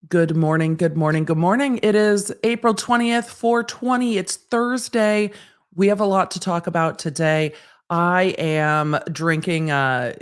Good morning, good morning, good morning. It is April 20th, 420. It's Thursday. We have a lot to talk about today. I am drinking a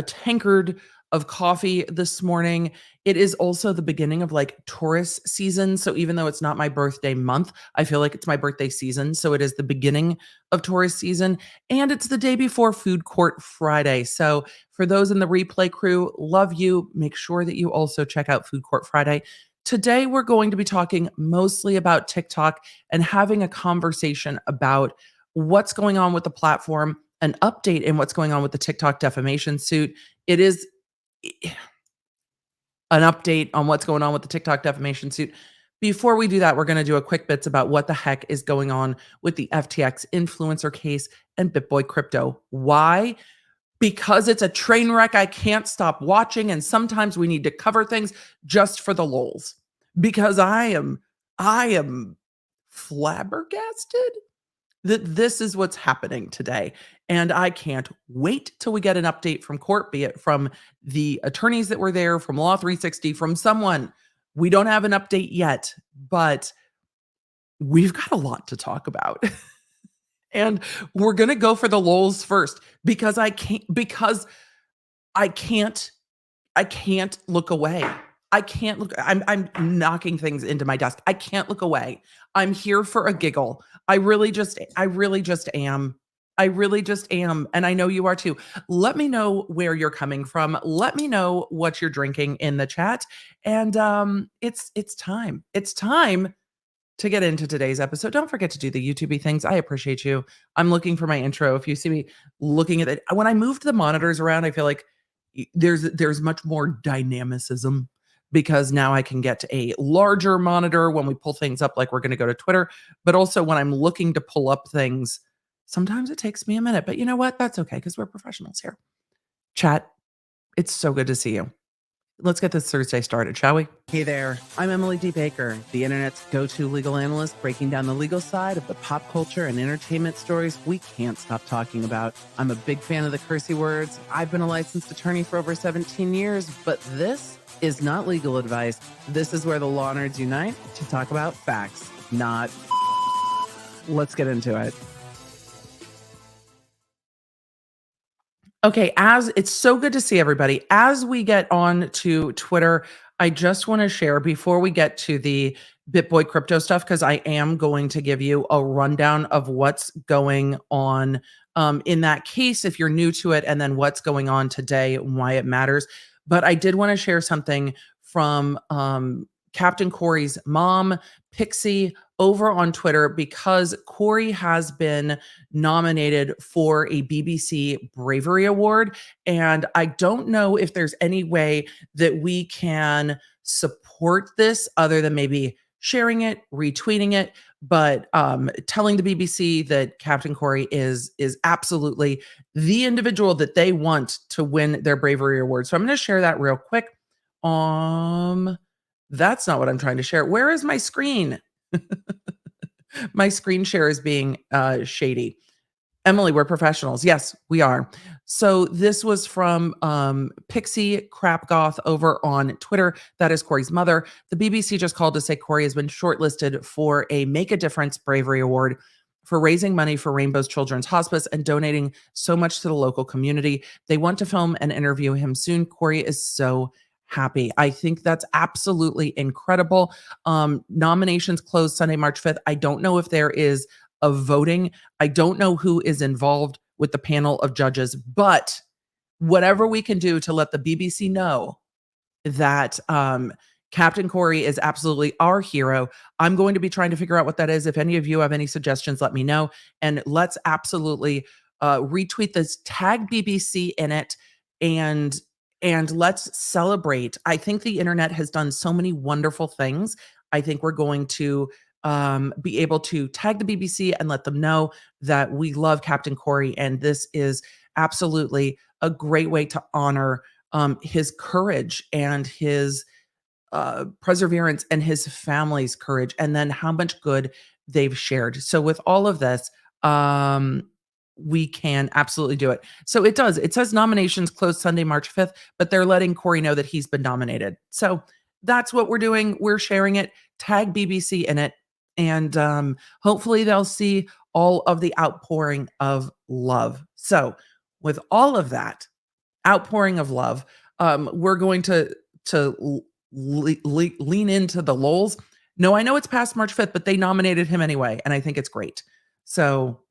tankard of coffee this morning. It is also the beginning of like Taurus season. So even though it's not my birthday month, I feel like it's my birthday season. So it is the beginning of Taurus season. And it's the day before Food Court Friday. So for those in the replay crew, love you. Make sure that you also check out Food Court Friday. Today, we're going to be talking mostly about TikTok and having a conversation about what's going on with the platform, an update in what's going on with the TikTok defamation suit. It is an update on what's going on with the TikTok defamation suit. Before we do that, we're going to do a quick bits about what the heck is going on with the FTX influencer case and BitBoy Crypto. Why? Because it's a train wreck I can't stop watching, and sometimes we need to cover things just for the lulz. Because I am flabbergasted that this is what's happening today. And I can't wait till we get an update from court, be it from the attorneys that were there, from Law 360, from someone. We don't have an update yet, but we've got a lot to talk about. And we're going to go for the lulz first because I can't look away. I can't look. I'm knocking things into my desk. I can't look away. I'm here for a giggle. I really just am. I really just am. And I know you are too. Let me know where you're coming from. Let me know what you're drinking in the chat. And it's time. It's time to get into today's episode. Don't forget to do the YouTubey things. I appreciate you. I'm looking for my intro. If you see me looking at it, when I moved the monitors around, I feel like there's much more dynamicism because now I can get a larger monitor when we pull things up, like we're going to go to Twitter. But also when I'm looking to pull up things, sometimes it takes me a minute. But you know what? That's okay because we're professionals here. Chat, it's so good to see you. Let's get this Thursday started, shall we? Hey there, I'm Emily D. Baker, the internet's go-to legal analyst, breaking down the legal side of the pop culture and entertainment stories we can't stop talking about. I'm a big fan of the cursey words. I've been a licensed attorney for over 17 years, but this is not legal advice. This is where the law nerds unite to talk about facts, not... Let's get into it. Okay, as it's so good to see everybody. As we get on to Twitter, I just want to share before we get to the BitBoy crypto stuff, because I am going to give you a rundown of what's going on in that case if you're new to it, and then what's going on today and why it matters. But I did want to share something from Captain Corey's mom, Pixie, over on Twitter, because Corey has been nominated for a BBC Bravery Award. And I don't know if there's any way that we can support this other than maybe sharing it, retweeting it, but telling the BBC that Captain Corey is absolutely the individual that they want to win their Bravery Award. So I'm going to share that real quick. That's not what I'm trying to share. Where is my screen? My screen share is being shady. Emily, we're professionals. Yes, we are. So this was from Pixie Crapgoth over on Twitter. That is Corey's mother. The BBC just called to say Corey has been shortlisted for a Make a Difference Bravery Award for raising money for Rainbow's Children's Hospice and donating so much to the local community. They want to film and interview him soon. Corey is so happy. I think that's absolutely incredible. Nominations close Sunday, March 5th. I don't know if there is a voting. I don't know who is involved with the panel of judges, but whatever we can do to let the BBC know that Captain Corey is absolutely our hero. I'm going to be trying to figure out what that is. If any of you have any suggestions, let me know. And let's absolutely retweet this, tag BBC in it, and let's celebrate. I think the internet has done so many wonderful things. I think we're going to be able to tag the BBC and let them know that we love Captain Corey. And this is absolutely a great way to honor his courage and his perseverance and his family's courage, and then how much good they've shared. So with all of this, we can absolutely do it. So it does. It says nominations close Sunday, March 5th, but they're letting Corey know that he's been nominated. So That's what we're doing. We're sharing it. Tag BBC in it. And hopefully they'll see all of the outpouring of love. So, with all of that outpouring of love, we're going to lean into the lols. No, I know it's past March 5th, but they nominated him anyway, and I think it's great. So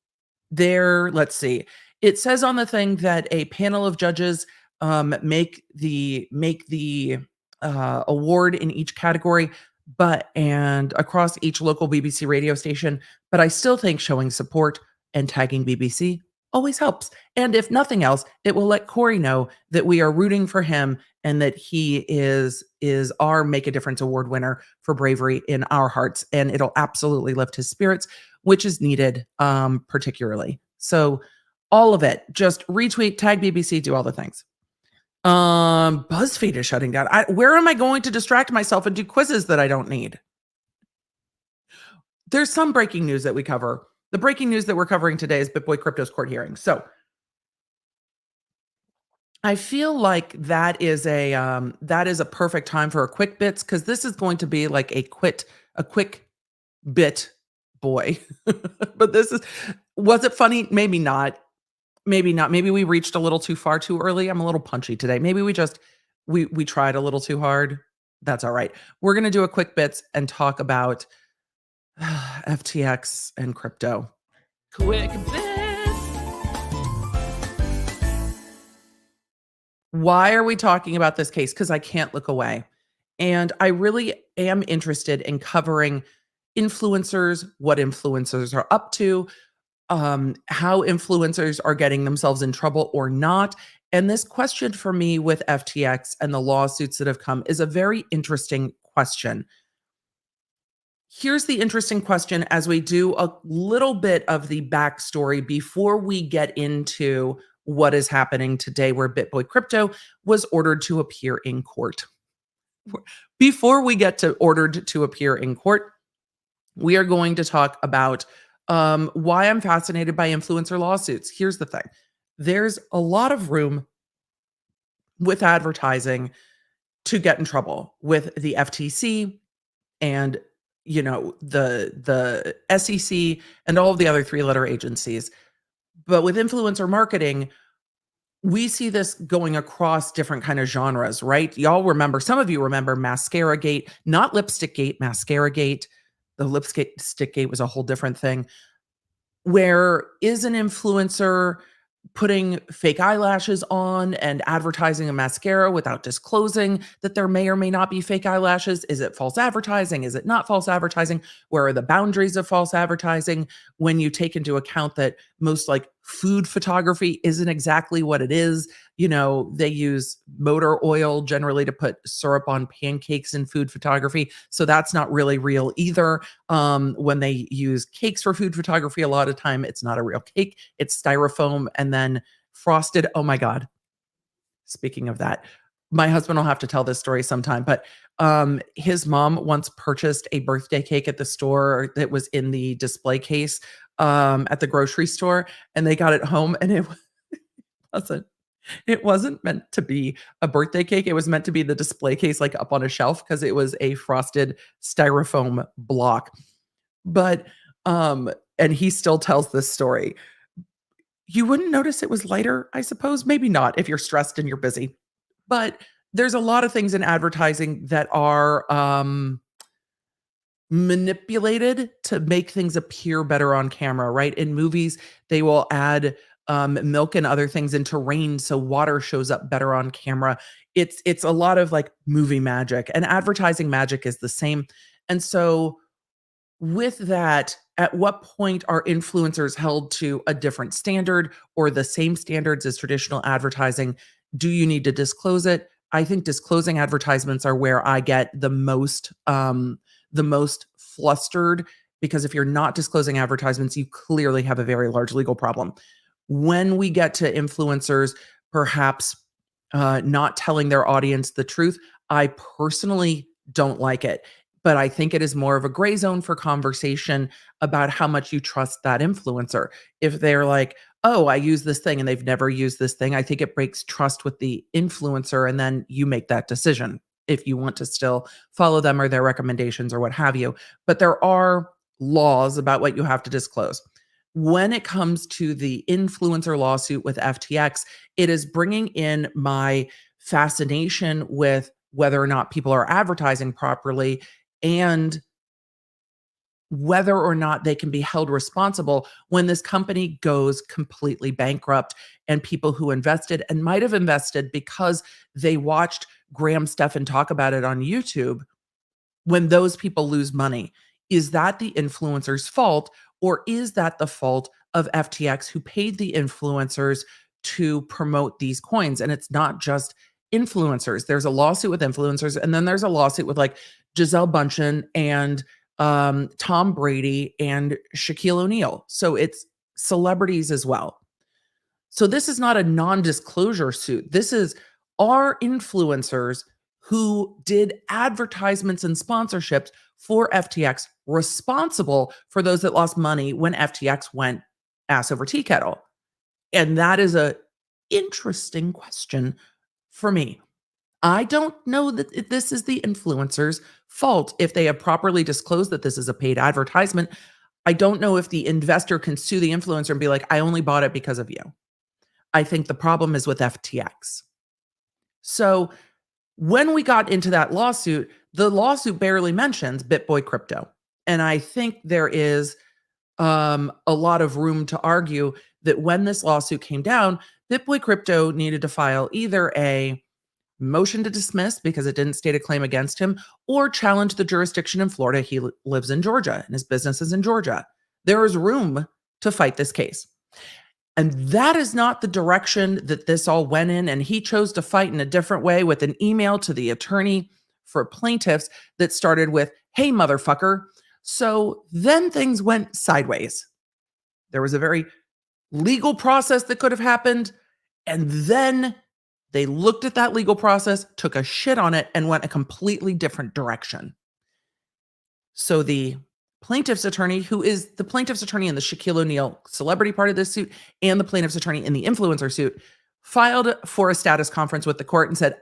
there, let's see. It says on the thing that a panel of judges make the award in each category, but and across each local BBC radio station. But I still think showing support and tagging BBC always helps. And if nothing else, it will let Corey know that we are rooting for him and that he is our Make a Difference Award winner for bravery in our hearts. And it'll absolutely lift his spirits, which is needed particularly. So all of it, just retweet, tag BBC, do all the things. BuzzFeed is shutting down. Where am I going to distract myself and do quizzes that I don't need? There's some breaking news that we cover. The breaking news that we're covering today is BitBoy Crypto's court hearing. So I feel like that is a perfect time for a quick bits, because this is going to be like a quick bit boy. But was it funny? Maybe not. Maybe not. Maybe we reached a little too far too early. I'm a little punchy today. Maybe we tried a little too hard. That's all right. We're going to do a quick bits and talk about FTX and crypto. Quick bits. Why are we talking about this case? Because I can't look away. And I really am interested in covering influencers, what influencers are up to, how influencers are getting themselves in trouble or not. And this question for me with FTX and the lawsuits that have come is a very interesting question. Here's the interesting question as we do a little bit of the backstory before we get into what is happening today, where BitBoy Crypto was ordered to appear in court. Before we get to ordered to appear in court, we are going to talk about why I'm fascinated by influencer lawsuits. Here's the thing. There's a lot of room with advertising to get in trouble with the FTC and, you know, the SEC and all of the other three-letter agencies. But with influencer marketing, we see this going across different kind of genres, right? Y'all remember, some of you remember Mascara Gate, not Lipstick Gate, Mascara Gate. The Lipstick Gate was a whole different thing. Where is an influencer putting fake eyelashes on and advertising a mascara without disclosing that there may or may not be fake eyelashes? Is it false advertising? Is it not false advertising? Where are the boundaries of false advertising when you take into account that most like food photography isn't exactly what it is? You know, they use motor oil generally to put syrup on pancakes in food photography. So that's not really real either. When they use cakes for food photography, a lot of time it's not a real cake. It's styrofoam and then frosted. Oh my God. Speaking of that, my husband will have to tell this story sometime, but his mom once purchased a birthday cake at the store that was in the display case at the grocery store, and they got it home and wasn't it wasn't meant to be a birthday cake. It was meant to be the display case, like up on a shelf, because it was a frosted styrofoam block. But and he still tells this story. You wouldn't notice it was lighter, I suppose. Maybe not if you're stressed and you're busy. But there's a lot of things in advertising that are manipulated to make things appear better on camera, right? In movies, they will add milk and other things into rain so water shows up better on camera. It's a lot of like movie magic, and advertising magic is the same. And so with that, at what point are influencers held to a different standard or the same standards as traditional advertising? Do you need to disclose it? I think disclosing advertisements are where I get the most flustered, because if you're not disclosing advertisements, you clearly have a very large legal problem. When we get to influencers perhaps not telling their audience the truth, I personally don't like it. But I think it is more of a gray zone for conversation about how much you trust that influencer. If they're like, oh, I use this thing and they've never used this thing, I think it breaks trust with the influencer, and then you make that decision. if you want to still follow them or their recommendations or what have you. But there are laws about what you have to disclose. When it comes to the influencer lawsuit with FTX, it is bringing in my fascination with whether or not people are advertising properly and whether or not they can be held responsible when this company goes completely bankrupt and people who invested and might have invested because they watched Graham Stephan talk about it on YouTube, when those people lose money. Is that the influencer's fault, or is that the fault of FTX, who paid the influencers to promote these coins? And it's not just influencers. There's a lawsuit with influencers, and then there's a lawsuit with like Gisele Bündchen and Tom Brady and Shaquille O'Neal. So it's celebrities as well. So this is not a non-disclosure suit. This is our influencers who did advertisements and sponsorships for FTX responsible for those that lost money when FTX went ass over tea kettle? And that is a interesting question for me. I don't know that this is the influencer's fault if they have properly disclosed that this is a paid advertisement. I don't know if the investor can sue the influencer and be like, I only bought it because of you. I think the problem is with FTX. So when we got into that lawsuit, the lawsuit barely mentions BitBoy Crypto. And I think there is a lot of room to argue that when this lawsuit came down, BitBoy Crypto needed to file either a motion to dismiss because it didn't state a claim against him, or challenge the jurisdiction in Florida. He lives in Georgia and his business is in Georgia. There is room to fight this case. And that is not the direction that this all went in. And he chose to fight in a different way with an email to the attorney for plaintiffs that started with, hey, motherfucker. So then things went sideways. There was a very legal process that could have happened. And then they looked at that legal process, took a shit on it, and went a completely different direction. So the plaintiff's attorney, who is the plaintiff's attorney in the Shaquille O'Neal celebrity part of this suit, and the plaintiff's attorney in the influencer suit, filed for a status conference with the court and said,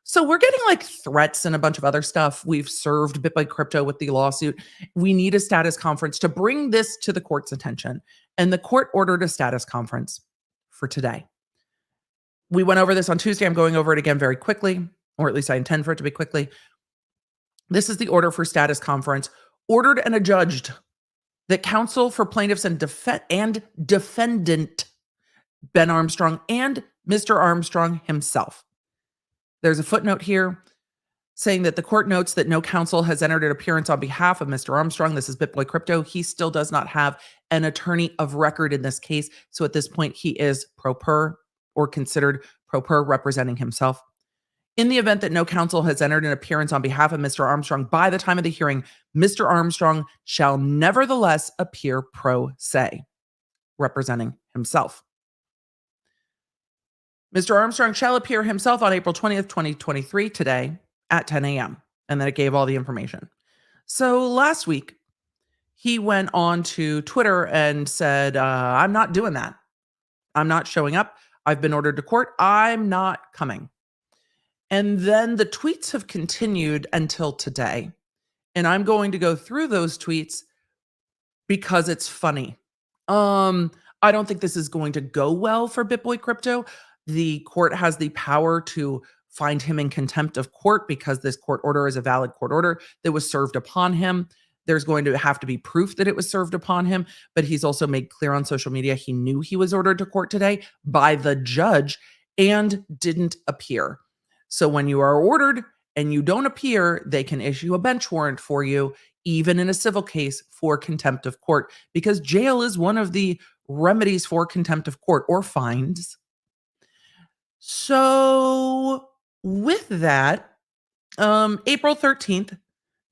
so we're getting like threats and a bunch of other stuff. We've served BitBoy Crypto with the lawsuit. We need a status conference to bring this to the court's attention. And the court ordered a status conference for today. We went over this on Tuesday. I'm going over it again very quickly, or at least I intend for it to be quickly. This is the order for status conference. Ordered and adjudged that counsel for plaintiffs and defendant Ben Armstrong and Mr. Armstrong himself. There's a footnote here saying that the court notes that no counsel has entered an appearance on behalf of Mr. Armstrong. This is BitBoy Crypto. He still does not have an attorney of record in this case. So at this point, he is pro per, or considered pro per, representing himself. In the event that no counsel has entered an appearance on behalf of Mr. Armstrong by the time of the hearing, Mr. Armstrong shall nevertheless appear pro se, representing himself. Mr. Armstrong shall appear himself on April 20th, 2023, today at 10 a.m. And then it gave all the information. So last week, he went on to Twitter and said, I'm not doing that. I'm not showing up. I've been ordered to court. I'm not coming. And then the tweets have continued until today. And I'm going to go through those tweets because it's funny. I don't think this is going to go well for BitBoy Crypto. The court has the power to find him in contempt of court because this court order is a valid court order that was served upon him. There's going to have to be proof that it was served upon him, but he's also made clear on social media he knew he was ordered to court today by the judge and didn't appear. So when you are ordered and you don't appear, they can issue a bench warrant for you, even in a civil case, for contempt of court, because jail is one of the remedies for contempt of court, or fines. So with that, April 13th,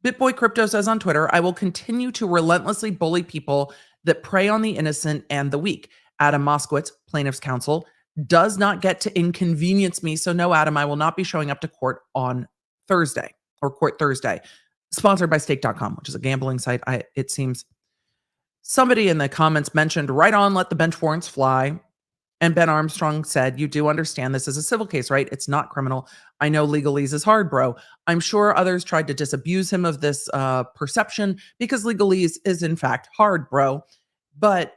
BitBoy Crypto says on Twitter, I will continue to relentlessly bully people that prey on the innocent and the weak. Adam Moskowitz, plaintiff's counsel, does not get to inconvenience me. So no, Adam, I will not be showing up to court on Thursday, or court Thursday. Sponsored by stake.com, which is a gambling site. It seems somebody in the comments mentioned, right on, let the bench warrants fly. And Ben Armstrong said, you do understand this is a civil case, right? It's not criminal. I know legalese is hard, bro. I'm sure others tried to disabuse him of this perception because legalese is in fact hard, bro. But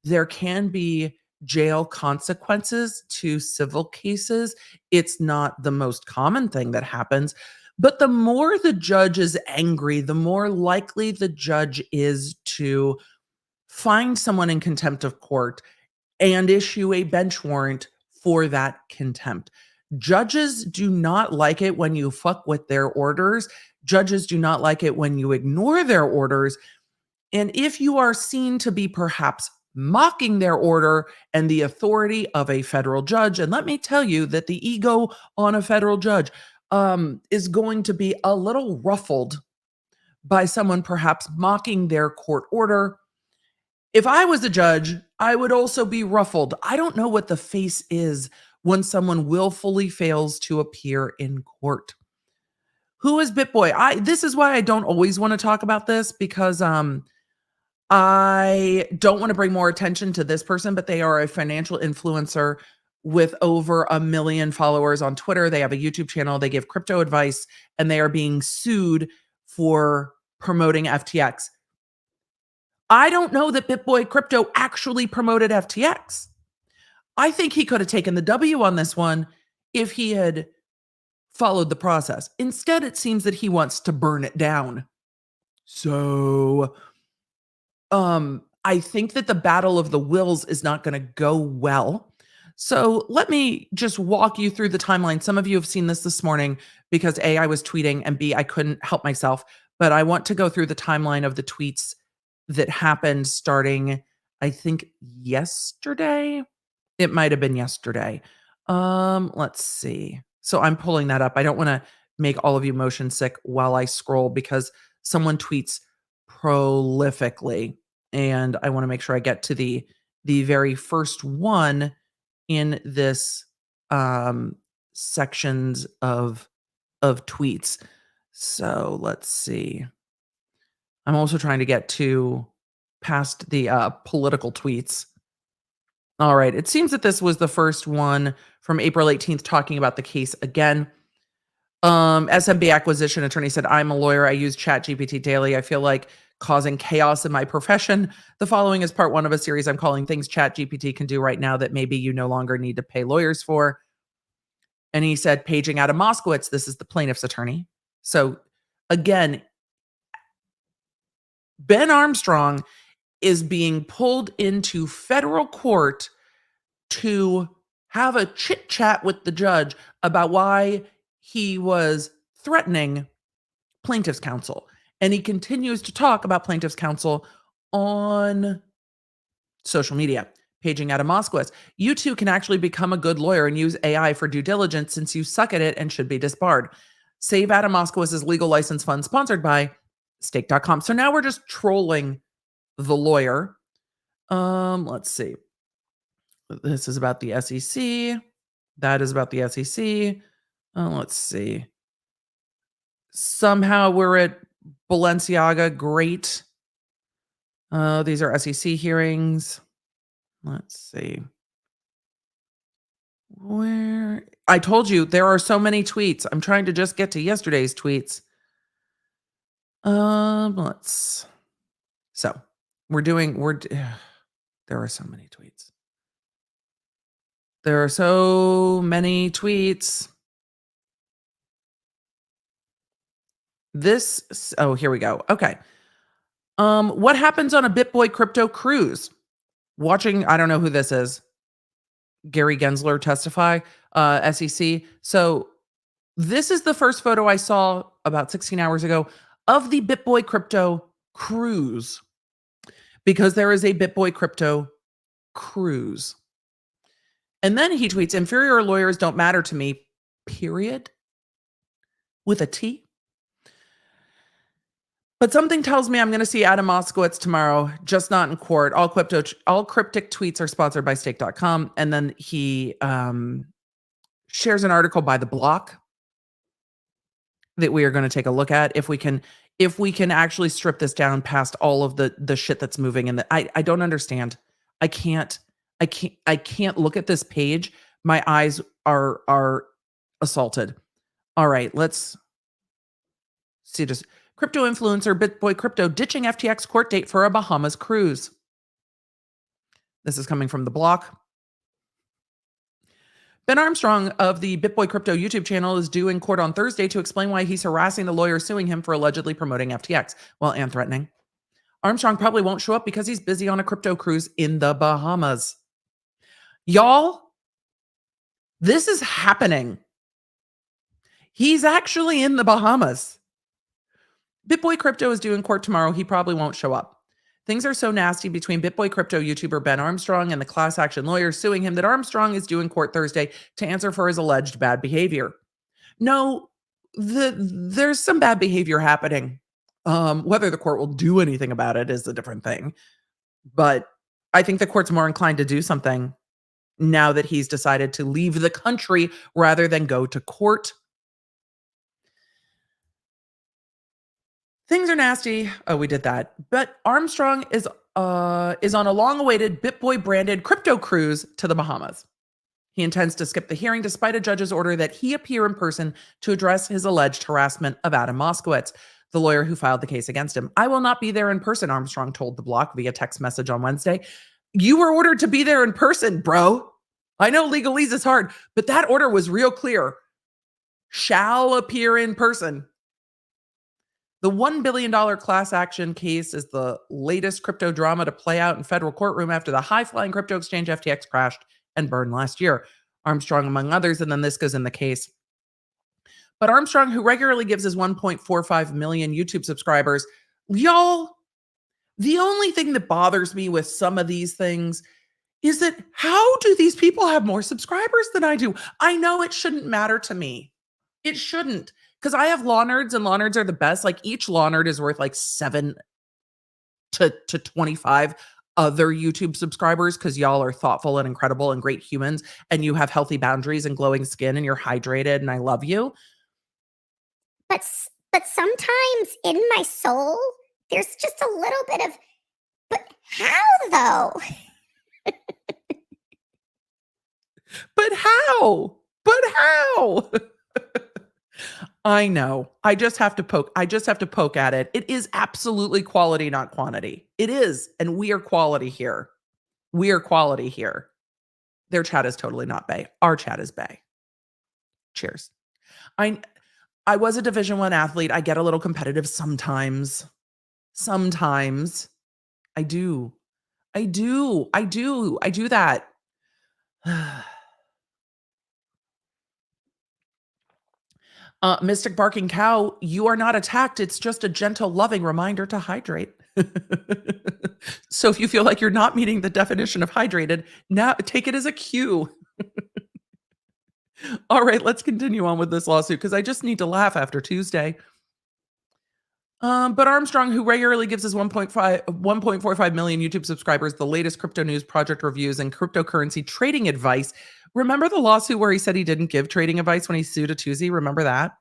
there can be jail consequences to civil cases. It's not the most common thing that happens. But the more the judge is angry, the more likely the judge is to find someone in contempt of court and issue a bench warrant for that contempt. Judges do not like it when you fuck with their orders. Judges do not like it when you ignore their orders. And if you are seen to be perhaps mocking their order and the authority of a federal judge, and let me tell you that the ego on a federal judge is going to be a little ruffled by someone perhaps mocking their court order. If I was a judge, I would also be ruffled. I don't know what the face is when someone willfully fails to appear in court. Who is BitBoy? This is why I don't always want to talk about this, because I don't want to bring more attention to this person, but they are a financial influencer with over 1 million followers on Twitter. They have a YouTube channel. They give crypto advice, and they are being sued for promoting FTX. I don't know that BitBoy Crypto actually promoted FTX. I think he could have taken the W on this one if he had followed the process. Instead, it seems that he wants to burn it down. So, I think that the battle of the wills is not going to go well. So let me just walk you through the timeline. Some of you have seen this morning because A, I was tweeting, and B, I couldn't help myself. But I want to go through the timeline of the tweets that happened starting, I think, yesterday. It might have been yesterday. Let's see. So I'm pulling that up. I don't want to make all of you motion sick while I scroll because someone tweets prolifically, and I want to make sure I get to the very first one in this sections of tweets. So let's see. I'm also trying to get to past the political tweets. All right. It seems that this was the first one from April 18th talking about the case again. SMB acquisition attorney said, I'm a lawyer. I use ChatGPT daily. I feel like causing chaos in my profession. The following is part one of a series I'm calling Things ChatGPT Can Do Right Now That Maybe You No Longer Need to Pay Lawyers For. And he said, paging Adam Moskowitz. This is the plaintiff's attorney. So again, Ben Armstrong is being pulled into federal court to have a chit chat with the judge about why he was threatening plaintiff's counsel. And he continues to talk about plaintiff's counsel on social media. Paging Adam Moskowitz. You too can actually become a good lawyer and use AI for due diligence since you suck at it and should be disbarred. Save Adam Moskowitz's legal license fund, sponsored by stake.com. So now we're just trolling the lawyer. Let's see. This is about the SEC. That is about the SEC. Let's see. Somehow we're at Balenciaga. Great. These are SEC hearings. Let's see. Where I told you there are so many tweets. I'm trying to just get to yesterday's tweets. So there are so many tweets. There are so many tweets. Here we go. Okay. What happens on a BitBoy Crypto cruise? Watching, I don't know who this is. Gary Gensler testify, SEC. So this is the first photo I saw about 16 hours ago of the BitBoy Crypto cruise, because there is a BitBoy Crypto cruise. And then he tweets, inferior lawyers don't matter to me, period, with a T. But something tells me I'm going to see Adam Moskowitz tomorrow, just not in court. All cryptic tweets are sponsored by stake.com. And then he shares an article by The Block that we are going to take a look at if we can actually strip this down past all of the shit that's moving. And I don't understand. I can't look at this page. My eyes are assaulted. All right, let's see. Just crypto influencer BitBoy Crypto ditching FTX court date for a Bahamas cruise. This is coming from The Block. Ben Armstrong of the BitBoy Crypto YouTube channel is due in court on Thursday to explain why he's harassing the lawyer suing him for allegedly promoting FTX, and threatening. Armstrong probably won't show up because he's busy on a crypto cruise in the Bahamas. Y'all, this is happening. He's actually in the Bahamas. BitBoy Crypto is due in court tomorrow. He probably won't show up. Things are so nasty between BitBoy Crypto YouTuber Ben Armstrong and the class action lawyer suing him that Armstrong is due in court Thursday to answer for his alleged bad behavior. No, there's some bad behavior happening. Whether the court will do anything about it is a different thing. But I think the court's more inclined to do something now that he's decided to leave the country rather than go to court. Things are nasty. Oh, we did that. But Armstrong is on a long-awaited BitBoy branded crypto cruise to the Bahamas. He intends to skip the hearing despite a judge's order that he appear in person to address his alleged harassment of Adam Moskowitz, the lawyer who filed the case against him. I will not be there in person, Armstrong told The Block via text message on Wednesday. You were ordered to be there in person, bro. I know legalese is hard, but that order was real clear. Shall appear in person. The $1 billion class action case is the latest crypto drama to play out in federal courtroom after the high-flying crypto exchange FTX crashed and burned last year. Armstrong, among others, and then this goes in the case. But Armstrong, who regularly gives his 1.45 million YouTube subscribers, y'all, the only thing that bothers me with some of these things is that how do these people have more subscribers than I do? I know it shouldn't matter to me. It shouldn't. Because I have law nerds, and law nerds are the best. Like, each law nerd is worth like 7 to 25 other YouTube subscribers because y'all are thoughtful and incredible and great humans, and you have healthy boundaries and glowing skin, and you're hydrated, and I love you. But sometimes in my soul, there's just a little bit of, but how though? But how? But how? I know. I just have to poke at it. It is absolutely quality, not quantity. It is. And we are quality here. We are quality here. Their chat is totally not bae. Our chat is bae. Cheers. I was a Division I athlete. I get a little competitive sometimes. Sometimes. I do that. Mystic Barking Cow, you are not attacked. It's just a gentle, loving reminder to hydrate. So if you feel like you're not meeting the definition of hydrated, now take it as a cue. All right, let's continue on with this lawsuit because I just need to laugh after Tuesday. But Armstrong, who regularly gives his 1.45 million YouTube subscribers the latest crypto news, project reviews, and cryptocurrency trading advice. Remember the lawsuit where he said he didn't give trading advice when he sued Atuzi? Remember that?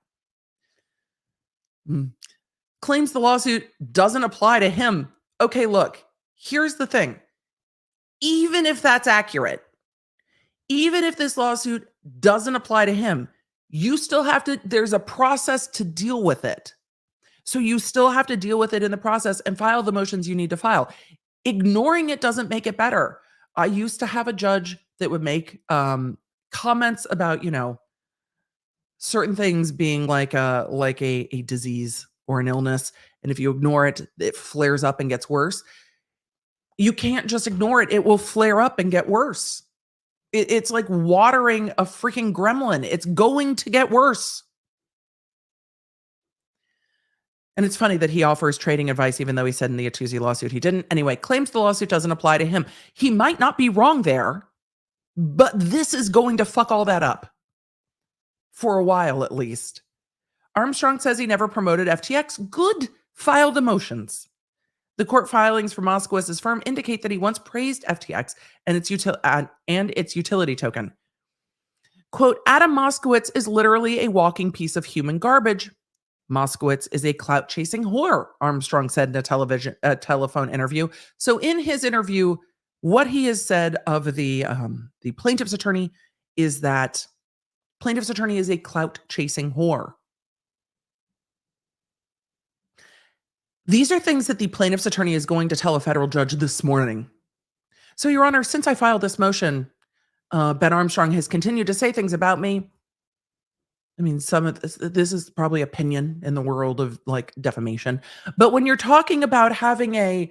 Claims the lawsuit doesn't apply to him. Okay, look, here's the thing. Even if that's accurate, even if this lawsuit doesn't apply to him, you still have to, there's a process to deal with it. So you still have to deal with it in the process and file the motions you need to file. Ignoring it doesn't make it better. I used to have a judge that would make comments about, certain things being like a disease or an illness. And if you ignore it, it flares up and gets worse. You can't just ignore it. It will flare up and get worse. It's like watering a freaking gremlin. It's going to get worse. And it's funny that he offers trading advice, even though he said in the Atuzi lawsuit he didn't. Anyway, claims the lawsuit doesn't apply to him. He might not be wrong there, but this is going to fuck all that up. For a while, at least. Armstrong says he never promoted FTX. Good. File the motions. The court filings for Moskowitz's firm indicate that he once praised FTX and its utility token. Quote, Adam Moskowitz is literally a walking piece of human garbage. Moskowitz is a clout-chasing whore, Armstrong said in a telephone interview. So in his interview, what he has said of the plaintiff's attorney is that Plaintiff's attorney is a clout-chasing whore. These are things that the plaintiff's attorney is going to tell a federal judge this morning. So, Your Honor, since I filed this motion, Ben Armstrong has continued to say things about me. I mean, some of this is probably opinion in the world of like defamation. But when you're talking about having a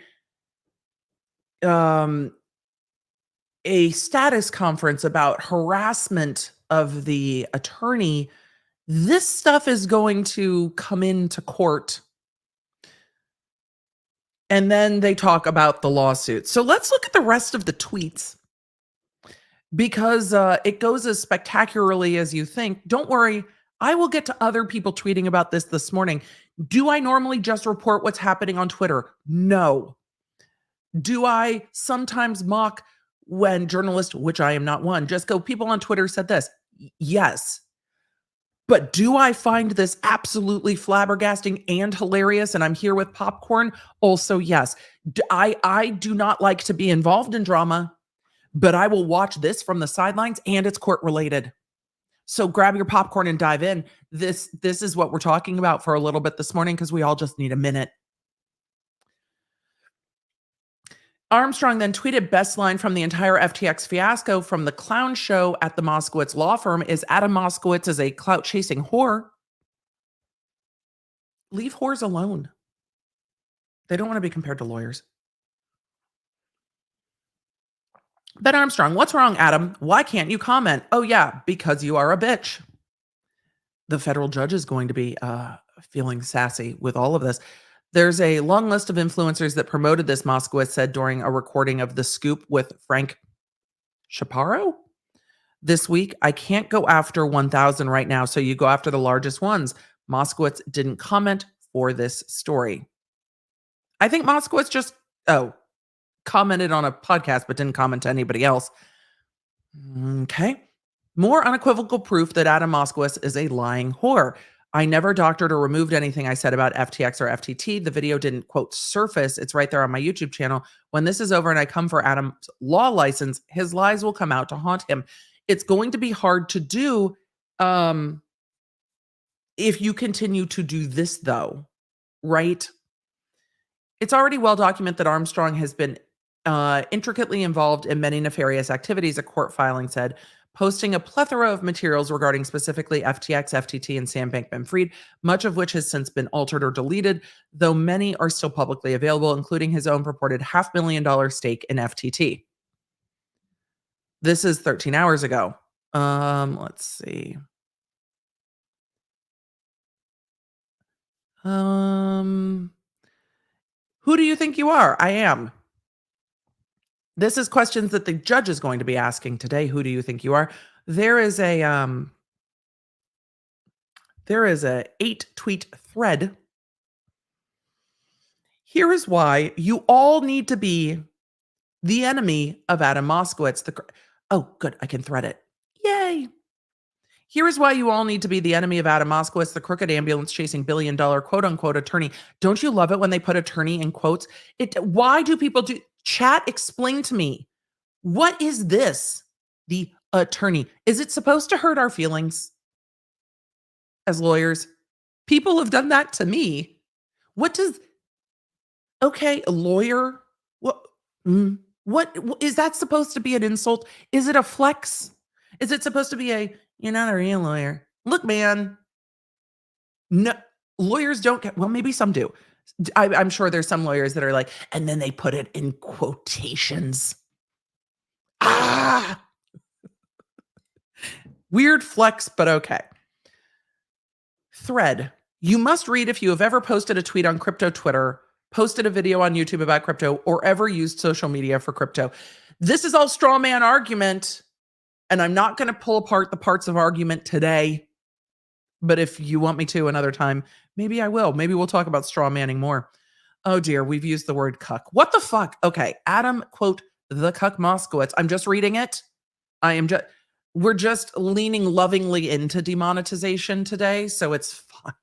status conference about harassment of the attorney, this stuff is going to come into court. And then they talk about the lawsuit. So let's look at the rest of the tweets, because it goes as spectacularly as you think. Don't worry, I will get to other people tweeting about this morning. Do I normally just report what's happening on Twitter? No. Do I sometimes mock when journalists, which I am not one, just go, people on Twitter said this? Yes. But do I find this absolutely flabbergasting and hilarious, and I'm here with popcorn? Also, yes. I do not like to be involved in drama, but I will watch this from the sidelines, and it's court related. So grab your popcorn and dive in. This is what we're talking about for a little bit this morning, because we all just need a minute. Armstrong then tweeted, best line from the entire FTX fiasco from the clown show at the Moskowitz law firm is Adam Moskowitz is a clout-chasing whore. Leave whores alone. They don't want to be compared to lawyers. Ben Armstrong, what's wrong, Adam? Why can't you comment? Oh, yeah, because you are a bitch. The federal judge is going to be feeling sassy with all of this. There's a long list of influencers that promoted this, Moskowitz said during a recording of The Scoop with Frank Chaparro this week. I can't go after 1,000 right now, so you go after the largest ones. Moskowitz didn't comment for this story. I think Moskowitz just, commented on a podcast, but didn't comment to anybody else. Okay. More unequivocal proof that Adam Moskowitz is a lying whore. I never doctored or removed anything I said about FTX or FTT. The video didn't, quote, surface. It's right there on my YouTube channel. When this is over and I come for Adam's law license, his lies will come out to haunt him. It's going to be hard to do if you continue to do this, though, right? It's already well documented that Armstrong has been intricately involved in many nefarious activities, a court filing said, posting a plethora of materials regarding specifically FTX, FTT, and Sam Bankman-Fried, much of which has since been altered or deleted, though many are still publicly available, including his own purported $500,000 stake in FTT. This is 13 hours ago. Let's see. Who do you think you are? I am. This is questions that the judge is going to be asking today. Who do you think you are? There is a 8-tweet thread. Here is why you all need to be the enemy of Adam Moskowitz. Oh, good. I can thread it. Yay. Here is why you all need to be the enemy of Adam Moskowitz, the crooked ambulance chasing billion-dollar quote unquote attorney. Don't you love it when they put attorney in quotes? Why do people do chat? Explain to me. What is this? The attorney. Is it supposed to hurt our feelings as lawyers? People have done that to me. Okay, a lawyer? What is that supposed to be an insult? Is it a flex? Is it supposed to be you're not a real lawyer? Look, man. No, lawyers don't get, well, maybe some do. I'm sure there's some lawyers that are like, and then they put it in quotations. Weird flex, but okay. Thread. You must read if you have ever posted a tweet on crypto Twitter, posted a video on YouTube about crypto, or ever used social media for crypto. This is all straw man argument, and I'm not going to pull apart the parts of argument today. But if you want me to another time, maybe I will. Maybe we'll talk about straw manning more. Oh dear, we've used the word cuck. What the fuck? Okay, Adam, quote, the cuck Moskowitz. I'm just reading it. We're just leaning lovingly into demonetization today, so it's fine.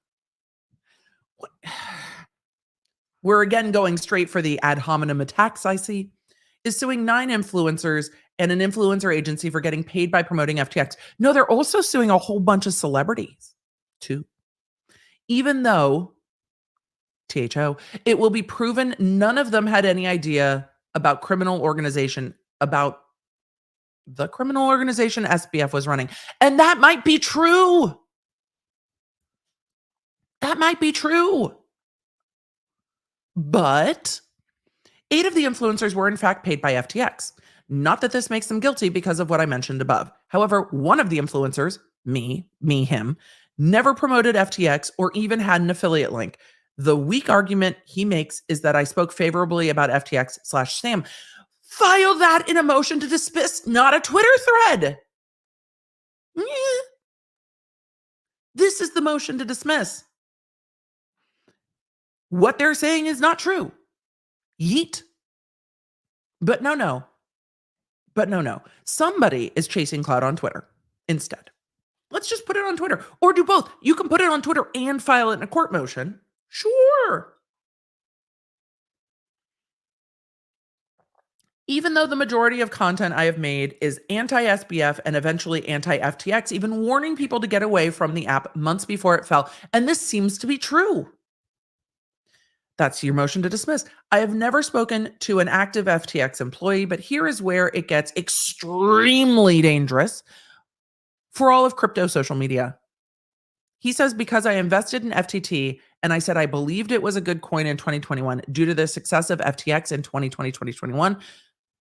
We're again going straight for the ad hominem attacks, I see. Is suing 9 influencers and an influencer agency for getting paid by promoting FTX. No, they're also suing a whole bunch of celebrities too. Even though, THO, it will be proven none of them had any idea about the criminal organization SBF was running. And that might be true. That might be true. But 8 of the influencers were in fact paid by FTX. Not that this makes them guilty because of what I mentioned above. However, one of the influencers, him, never promoted FTX or even had an affiliate link. The weak argument he makes is that I spoke favorably about FTX/Sam. File that in a motion to dismiss, not a Twitter thread. This is the motion to dismiss. What they're saying is not true. Yeet. But no. Somebody is chasing clout on Twitter instead. Let's just put it on Twitter or do both. You can put it on Twitter and file it in a court motion. Sure. Even though the majority of content I have made is anti-SBF and eventually anti-FTX, even warning people to get away from the app months before it fell. And this seems to be true. That's your motion to dismiss. I have never spoken to an active FTX employee, but here is where it gets extremely dangerous for all of crypto social media. He says, because I invested in FTT and I said I believed it was a good coin in 2021 due to the success of FTX in 2020-2021,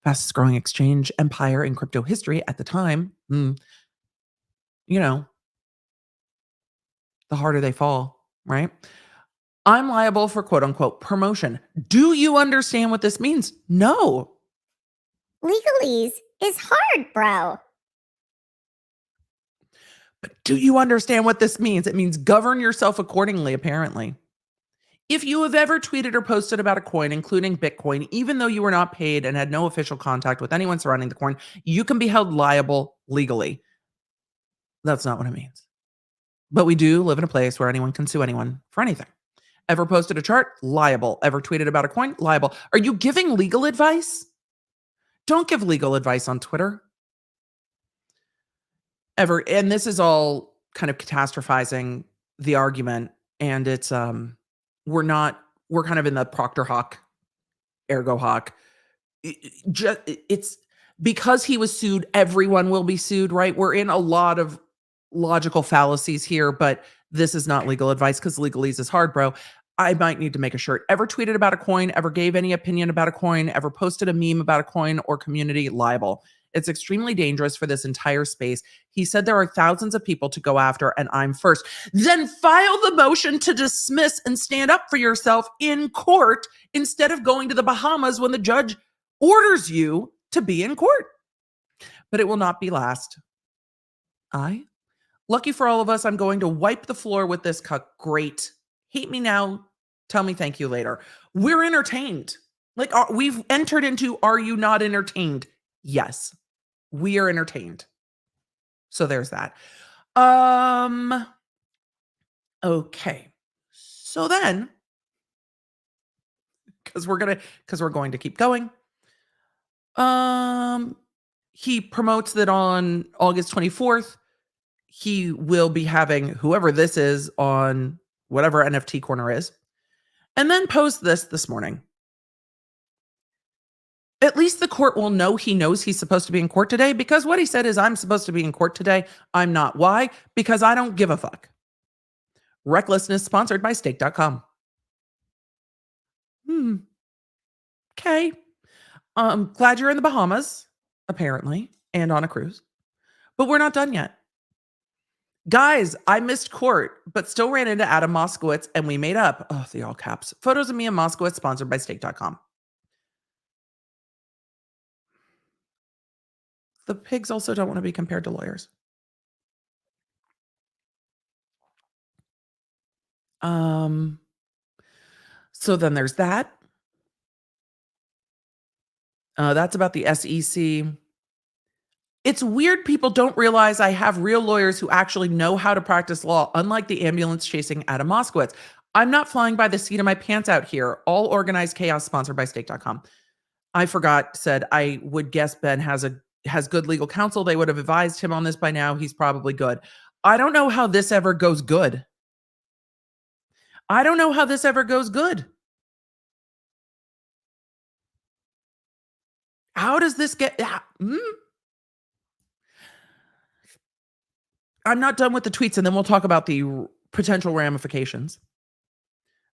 fastest growing exchange empire in crypto history at the time. You know, the harder they fall, right? I'm liable for quote unquote promotion. Do you understand what this means? No. Legalese is hard, bro. But do you understand what this means? It means govern yourself accordingly, apparently. If you have ever tweeted or posted about a coin, including Bitcoin, even though you were not paid and had no official contact with anyone surrounding the coin, you can be held liable legally. That's not what it means. But we do live in a place where anyone can sue anyone for anything. Ever posted a chart? Liable. Ever tweeted about a coin? Liable. Are you giving legal advice? Don't give legal advice on Twitter. Ever. And this is all kind of catastrophizing the argument. And it's, we're kind of in the Proctor Hawk, ergo Hawk. It's because he was sued, everyone will be sued, right? We're in a lot of logical fallacies here, but this is not legal advice because legalese is hard, bro. I might need to make a shirt. Ever tweeted about a coin, ever gave any opinion about a coin, ever posted a meme about a coin or community? Liable. It's extremely dangerous for this entire space. He said there are thousands of people to go after and I'm first. Then file the motion to dismiss and stand up for yourself in court instead of going to the Bahamas when the judge orders you to be in court. But it will not be last. Lucky for all of us, I'm going to wipe the floor with this cuck. Great. Hate me now. Tell me thank you later. We're entertained. Like we've entered into, are you not entertained? Yes, we are entertained. So there's that. Okay. So then, because we're going to keep going. He promotes that on August 24th, he will be having whoever this is on whatever NFT corner is, and then post this morning. At least the court will know he knows he's supposed to be in court today, because what he said is, I'm supposed to be in court today. I'm not. Why? Because I don't give a fuck. Recklessness sponsored by stake.com. Okay. Glad you're in the Bahamas, apparently, and on a cruise. But we're not done yet. Guys, I missed court, but still ran into Adam Moskowitz and we made up. Oh, the all caps. Photos of me and Moskowitz sponsored by stake.com. The pigs also don't want to be compared to lawyers. So then there's that. That's about the SEC. It's weird people don't realize I have real lawyers who actually know how to practice law, unlike the ambulance chasing Adam Moskowitz. I'm not flying by the seat of my pants out here. All organized chaos sponsored by stake.com. I forgot, said I would guess Ben has has good legal counsel. They would have advised him on this by now. He's probably good. I don't know how this ever goes good. I don't know how this ever goes good. How does this get... I'm not done with the tweets, and then we'll talk about the potential ramifications.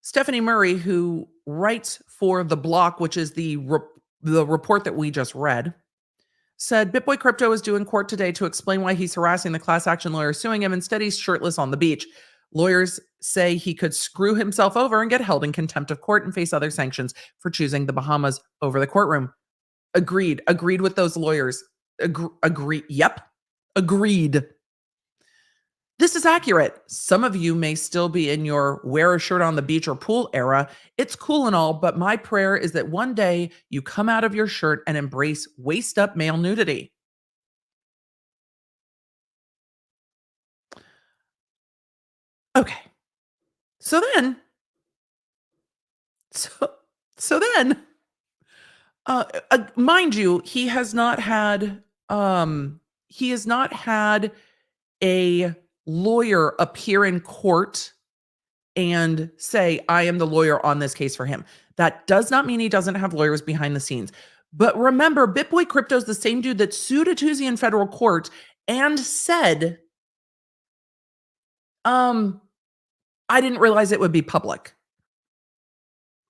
Stephanie Murray, who writes for The Block, which is the report that we just read, said BitBoy Crypto is due in court today to explain why he's harassing the class action lawyer suing him. Instead, he's shirtless on the beach. Lawyers say he could screw himself over and get held in contempt of court and face other sanctions for choosing the Bahamas over the courtroom. Agreed. Agreed with those lawyers. Agreed. Yep. Agreed. This is accurate. Some of you may still be in your wear a shirt on the beach or pool era. It's cool and all, but my prayer is that one day you come out of your shirt and embrace waist up male nudity. Okay. So then, mind you, he has not had a lawyer appear in court and say, I am the lawyer on this case for him. That does not mean he doesn't have lawyers behind the scenes. But remember, BitBoy Crypto is the same dude that sued a Tuesday in federal court and said, I didn't realize it would be public.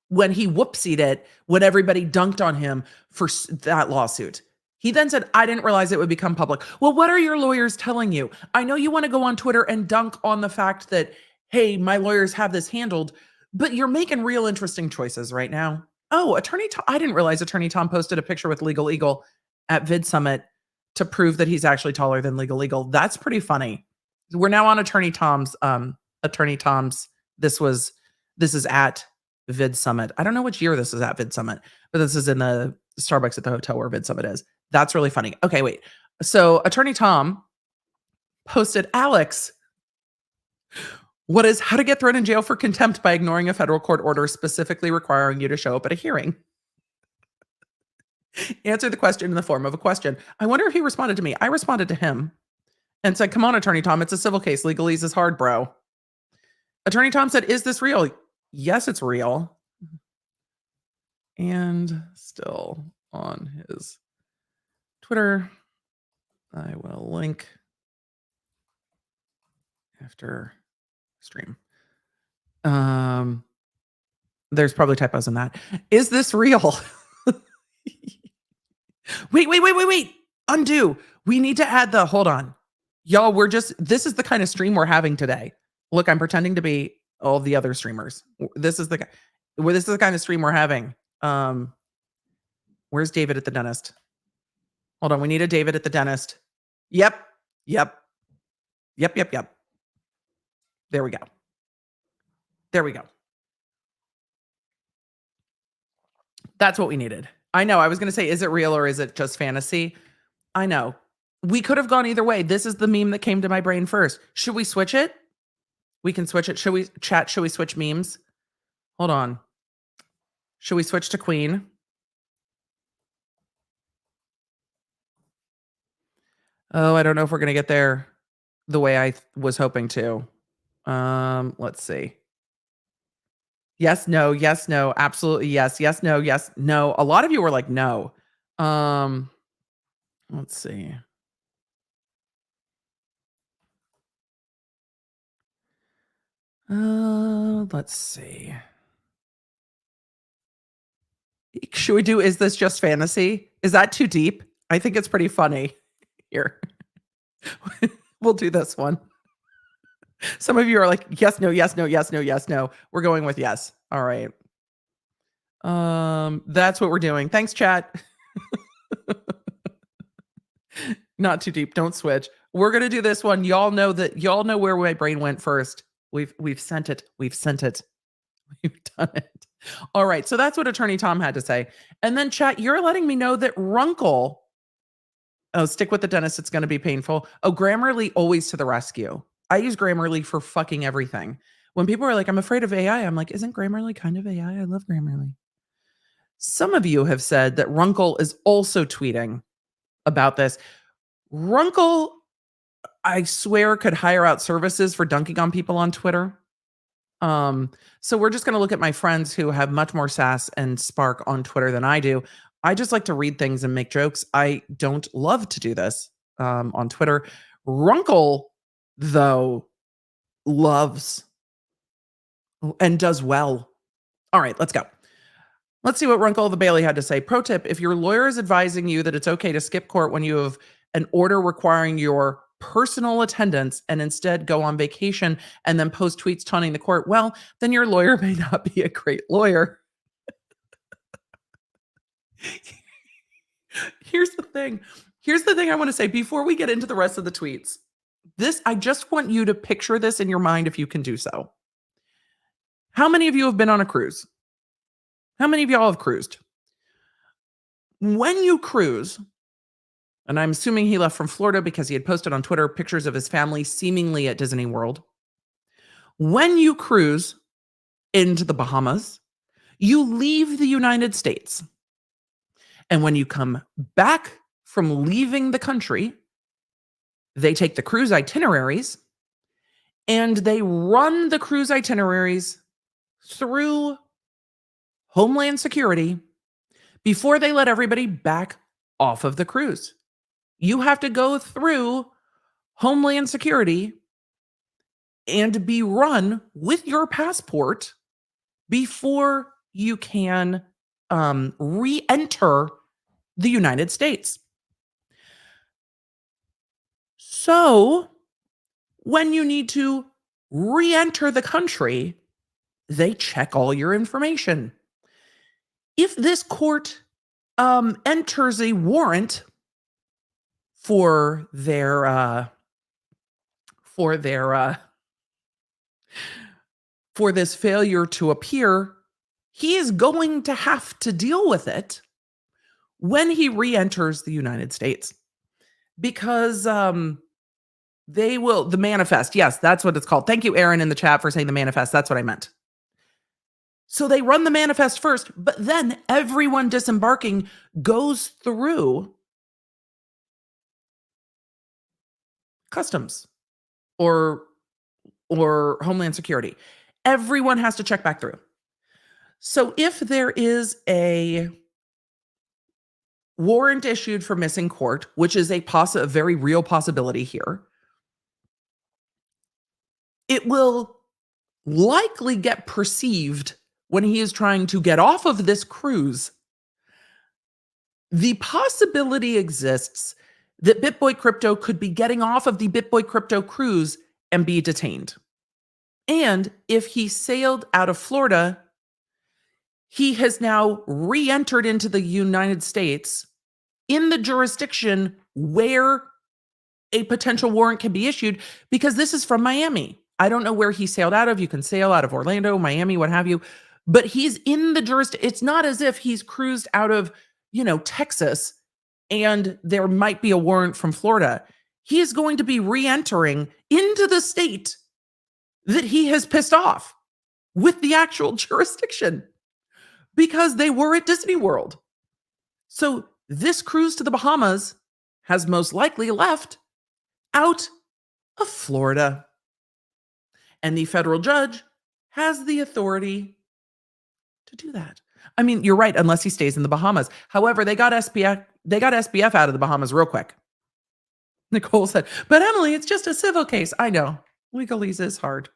When he whoopsied it, when everybody dunked on him for that lawsuit. He then said, I didn't realize it would become public. Well, what are your lawyers telling you? I know you want to go on Twitter and dunk on the fact that, hey, my lawyers have this handled, but you're making real interesting choices right now. Oh, Attorney Tom, I didn't realize Attorney Tom posted a picture with Legal Eagle at Vid Summit to prove that he's actually taller than Legal Eagle. That's pretty funny. We're now on Attorney Tom's, this is at Vid Summit. I don't know which year this is at Vid Summit, but this is in the Starbucks at the hotel where Vid Summit is. That's really funny. Okay, wait. So Attorney Tom posted, Alex, what is how to get thrown in jail for contempt by ignoring a federal court order specifically requiring you to show up at a hearing? Answer the question in the form of a question. I wonder if he responded to me. I responded to him and said, come on, Attorney Tom, it's a civil case. Legalese is hard, bro. Attorney Tom said, is this real? Yes, it's real. And still on his Twitter, I will link after stream. There's probably typos in that. Is this real? Wait. Undo. We need to add the, hold on. Y'all, this is the kind of stream we're having today. Look, I'm pretending to be all the other streamers. This is the kind of stream we're having. Where's David at the dentist? Hold on. We need a David at the dentist. Yep. There we go. That's what we needed. I know. I was going to say, is it real or is it just fantasy? I know. We could have gone either way. This is the meme that came to my brain first. Should we switch it? We can switch it. Should we switch memes? Hold on. Should we switch to Queen? Oh, I don't know if we're going to get there the way I was hoping to. Let's see. Yes, no, absolutely yes, no. A lot of you were like, no. Let's see. Let's see. Should we do, is this just fantasy? Is that too deep? I think it's pretty funny. Here. We'll do this one. Some of you are like, yes, no. We're going with yes. All right. That's what we're doing. Thanks, chat. Not too deep. Don't switch. We're going to do this one. Y'all know where my brain went first. We've sent it. We've done it. All right. So that's what Attorney Tom had to say. And then chat, you're letting me know that Runkle, oh, stick with the dentist. It's going to be painful. Oh, Grammarly always to the rescue. I use Grammarly for fucking everything. When people are like, I'm afraid of AI, I'm like, isn't Grammarly kind of AI? I love Grammarly. Some of you have said that Runkle is also tweeting about this. Runkle, I swear, could hire out services for dunking on people on Twitter. So we're just going to look at my friends who have much more sass and spark on Twitter than I do. I just like to read things and make jokes. I don't love to do this on Twitter. Runkle, though, loves and does well. All right, let's go. Let's see what Runkle the Bailey had to say. Pro tip, if your lawyer is advising you that it's okay to skip court when you have an order requiring your personal attendance and instead go on vacation and then post tweets taunting the court, well, then your lawyer may not be a great lawyer. Here's the thing. Here's the thing I want to say before we get into the rest of the tweets. I just want you to picture this in your mind if you can do so. How many of you have been on a cruise? How many of y'all have cruised? When you cruise, and I'm assuming he left from Florida because he had posted on Twitter pictures of his family seemingly at Disney World. When you cruise into the Bahamas, you leave the United States. And when you come back from leaving the country, they take the cruise itineraries and they run the cruise itineraries through Homeland Security before they let everybody back off of the cruise. You have to go through Homeland Security and be run with your passport before you can re-enter the United States. So when you need to re-enter the country, they check all your information. If this court enters a warrant for this failure to appear, he is going to have to deal with it when he re-enters the United States. Because the manifest, yes, that's what it's called. Thank you, Aaron, in the chat for saying the manifest. That's what I meant. So they run the manifest first, but then everyone disembarking goes through customs or Homeland Security. Everyone has to check back through. So if there is a warrant issued for missing court, which is a very real possibility here, it will likely get perceived when he is trying to get off of this cruise. The possibility exists that BitBoy Crypto could be getting off of the BitBoy Crypto cruise and be detained. And if he sailed out of Florida, he has now re-entered into the United States in the jurisdiction where a potential warrant can be issued, because this is from Miami. I don't know where he sailed out of. You can sail out of Orlando, Miami, what have you, but he's in the jurisdiction. It's not as if he's cruised out of, Texas and there might be a warrant from Florida. He is going to be re-entering into the state that he has pissed off with the actual jurisdiction because they were at Disney World. So this cruise to the Bahamas has most likely left out of Florida. And the federal judge has the authority to do that. I mean, you're right, unless he stays in the Bahamas. However, they got SBF out of the Bahamas real quick. Nicole said, but Emily, it's just a civil case. I know. Legalese is hard.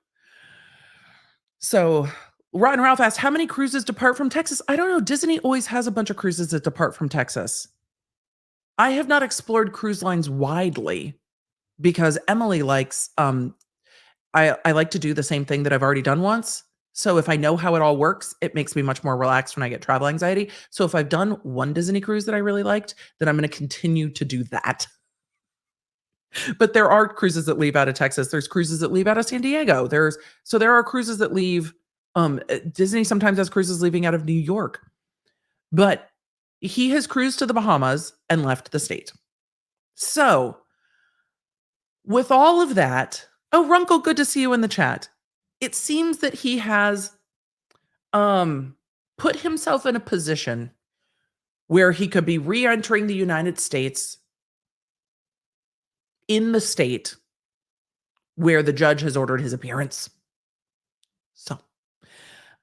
So Rotten Ralph asked, how many cruises depart from Texas? I don't know. Disney always has a bunch of cruises that depart from Texas. I have not explored cruise lines widely because Emily likes, I like to do the same thing that I've already done once. So if I know how it all works, it makes me much more relaxed when I get travel anxiety. So if I've done one Disney cruise that I really liked, then I'm going to continue to do that. But there are cruises that leave out of Texas. There's cruises that leave out of San Diego. There are cruises that leave, Disney sometimes has cruises leaving out of New York. But he has cruised to the Bahamas and left the state. So with all of that, oh, Runkle, good to see you in the chat. It seems that he has put himself in a position where he could be re-entering the United States in the state where the judge has ordered his appearance. So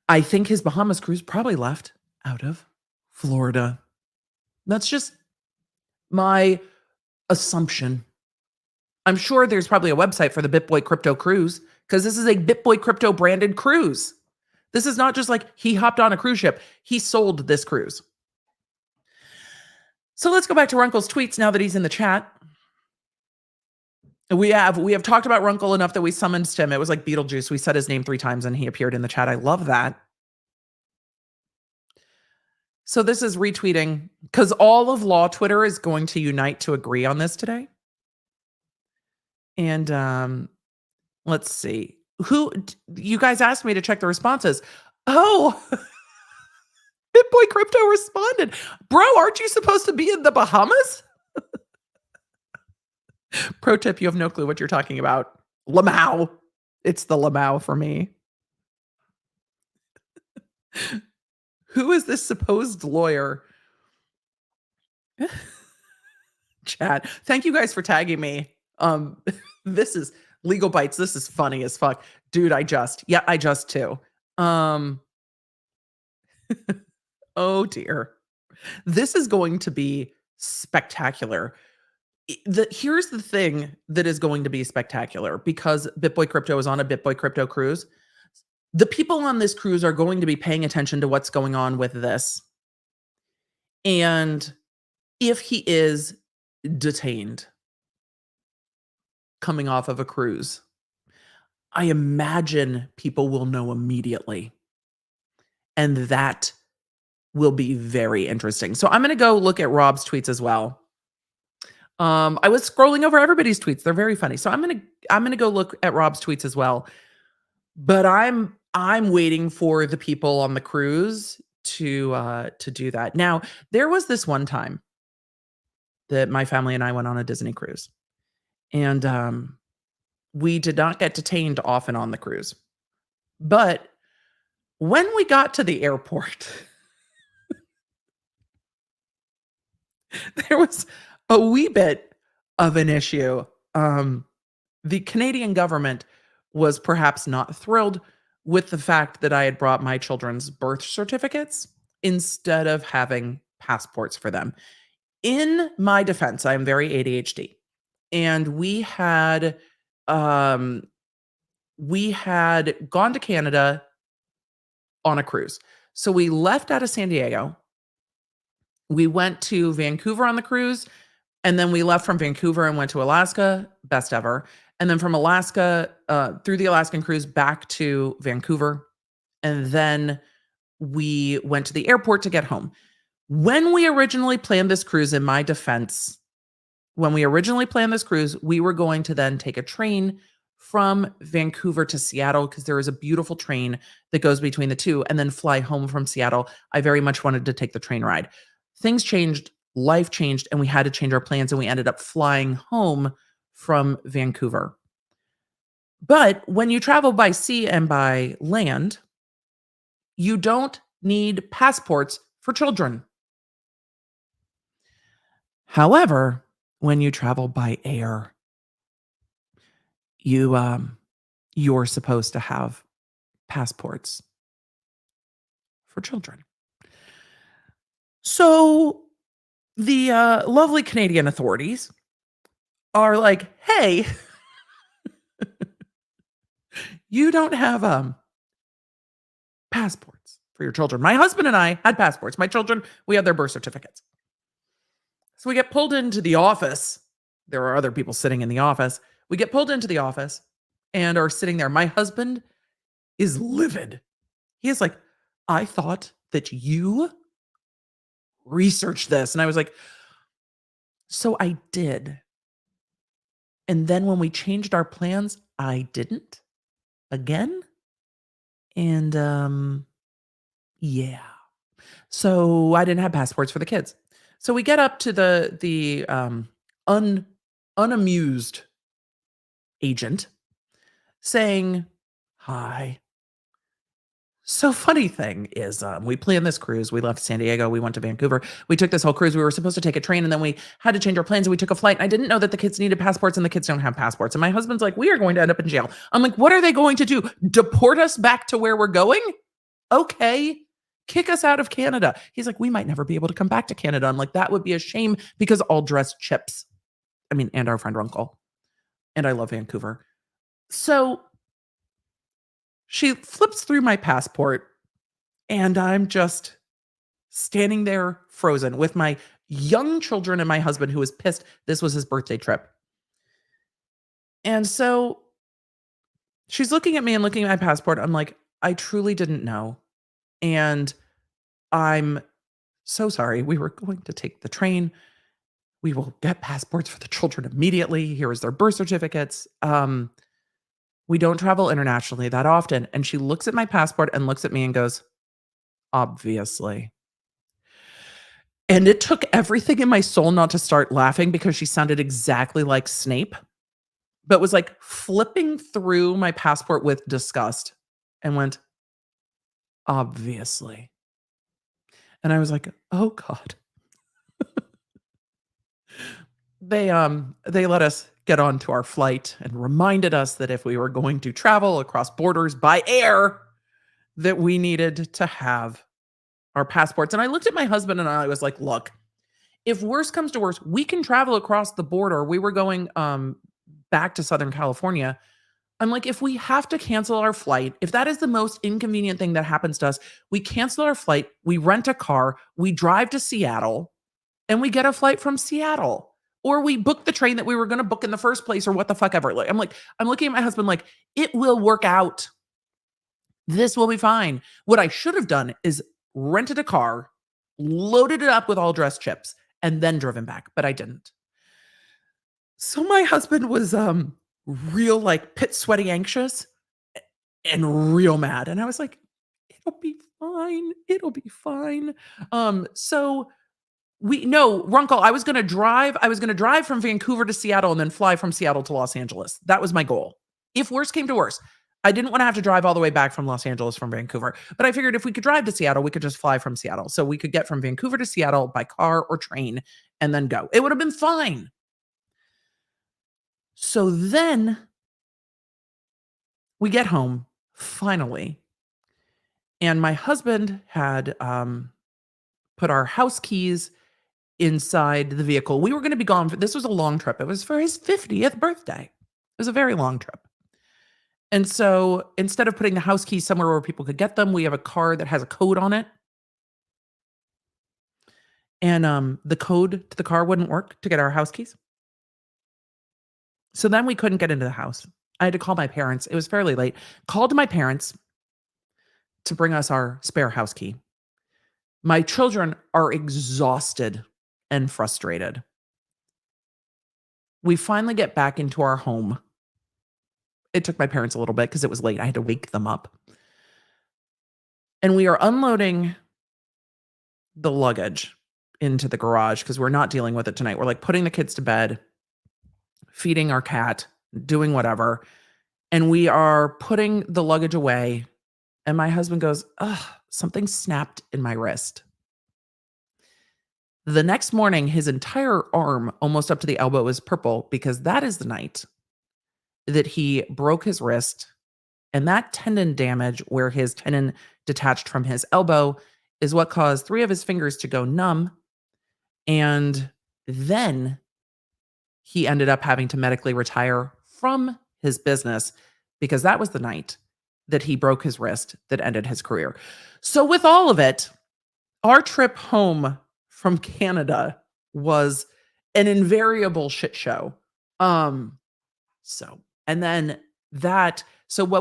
I think his Bahamas cruise probably left out of Florida. That's just my assumption. I'm sure there's probably a website for the BitBoy Crypto cruise because this is a BitBoy Crypto branded cruise. This is not just like he hopped on a cruise ship. He sold this cruise. So let's go back to Runkle's tweets now that he's in the chat. We have talked about Runkle enough that we summoned him. It was like Beetlejuice. We said his name 3 times and he appeared in the chat. I love that. So this is retweeting because all of Law Twitter is going to unite to agree on this today. And let's see. Who you guys asked me to check the responses. Oh, BitBoy Crypto responded. Bro, aren't you supposed to be in the Bahamas? Pro tip, you have no clue what you're talking about. Lamau. It's the Lamau for me. Who is this supposed lawyer? Chat. Thank you guys for tagging me. This is Legal Bites. This is funny as fuck. Dude, I just too. Oh dear. This is going to be spectacular. Here's the thing that is going to be spectacular because BitBoy Crypto is on a BitBoy Crypto cruise. The people on this cruise are going to be paying attention to what's going on with this. And if he is detained coming off of a cruise, I imagine people will know immediately. And that will be very interesting. So I'm going to go look at Rob's tweets as well. I was scrolling over everybody's tweets. They're very funny. So I'm going to go look at Rob's tweets as well. But I'm waiting for the people on the cruise to do that. Now, there was this one time that my family and I went on a Disney cruise. And we did not get detained often on the cruise. But when we got to the airport, there was a wee bit of an issue. The Canadian government was perhaps not thrilled with the fact that I had brought my children's birth certificates instead of having passports for them. In my defense, I am very ADHD. And we had gone to Canada on a cruise. So we left out of San Diego. We went to Vancouver on the cruise, and then we left from Vancouver and went to Alaska, best ever. And then from Alaska, through the Alaskan cruise back to Vancouver. And then we went to the airport to get home. When we originally planned this cruise, in my defense, we were going to then take a train from Vancouver to Seattle because there is a beautiful train that goes between the two, and then fly home from Seattle. I very much wanted to take the train ride. Things changed, life changed, and we had to change our plans, and we ended up flying home from Vancouver. But when you travel by sea and by land, you don't need passports for children. However, when you travel by air, you're supposed to have passports for children. So the lovely Canadian authorities are like, hey, you don't have passports for your children. My husband and I had passports. My children, we had their birth certificates. So we get pulled into the office. There are other people sitting in the office. We get pulled into the office and are sitting there. My husband is livid. He is like, I thought that you researched this. And I was like, so I did. And then when we changed our plans, I didn't again. And yeah. So I didn't have passports for the kids. So we get up to the unamused agent saying, hi, So funny thing is, we planned this cruise. We left San Diego. We went to Vancouver. We took this whole cruise. We were supposed to take a train, and then we had to change our plans, and we took a flight. And I didn't know that the kids needed passports, and the kids don't have passports. And my husband's like, "We are going to end up in jail." I'm like, "What are they going to do? Deport us back to where we're going? Okay, kick us out of Canada." He's like, "We might never be able to come back to Canada." I'm like, "That would be a shame because all dress chips." I mean, and our friend Runkle. And I love Vancouver. So she flips through my passport, and I'm just standing there frozen with my young children and my husband, who was pissed. This was his birthday trip. And so she's looking at me and looking at my passport. I'm like, "I truly didn't know. And I'm so sorry. We were going to take the train. We will get passports for the children immediately. Here is their birth certificates. We don't travel internationally that often." And she looks at my passport and looks at me and goes, "Obviously." And it took everything in my soul not to start laughing because she sounded exactly like Snape, but was like flipping through my passport with disgust and went, "Obviously." And I was like, "Oh God." They let us get on to our flight and reminded us that if we were going to travel across borders by air, that we needed to have our passports. And I looked at my husband and I was like, "Look, if worse comes to worse, we can travel across the border." We were going back to Southern California. I'm like, "If we have to cancel our flight, if that is the most inconvenient thing that happens to us, we cancel our flight, we rent a car, we drive to Seattle, and we get a flight from Seattle. Or we book the train that we were going to book in the first place, or what the fuck ever." Like, I'm looking at my husband like, "It will work out. This will be fine." What I should have done is rented a car, loaded it up with all dress chips, and then driven back, but I didn't. So my husband was real like pit sweaty anxious and real mad. And I was like, "It'll be fine. It'll be fine." So Runkle, I was gonna drive from Vancouver to Seattle and then fly from Seattle to Los Angeles. That was my goal. If worse came to worse, I didn't want to have to drive all the way back from Los Angeles from Vancouver. But I figured if we could drive to Seattle, we could just fly from Seattle. So we could get from Vancouver to Seattle by car or train and then go. It would have been fine. So then we get home finally, and my husband had put our house keys inside the vehicle. We were going to be gone. This was a long trip. It was for his 50th birthday. It was a very long trip. And so instead of putting the house keys somewhere where people could get them, we have a car that has a code on it. And the code to the car wouldn't work to get our house keys. So then we couldn't get into the house. I had to call my parents. It was fairly late. Called my parents to bring us our spare house key. My children are exhausted and frustrated. We finally get back into our home. It took my parents a little bit because it was late. I had to wake them up. And we are unloading the luggage into the garage because we're not dealing with it tonight. We're like putting the kids to bed, feeding our cat, doing whatever. And we are putting the luggage away. And my husband goes, "Ugh, something snapped in my wrist." The next morning, his entire arm, almost up to the elbow, is purple because that is the night that he broke his wrist. And that tendon damage, where his tendon detached from his elbow, is what caused 3 of his fingers to go numb. And then he ended up having to medically retire from his business because that was the night that he broke his wrist that ended his career. So with all of it, our trip home from Canada was an invariable shit show. So when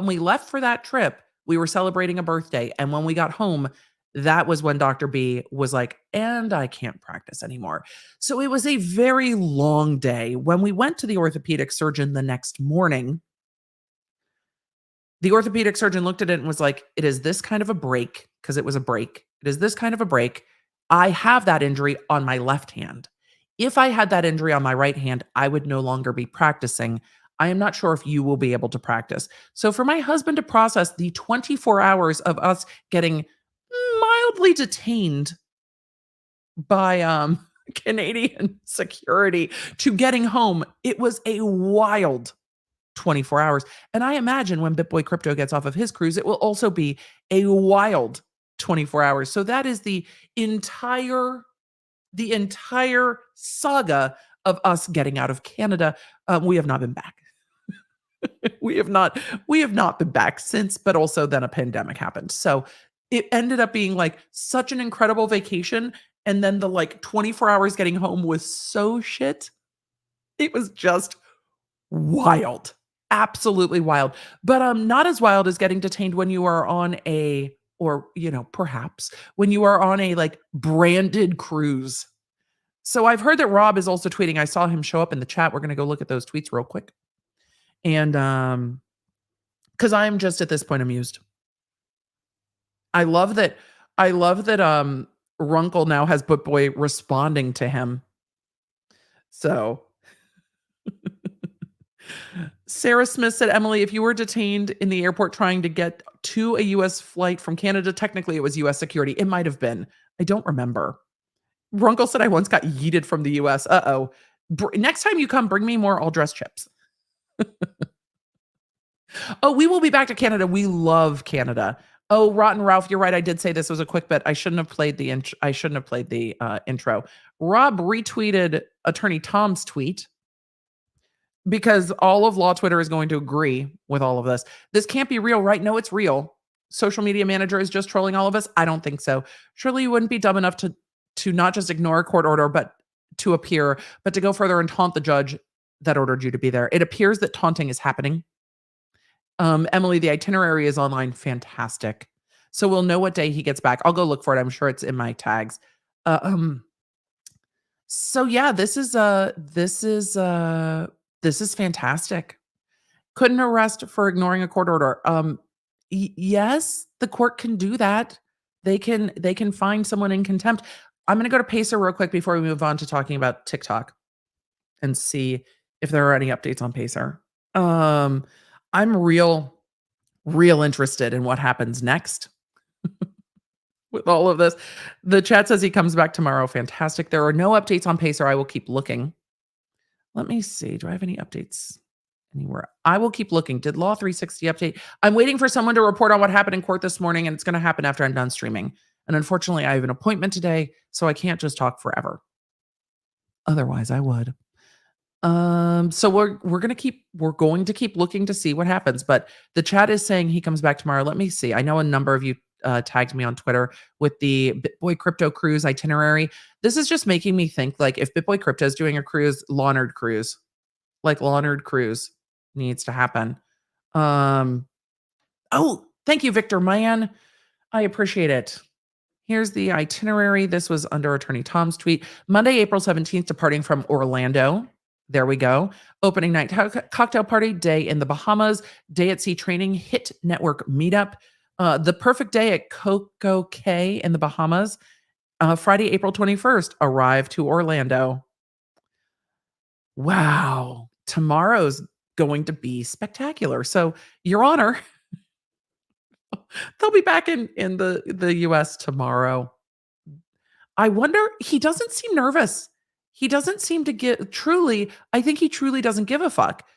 we left for that trip, we were celebrating a birthday. And when we got home, that was when Dr. B was like, "And I can't practice anymore." So it was a very long day. When we went to the orthopedic surgeon the next morning, the orthopedic surgeon looked at it and was like, "It is this kind of a break," because it was a break. "It is this kind of a break. I have that injury on my left hand. If I had that injury on my right hand, I would no longer be practicing. I am not sure if you will be able to practice. So for my husband to process the 24 hours of us getting mildly detained by Canadian security to getting home, it was a wild 24 hours. And I imagine when BitBoy Crypto gets off of his cruise, it will also be a wild 24 hours. So that is the entire saga of us getting out of Canada. We have not been back. we have not been back since, but also then a pandemic happened. So it ended up being like such an incredible vacation. And then the like 24 hours getting home was so shit. It was just wild. Absolutely wild. But not as wild as getting detained when you are on a, or perhaps when you are on a like branded cruise. So I've heard that Rob is also tweeting. I saw him show up in the chat. We're going to go look at those tweets real quick. And because I'm just at this point amused. I love that Runkle now has BitBoy responding to him. So Sarah Smith said, Emily, if you were detained in the airport trying to get to a US flight from Canada, technically it was US security. It might have been. I don't remember. Runkle said I once got yeeted from the US. Uh-oh. Next time you come, bring me more all-dressed chips. Oh, we will be back to Canada. We love Canada. Oh, Rotten Ralph, you're right. I did say this was a quick bit. I shouldn't have played the intro. Rob retweeted Attorney Tom's tweet because all of Law Twitter is going to agree with all of this. This can't be real, right? No, it's real. Social media manager is just trolling all of us. I don't think so. Surely you wouldn't be dumb enough to not just ignore a court order, but to appear, but to go further and taunt the judge that ordered you to be there. It appears that taunting is happening. Emily, the itinerary is online. Fantastic. So we'll know what day he gets back. I'll go look for it. I'm sure it's in my tags. So yeah, this is fantastic. Couldn't arrest for ignoring a court order. Yes, the court can do that. They can find someone in contempt. I'm going to go to Pacer real quick before we move on to talking about TikTok and see if there are any updates on Pacer. I'm real interested in what happens next with all of this. The chat says he comes back tomorrow. Fantastic. There are no updates on Pacer. I will keep looking. Let me see. Do I have any updates anywhere? I will keep looking. Did Law 360 update? I'm waiting for someone to report on what happened in court this morning, and it's going to happen after I'm done streaming. And unfortunately, I have an appointment today, so I can't just talk forever. Otherwise, I would. So we're going to keep looking to see what happens, but the chat is saying he comes back tomorrow. Let me see. I know a number of you tagged me on Twitter with the BitBoy Crypto cruise itinerary. This is just making me think like if BitBoy Crypto is doing a cruise, Lawnard cruise needs to happen. Oh, thank you, Victor Man. I appreciate it. Here's the itinerary. This was under Attorney Tom's tweet. Monday, April 17th, departing from Orlando. There we go. Opening night cocktail party, day in the Bahamas, day at sea training, HIT network meetup, the perfect day at Coco Cay in the Bahamas. Friday, April 21st, arrive to Orlando. Wow. Tomorrow's going to be spectacular. So, Your Honor, they'll be back in the US tomorrow. I wonder, he doesn't seem nervous. He doesn't seem to I think he truly doesn't give a fuck.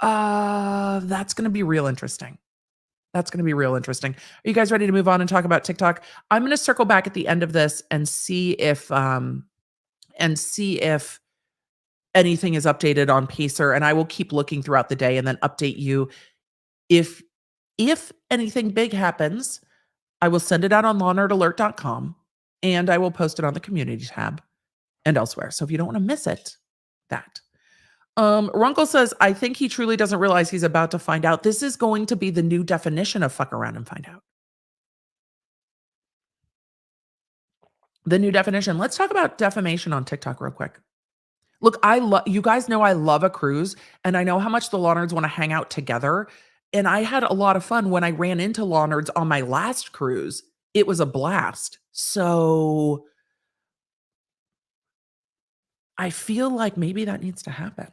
That's going to be real interesting. Are you guys ready to move on and talk about TikTok? I'm going to circle back at the end of this and see if anything is updated on Pacer, and I will keep looking throughout the day and then update you. If anything big happens, I will send it out on lawnerdalert.com and I will post it on the community tab and elsewhere. So if you don't want to miss it, that. Runkle says, I think he truly doesn't realize he's about to find out. This is going to be the new definition of fuck around and find out. The new definition. Let's talk about defamation on TikTok real quick. Look, you guys know I love a cruise, and I know how much the Law Nerds want to hang out together. And I had a lot of fun when I ran into Law Nerds on my last cruise. It was a blast. So I feel like maybe that needs to happen.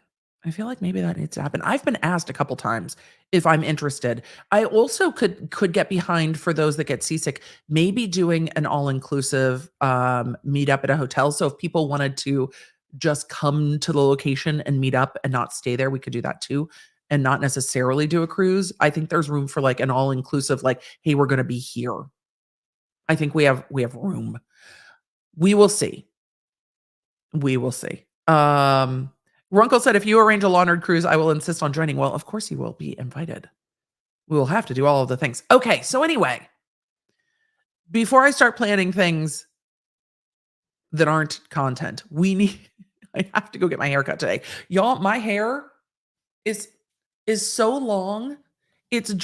I feel like maybe that needs to happen. I've been asked a couple times if I'm interested. I also could get behind, for those that get seasick, maybe doing an all-inclusive meetup at a hotel. So if people wanted to just come to the location and meet up and not stay there, we could do that too, and not necessarily do a cruise. I think there's room for like an all-inclusive, like, hey, we're going to be here. I think we have room. We will see. We will see. Runkle said, if you arrange a laundered cruise, I will insist on joining. Well, of course you will be invited. We will have to do all of the things. Okay, so anyway, before I start planning things that aren't content, I have to go get my hair cut today. Y'all, my hair is so long. It's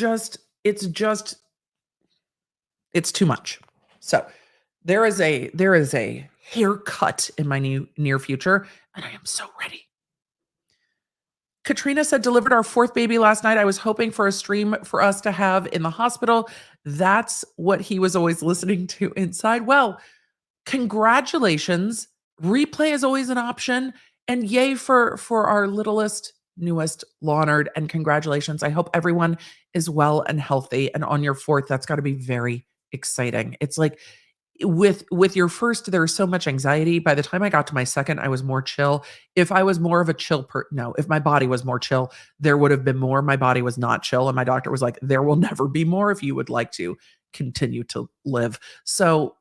too much. So there is a haircut in my near future, and I am so ready. Katrina said, delivered our 4th baby last night. I was hoping for a stream for us to have in the hospital. That's what he was always listening to inside. Well, congratulations. Replay is always an option. And yay for our littlest, newest Launard. And congratulations. I hope everyone is well and healthy. And on your 4th, that's got to be very exciting. It's like, with your first, there's so much anxiety. By the time I got to my 2nd, I was more chill. If I was more of a chill if my body was more chill, there would have been more. My body was not chill. And my doctor was like, there will never be more if you would like to continue to live. So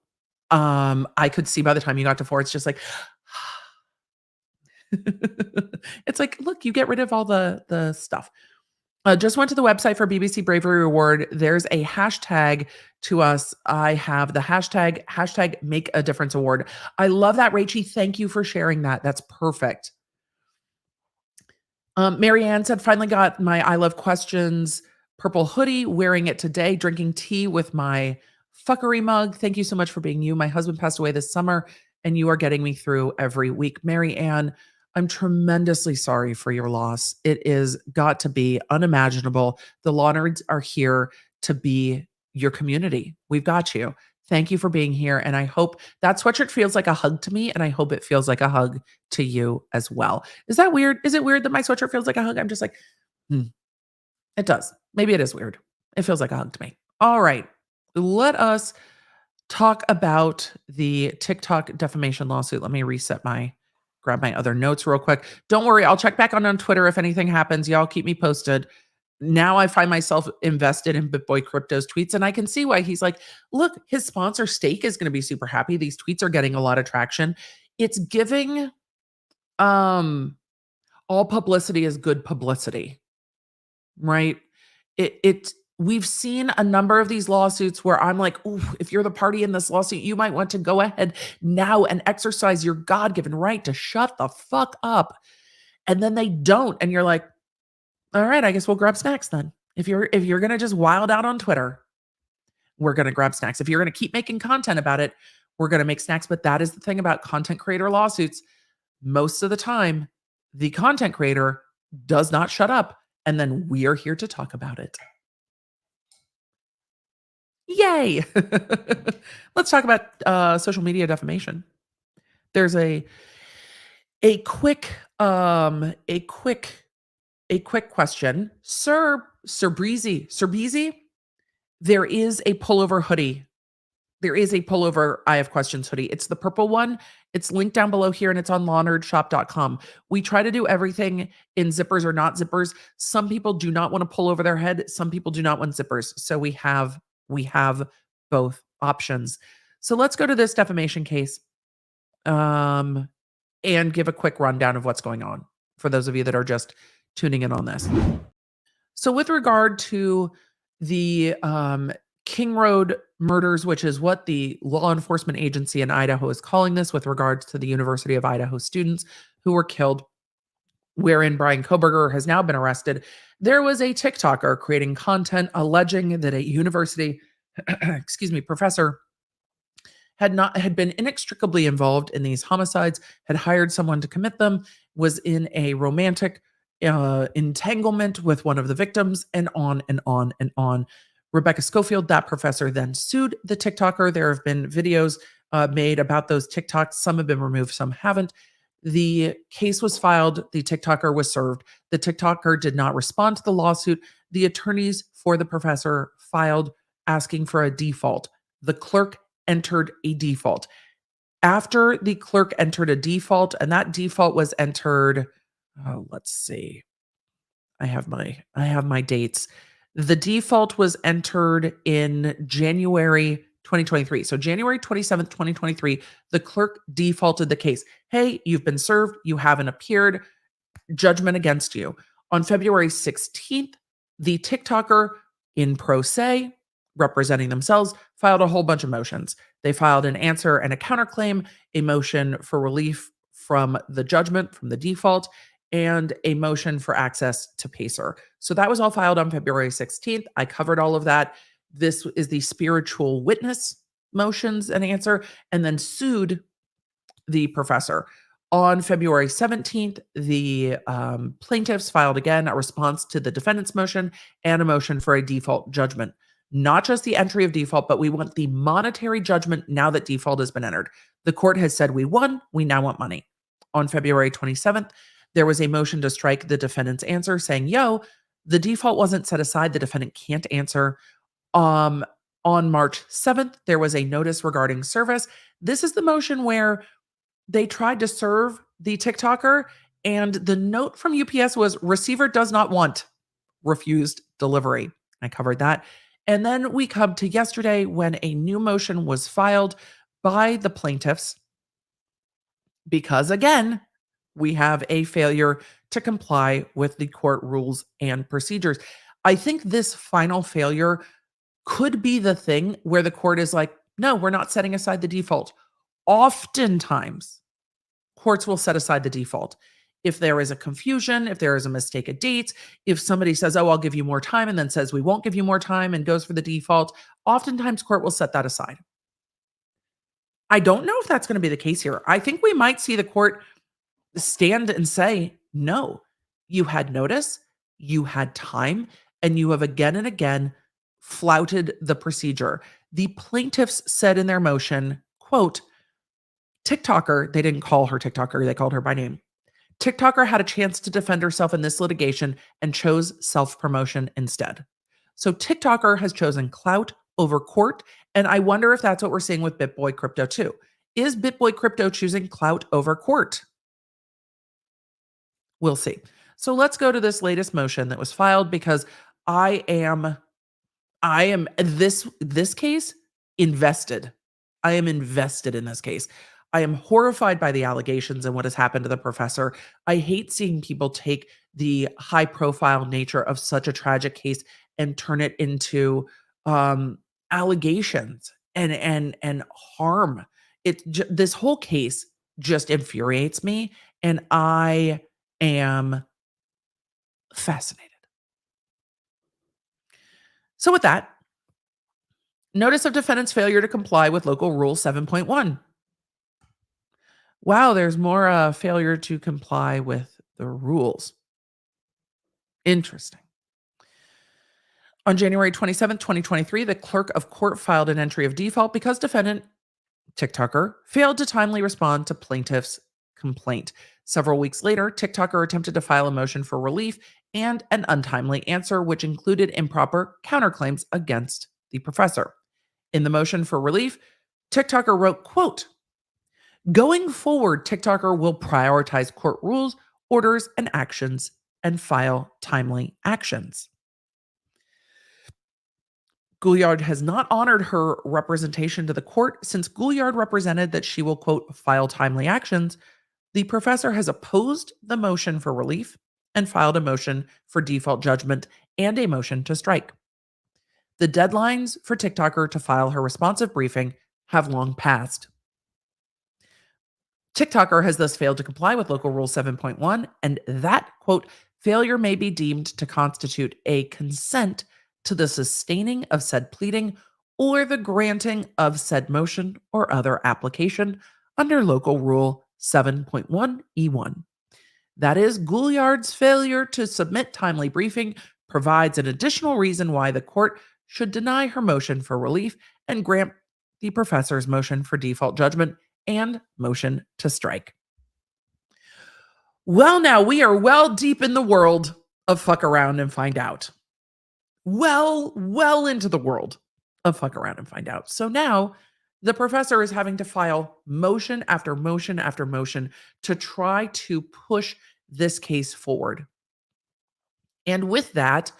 I could see by the time you got to 4, it's just like, it's like, look, you get rid of all the stuff. Just went to the website for BBC Bravery Award. There's a hashtag to us. I have the hashtag #MakeaDifferenceAward. I love that, Rachie. Thank you for sharing that. That's perfect. Marianne said, finally got my I Love Questions purple hoodie, wearing it today, drinking tea with my fuckery mug. Thank you so much for being you. My husband passed away this summer, and you are getting me through every week. Marianne, I'm tremendously sorry for your loss. It is got to be unimaginable. The Launards are here to be your community. We've got you. Thank you for being here. And I hope that sweatshirt feels like a hug to me. And I hope it feels like a hug to you as well. Is that weird? Is it weird that my sweatshirt feels like a hug? I'm just like, it does. Maybe it is weird. It feels like a hug to me. All right. Let us talk about the TikTok defamation lawsuit. Let me grab my other notes real quick. Don't worry, I'll check back on Twitter if anything happens. Y'all keep me posted. Now I find myself invested in BitBoy Crypto's tweets, and I can see why he's like, look, his sponsor Stake is going to be super happy. These tweets are getting a lot of traction. It's giving all publicity is good publicity, right? We've seen a number of these lawsuits where I'm like, ooh, if you're the party in this lawsuit, you might want to go ahead now and exercise your God-given right to shut the fuck up. And then they don't. And you're like, all right, I guess we'll grab snacks then. If you're going to just wild out on Twitter, we're going to grab snacks. If you're going to keep making content about it, we're going to make snacks. But that is the thing about content creator lawsuits. Most of the time, the content creator does not shut up. And then we are here to talk about it. Yay. Let's talk about social media defamation. There's a quick question. Sir Breezy, there is a pullover hoodie. There is a pullover I Have Questions hoodie. It's the purple one. It's linked down below here, and it's on lawnerdshop.com. We try to do everything in zippers or not zippers. Some people do not want to pull over their head. Some people do not want zippers. So we have both options. So let's go to this defamation case and give a quick rundown of what's going on for those of you that are just tuning in on this. So with regard to the King Road murders, which is what the law enforcement agency in Idaho is calling this, with regards to the University of Idaho students who were killed, wherein Brian Koberger has now been arrested, there was a TikToker creating content alleging that a university, professor had been inextricably involved in these homicides, had hired someone to commit them, was in a romantic entanglement with one of the victims, and on and on and on. Rebecca Schofield, that professor, then sued the TikToker. There have been videos made about those TikToks. Some have been removed, some haven't. The case was filed. The TikToker was served. The TikToker did not respond to the lawsuit. The attorneys for the professor filed asking for a default. The clerk entered a default. After the clerk entered a default, and that default was entered, let's see. I have my dates. The default was entered in January 2023. So January 27th, 2023, the clerk defaulted the case. Hey, you've been served. You haven't appeared. Judgment against you. On February 16th, the TikToker in pro se, representing themselves, filed a whole bunch of motions. They filed an answer and a counterclaim, a motion for relief from the judgment, from the default, and a motion for access to Pacer. So that was all filed on February 16th. I covered all of that. This is the spiritual witness motions and answer, and then sued the professor. On February 17th, the plaintiffs filed again a response to the defendant's motion and a motion for a default judgment. Not just the entry of default, but we want the monetary judgment now that default has been entered. The court has said we won, we now want money. On February 27th, there was a motion to strike the defendant's answer saying, the default wasn't set aside, the defendant can't answer. On March 7th, there was a notice regarding service. This is the motion where they tried to serve the TikToker, and the note from UPS was receiver does not want, refused delivery. I covered that. And then we come to yesterday when a new motion was filed by the plaintiffs because, again, we have a failure to comply with the court rules and procedures. I think this final failure could be the thing where the court is like, no, we're not setting aside the default. Oftentimes, courts will set aside the default. If there is a confusion, if there is a mistake of dates, if somebody says, I'll give you more time, and then says, we won't give you more time and goes for the default, oftentimes court will set that aside. I don't know if that's going to be the case here. I think we might see the court stand and say, no, you had notice, you had time, and you have again and again flouted the procedure. The plaintiffs said in their motion, quote, TikToker, they didn't call her TikToker, they called her by name. TikToker had a chance to defend herself in this litigation and chose self-promotion instead. So TikToker has chosen clout over court, and I wonder if that's what we're seeing with BitBoy Crypto too. Is BitBoy Crypto choosing clout over court? We'll see. So let's go to this latest motion that was filed because I am this case invested. I am invested in this case. I am horrified by the allegations and what has happened to the professor. I hate seeing people take the high profile nature of such a tragic case and turn it into allegations and harm. This whole case just infuriates me, and I am fascinated. So with that, notice of defendant's failure to comply with local rule 7.1. Wow, there's more failure to comply with the rules. Interesting. On January 27th, 2023, the clerk of court filed an entry of default because defendant, TikToker, failed to timely respond to plaintiff's complaint. Several weeks later, TikToker attempted to file a motion for relief and an untimely answer, which included improper counterclaims against the professor. In the motion for relief, TikToker wrote, quote, going forward, TikToker will prioritize court rules, orders, and actions and file timely actions. Gouliard has not honored her representation to the court since Gouliard represented that she will, quote, file timely actions. The professor has opposed the motion for relief and filed a motion for default judgment and a motion to strike. The deadlines for TikToker to file her responsive briefing have long passed. TikToker has thus failed to comply with Local Rule 7.1, and that, quote, failure may be deemed to constitute a consent to the sustaining of said pleading or the granting of said motion or other application under Local Rule 7.1E1. That is, Gouliard's failure to submit timely briefing provides an additional reason why the court should deny her motion for relief and grant the professor's motion for default judgment and motion to strike. Well, now we are well deep in the world of fuck around and find out. Well into the world of fuck around and find out. So now the professor is having to file motion after motion after motion to try to push this case forward. And with that,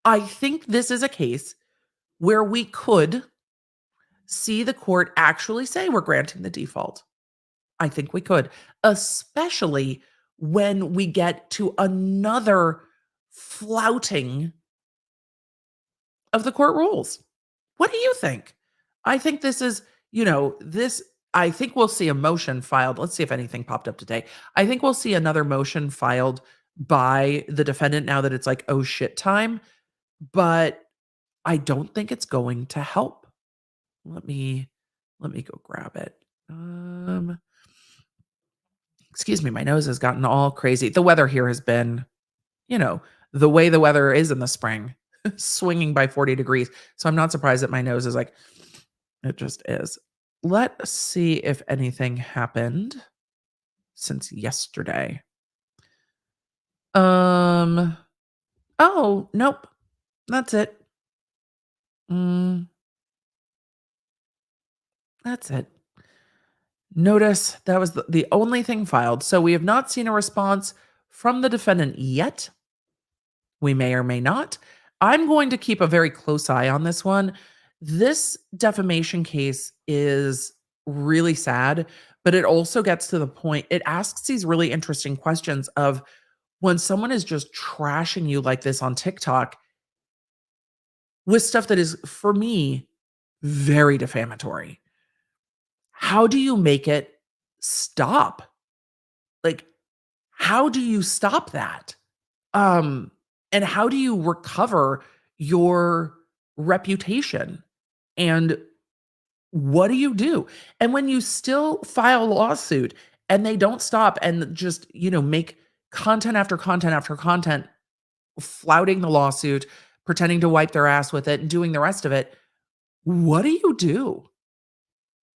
I think this is a case where we could see the court actually say we're granting the default. I think we could, especially when we get to another flouting of the court rules. What do you think? I think this is, I think we'll see a motion filed. Let's see if anything popped up today. I think we'll see another motion filed by the defendant now that it's like, oh shit time. But I don't think it's going to help. Let me go grab it. Excuse me, my nose has gotten all crazy. The weather here has been, the way the weather is in the spring, swinging by 40 degrees. So I'm not surprised that my nose is like, it just is. Let's see if anything happened since yesterday. Oh, nope. That's it. That's it. Notice that was the only thing filed. So we have not seen a response from the defendant yet. We may or may not. I'm going to keep a very close eye on this one. This defamation case is really sad, but it also gets to the point. It asks these really interesting questions of when someone is just trashing you like this on TikTok with stuff that is, for me, very defamatory. How do you make it stop? Like, how do you stop that? And how do you recover your reputation? And what do you do? And when you still file a lawsuit and they don't stop and just, make content after content after content, flouting the lawsuit, pretending to wipe their ass with it and doing the rest of it, what do you do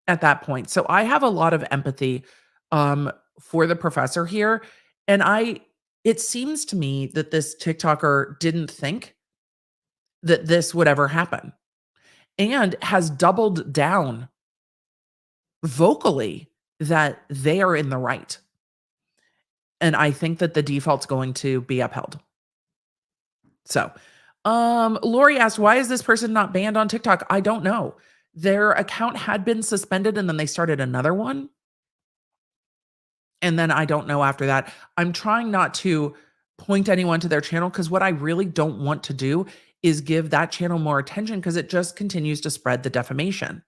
at that point? So I have a lot of empathy for the professor here. And it seems to me that this TikToker didn't think that this would ever happen and has doubled down vocally that they are in the right. And I think that the default's going to be upheld. So, Lori asked, why is this person not banned on TikTok? I don't know. Their account had been suspended and then they started another one. And then I don't know after that. I'm trying not to point anyone to their channel because what I really don't want to do is give that channel more attention because it just continues to spread the defamation.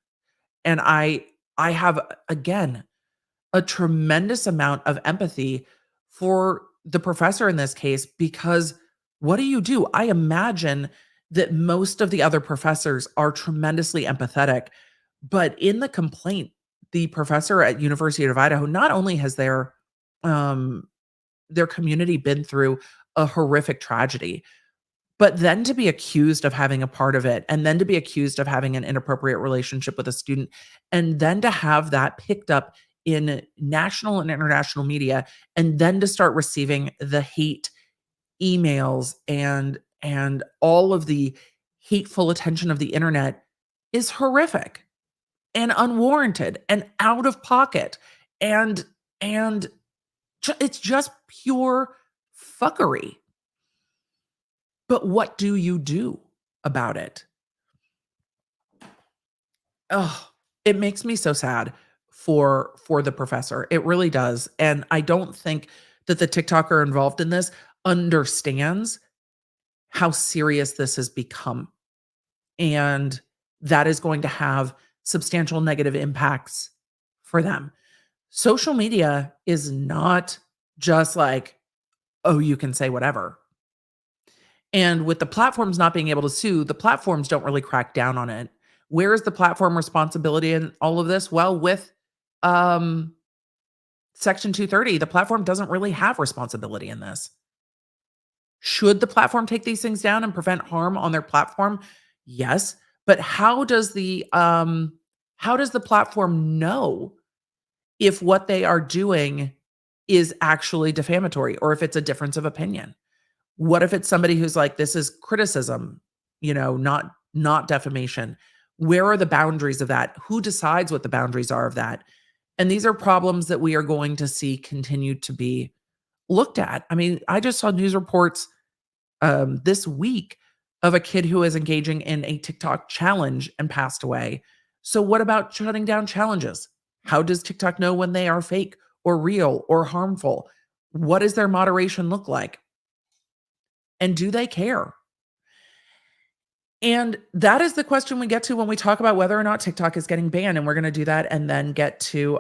And I have, again, a tremendous amount of empathy for the professor in this case because what do? I imagine that most of the other professors are tremendously empathetic, but in the complaint, the professor at University of Idaho, not only has their community been through a horrific tragedy, but then to be accused of having a part of it, and then to be accused of having an inappropriate relationship with a student, and then to have that picked up in national and international media, and then to start receiving the hate emails and all of the hateful attention of the internet is horrific and unwarranted and out of pocket and it's just pure fuckery. But what do you do about it? Oh, it makes me so sad for the professor. It really does. And I don't think that the TikToker involved in this understands how serious this has become. And that is going to have substantial negative impacts for them. Social media is not just like, oh, you can say whatever. And with the platforms not being able to sue, the platforms don't really crack down on it. Where is the platform responsibility in all of this? Well, with Section 230, the platform doesn't really have responsibility in this. Should the platform take these things down and prevent harm on their platform? Yes. But how does the platform know if what they are doing is actually defamatory, or if it's a difference of opinion. What if it's somebody who's like, this is criticism, not defamation? Where are the boundaries of that? Who decides what the boundaries are of that? And these are problems that we are going to see continue to be looked at. I mean, I just saw news reports this week of a kid who is engaging in a TikTok challenge and passed away. So what about shutting down challenges? How does TikTok know when they are fake or real or harmful? What does their moderation look like? And do they care? And that is the question we get to when we talk about whether or not TikTok is getting banned. And we're going to do that and then get to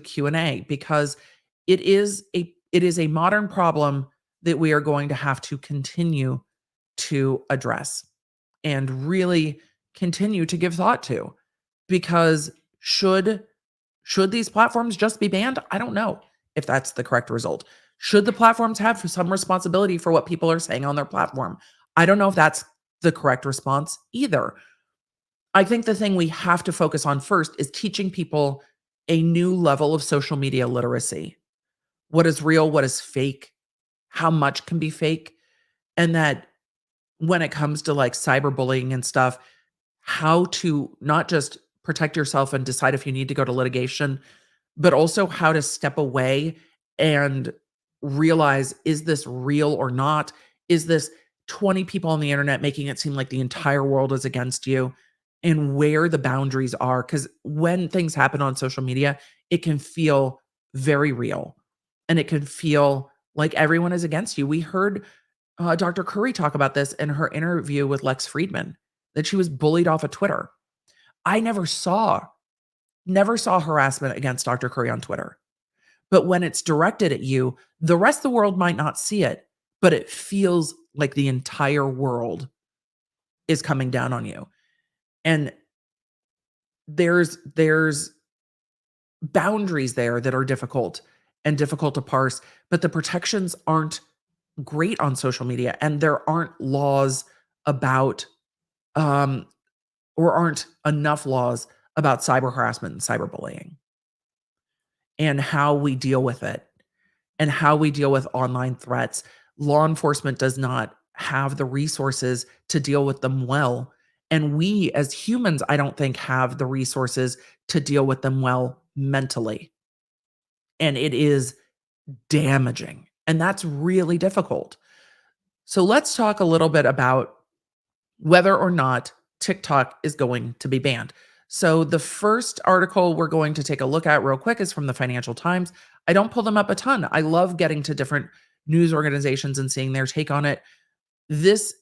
Q&A, because it is a modern problem that we are going to have to continue to address and really continue to give thought to. Because should these platforms just be banned? I don't know if that's the correct result. Should the platforms have some responsibility for what people are saying on their platform? I don't know if that's the correct response either. I think the thing we have to focus on first is teaching people a new level of social media literacy. What is real? What is fake? How much can be fake? And that when it comes to like cyberbullying and stuff, how to not just protect yourself and decide if you need to go to litigation, but also how to step away and realize, is this real or not? Is this 20 people on the internet making it seem like the entire world is against you? And where the boundaries are. Because when things happen on social media, it can feel very real. And it can feel like everyone is against you. We heard Dr. Curry talk about this in her interview with Lex Friedman, that she was bullied off of Twitter. I never saw harassment against Dr. Curry on Twitter. But when it's directed at you, the rest of the world might not see it, but it feels like the entire world is coming down on you. And there's boundaries there that are difficult to parse, but the protections aren't great on social media, and there aren't laws about or aren't enough laws about cyber harassment and cyberbullying and how we deal with it and how we deal with online threats. Law enforcement does not have the resources to deal with them well. And we as humans, I don't think, have the resources to deal with them well mentally. And it is damaging. And that's really difficult. So let's talk a little bit about whether or not TikTok is going to be banned. So the first article we're going to take a look at real quick is from the Financial Times. I don't pull them up a ton. I love getting to different news organizations and seeing their take on it.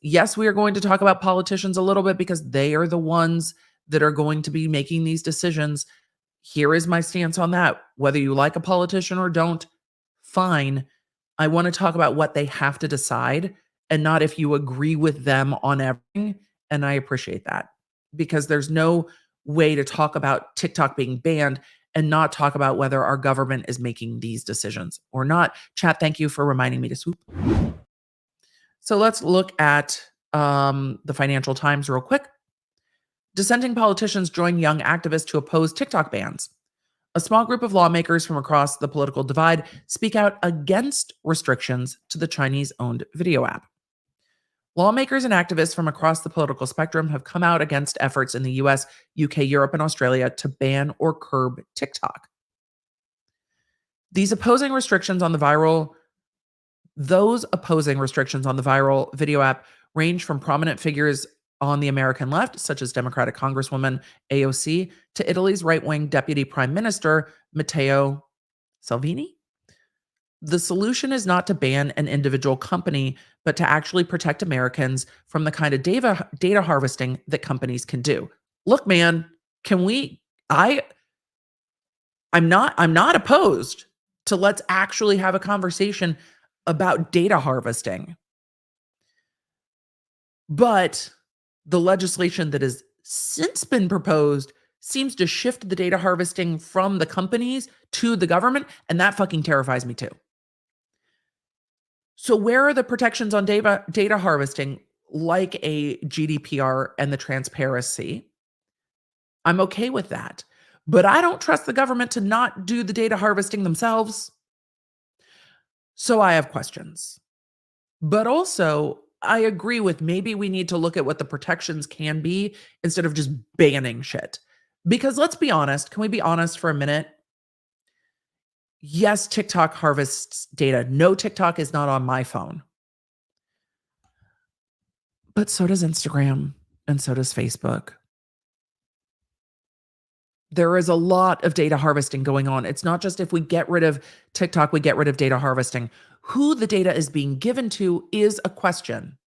Yes, we are going to talk about politicians a little bit because they are the ones that are going to be making these decisions. Here is my stance on that. Whether you like a politician or don't, fine. I want to talk about what they have to decide and not if you agree with them on everything. And I appreciate that, because there's no way to talk about TikTok being banned and not talk about whether our government is making these decisions or not. Chat, thank you for reminding me to swoop. So let's look at the Financial Times real quick. Dissenting politicians join young activists to oppose TikTok bans. A small group of lawmakers from across the political divide speak out against restrictions to the Chinese-owned video app. Lawmakers and activists from across the political spectrum have come out against efforts in the US, UK, Europe, and Australia to ban or curb TikTok. Those opposing restrictions on the viral video app range from prominent figures on the American left, such as Democratic Congresswoman AOC, to Italy's right-wing Deputy Prime Minister Matteo Salvini. The solution is not to ban an individual company, but to actually protect Americans from the kind of data harvesting that companies can do. Look, man, I'm not opposed to let's actually have a conversation about data harvesting. But the legislation that has since been proposed seems to shift the data harvesting from the companies to the government, and that fucking terrifies me too. So where are the protections on data harvesting, like a GDPR and the transparency? I'm okay with that. But I don't trust the government to not do the data harvesting themselves. So I have questions. But also, I agree with maybe we need to look at what the protections can be instead of just banning shit. Because let's be honest, can we be honest for a minute? Yes, TikTok harvests data. No, TikTok is not on my phone. But so does Instagram and so does Facebook. There is a lot of data harvesting going on. It's not just if we get rid of TikTok, we get rid of data harvesting. Who the data is being given to is a question.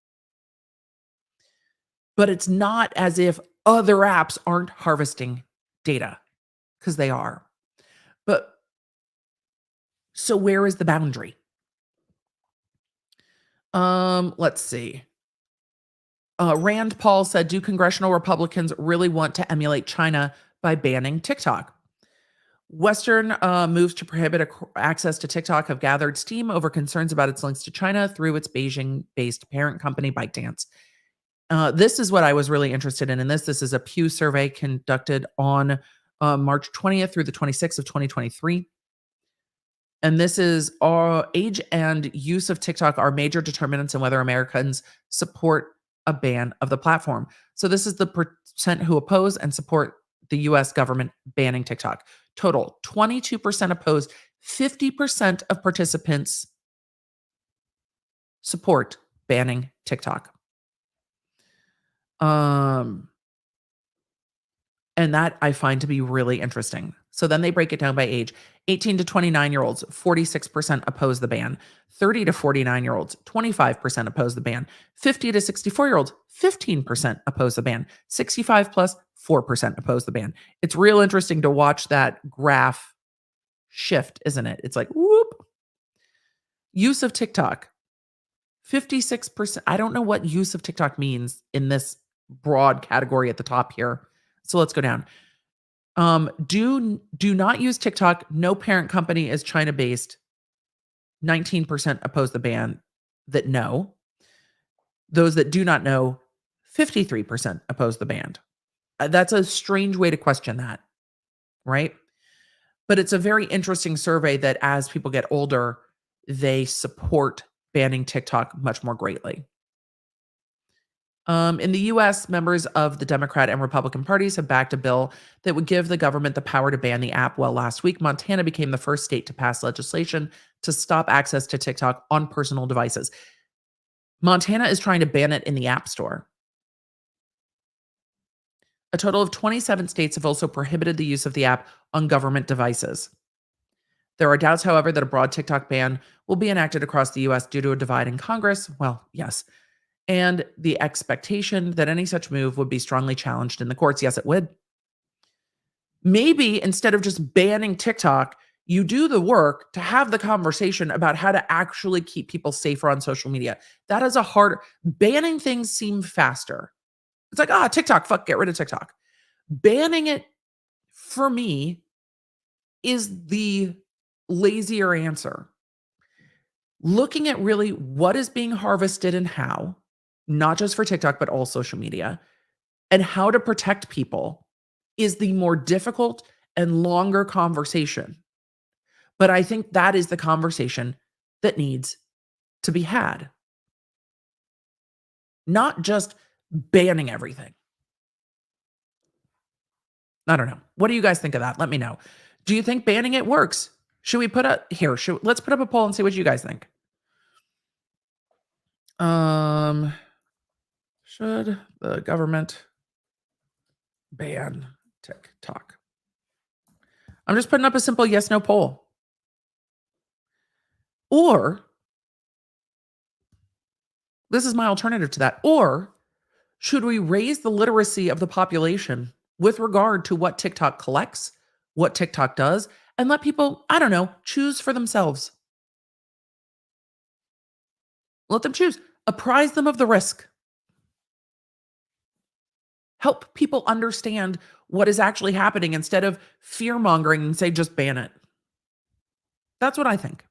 But it's not as if other apps aren't harvesting data, because they are. But so where is the boundary? Let's see. Rand Paul said, do congressional Republicans really want to emulate China by banning TikTok? Western moves to prohibit access to TikTok have gathered steam over concerns about its links to China through its Beijing-based parent company, ByteDance. This is what I was really interested in. This is a Pew survey conducted on March 20th through the 26th of 2023. And this is age and use of TikTok are major determinants in whether Americans support a ban of the platform. So this is the percent who oppose and support the US government banning TikTok. Total 22% opposed, 50% of participants support banning TikTok. And that I find to be really interesting. So then they break it down by age. 18 to 29-year-olds, 46% oppose the ban. 30 to 49-year-olds, 25% oppose the ban. 50 to 64-year-olds, 15% oppose the ban. 65 plus, 4% oppose the ban. It's real interesting to watch that graph shift, isn't it? It's like, whoop. Use of TikTok, 56%. I don't know what use of TikTok means in this broad category at the top here. So let's go down. Do not use TikTok. No parent company is China-based. 19% oppose the ban that know. Those that do not know, 53% oppose the ban. That's a strange way to question that, right? But it's a very interesting survey that as people get older, they support banning TikTok much more greatly. In the US, members of the Democrat and Republican parties have backed a bill that would give the government the power to ban the app. Well, last week, Montana became the first state to pass legislation to stop access to TikTok on personal devices. Montana is trying to ban it in the App Store. A total of 27 states have also prohibited the use of the app on government devices. There are doubts, however, that a broad TikTok ban will be enacted across the US due to a divide in Congress. Well, yes. And the expectation that any such move would be strongly challenged in the courts. Yes, it would. Maybe instead of just banning TikTok, you do the work to have the conversation about how to actually keep people safer on social media. That is a hard, banning things seem faster. It's like, TikTok, fuck, get rid of TikTok. Banning it, for me, is the lazier answer. Looking at really what is being harvested and how, not just for TikTok, but all social media, and how to protect people is the more difficult and longer conversation. But I think that is the conversation that needs to be had. Not just banning everything. I don't know. What do you guys think of that? Let me know. Do you think banning it works? Should we put up here? Let's put up a poll and see what you guys think. Should the government ban TikTok? I'm just putting up a simple yes, no poll. Or, this is my alternative to that. Or, should we raise the literacy of the population with regard to what TikTok collects, what TikTok does, and let people, I don't know, choose for themselves? Let them choose. Apprise them of the risk. Help people understand what is actually happening instead of fear-mongering and say, just ban it. That's what I think.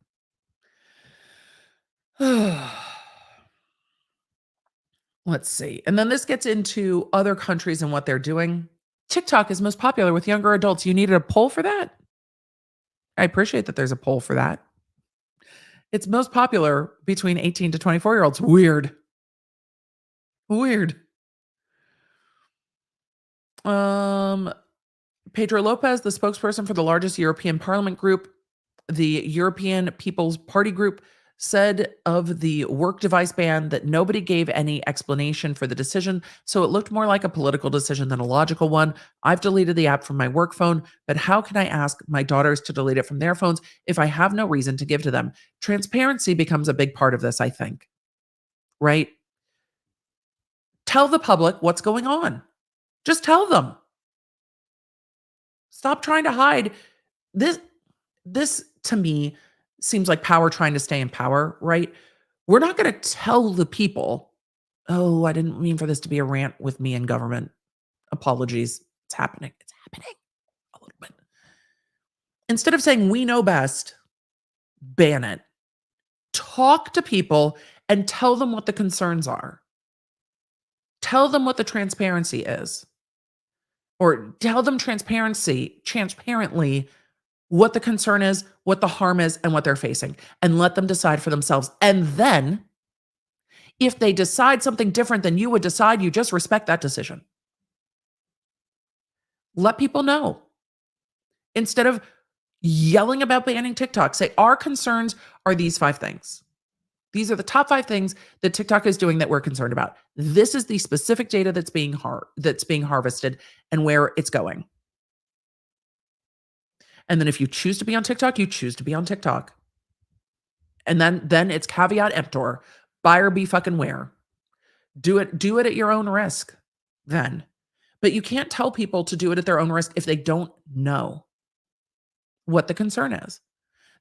Let's see. And then this gets into other countries and what they're doing. TikTok is most popular with younger adults. You needed a poll for that? I appreciate that there's a poll for that. It's most popular between 18 to 24-year-olds. Weird. Weird. Pedro Lopez, the spokesperson for the largest European Parliament group, the European People's Party group, said of the work device ban that nobody gave any explanation for the decision, so it looked more like a political decision than a logical one. I've deleted the app from my work phone, but how can I ask my daughters to delete it from their phones if I have no reason to give to them? Transparency becomes a big part of this, I think. Right? Tell the public what's going on. Just tell them. Stop trying to hide. This to me seems like power trying to stay in power, right? We're not going to tell the people, oh, I didn't mean for this to be a rant with me in government. Apologies. It's happening. It's happening a little bit. Instead of saying we know best, ban it. Talk to people and tell them what the concerns are. Tell them what the transparency is. Or tell them transparently what the concern is, what the harm is, and what they're facing, and let them decide for themselves. And then, if they decide something different than you would decide, you just respect that decision. Let people know. Instead of yelling about banning TikTok, say, our concerns are these 5 things. These are the top 5 things that TikTok is doing that we're concerned about. This is the specific data that's being harvested and where it's going. And then if you choose to be on TikTok, you choose to be on TikTok. And then it's caveat emptor. Buyer be fucking where. Do it at your own risk then. But you can't tell people to do it at their own risk if they don't know what the concern is.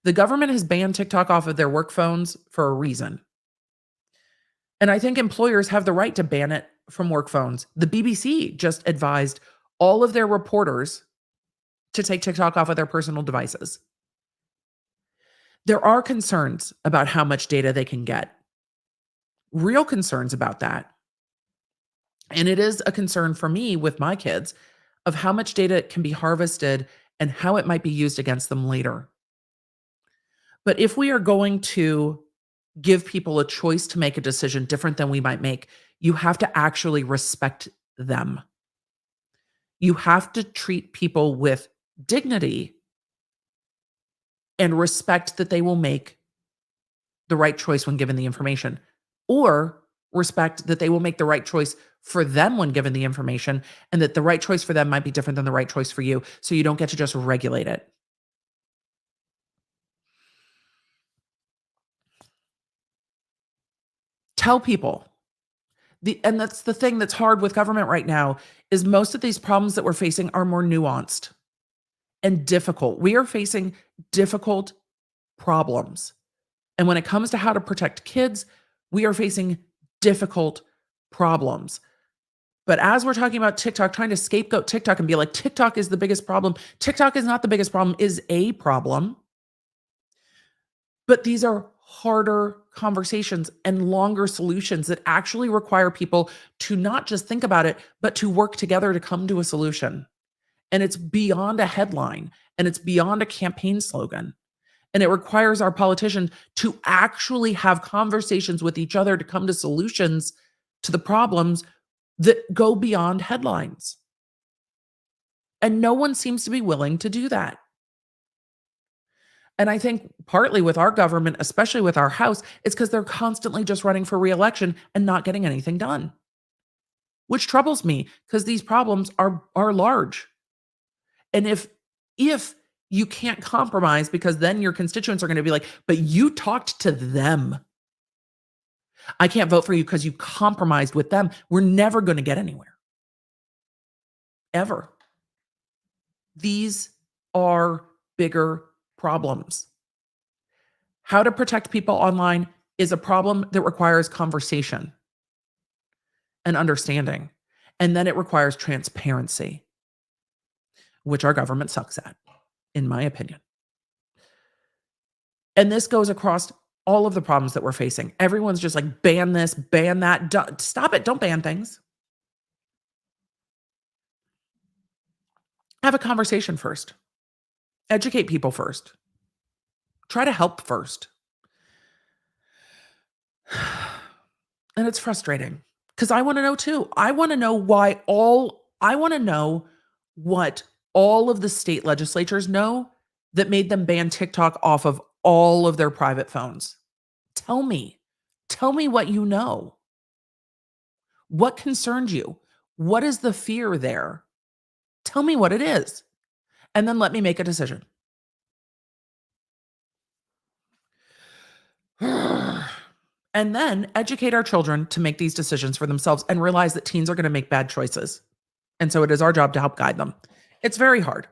The government has banned TikTok off of their work phones for a reason. And I think employers have the right to ban it from work phones. The BBC just advised all of their reporters to take TikTok off of their personal devices. There are concerns about how much data they can get. Real concerns about that. And it is a concern for me with my kids of how much data can be harvested and how it might be used against them later. But if we are going to give people a choice to make a decision different than we might make, you have to actually respect them. You have to treat people with dignity and respect that they will make the right choice when given the information, or respect that they will make the right choice for them when given the information, and that the right choice for them might be different than the right choice for you, so you don't get to just regulate it. Tell people. And that's the thing that's hard with government right now, is most of these problems that we're facing are more nuanced and difficult. We are facing difficult problems. And when it comes to how to protect kids, we are facing difficult problems. But as we're talking about TikTok, trying to scapegoat TikTok and be like, TikTok is the biggest problem. TikTok is not the biggest problem, is a problem. But these are harder conversations and longer solutions that actually require people to not just think about it, but to work together to come to a solution. And it's beyond a headline, and it's beyond a campaign slogan. And it requires our politicians to actually have conversations with each other to come to solutions to the problems that go beyond headlines. And no one seems to be willing to do that. And I think partly with our government, especially with our House, it's because they're constantly just running for re-election and not getting anything done, which troubles me because these problems are large. And if you can't compromise, because then your constituents are going to be like, but you talked to them. I can't vote for you because you compromised with them. We're never going to get anywhere. Ever. These are bigger problems. How to protect people online is a problem that requires conversation and understanding. And then it requires transparency, which our government sucks at, in my opinion. And this goes across all of the problems that we're facing. Everyone's just like, ban this, ban that. Stop it. Don't ban things. Have a conversation first. Educate people first. Try to help first. And it's frustrating because I want to know too. I want to know I want to know what all of the state legislatures know that made them ban TikTok off of all of their private phones. Tell me. Tell me what you know. What concerns you? What is the fear there? Tell me what it is. And then let me make a decision. And then educate our children to make these decisions for themselves and realize that teens are going to make bad choices. And so it is our job to help guide them. It's very hard.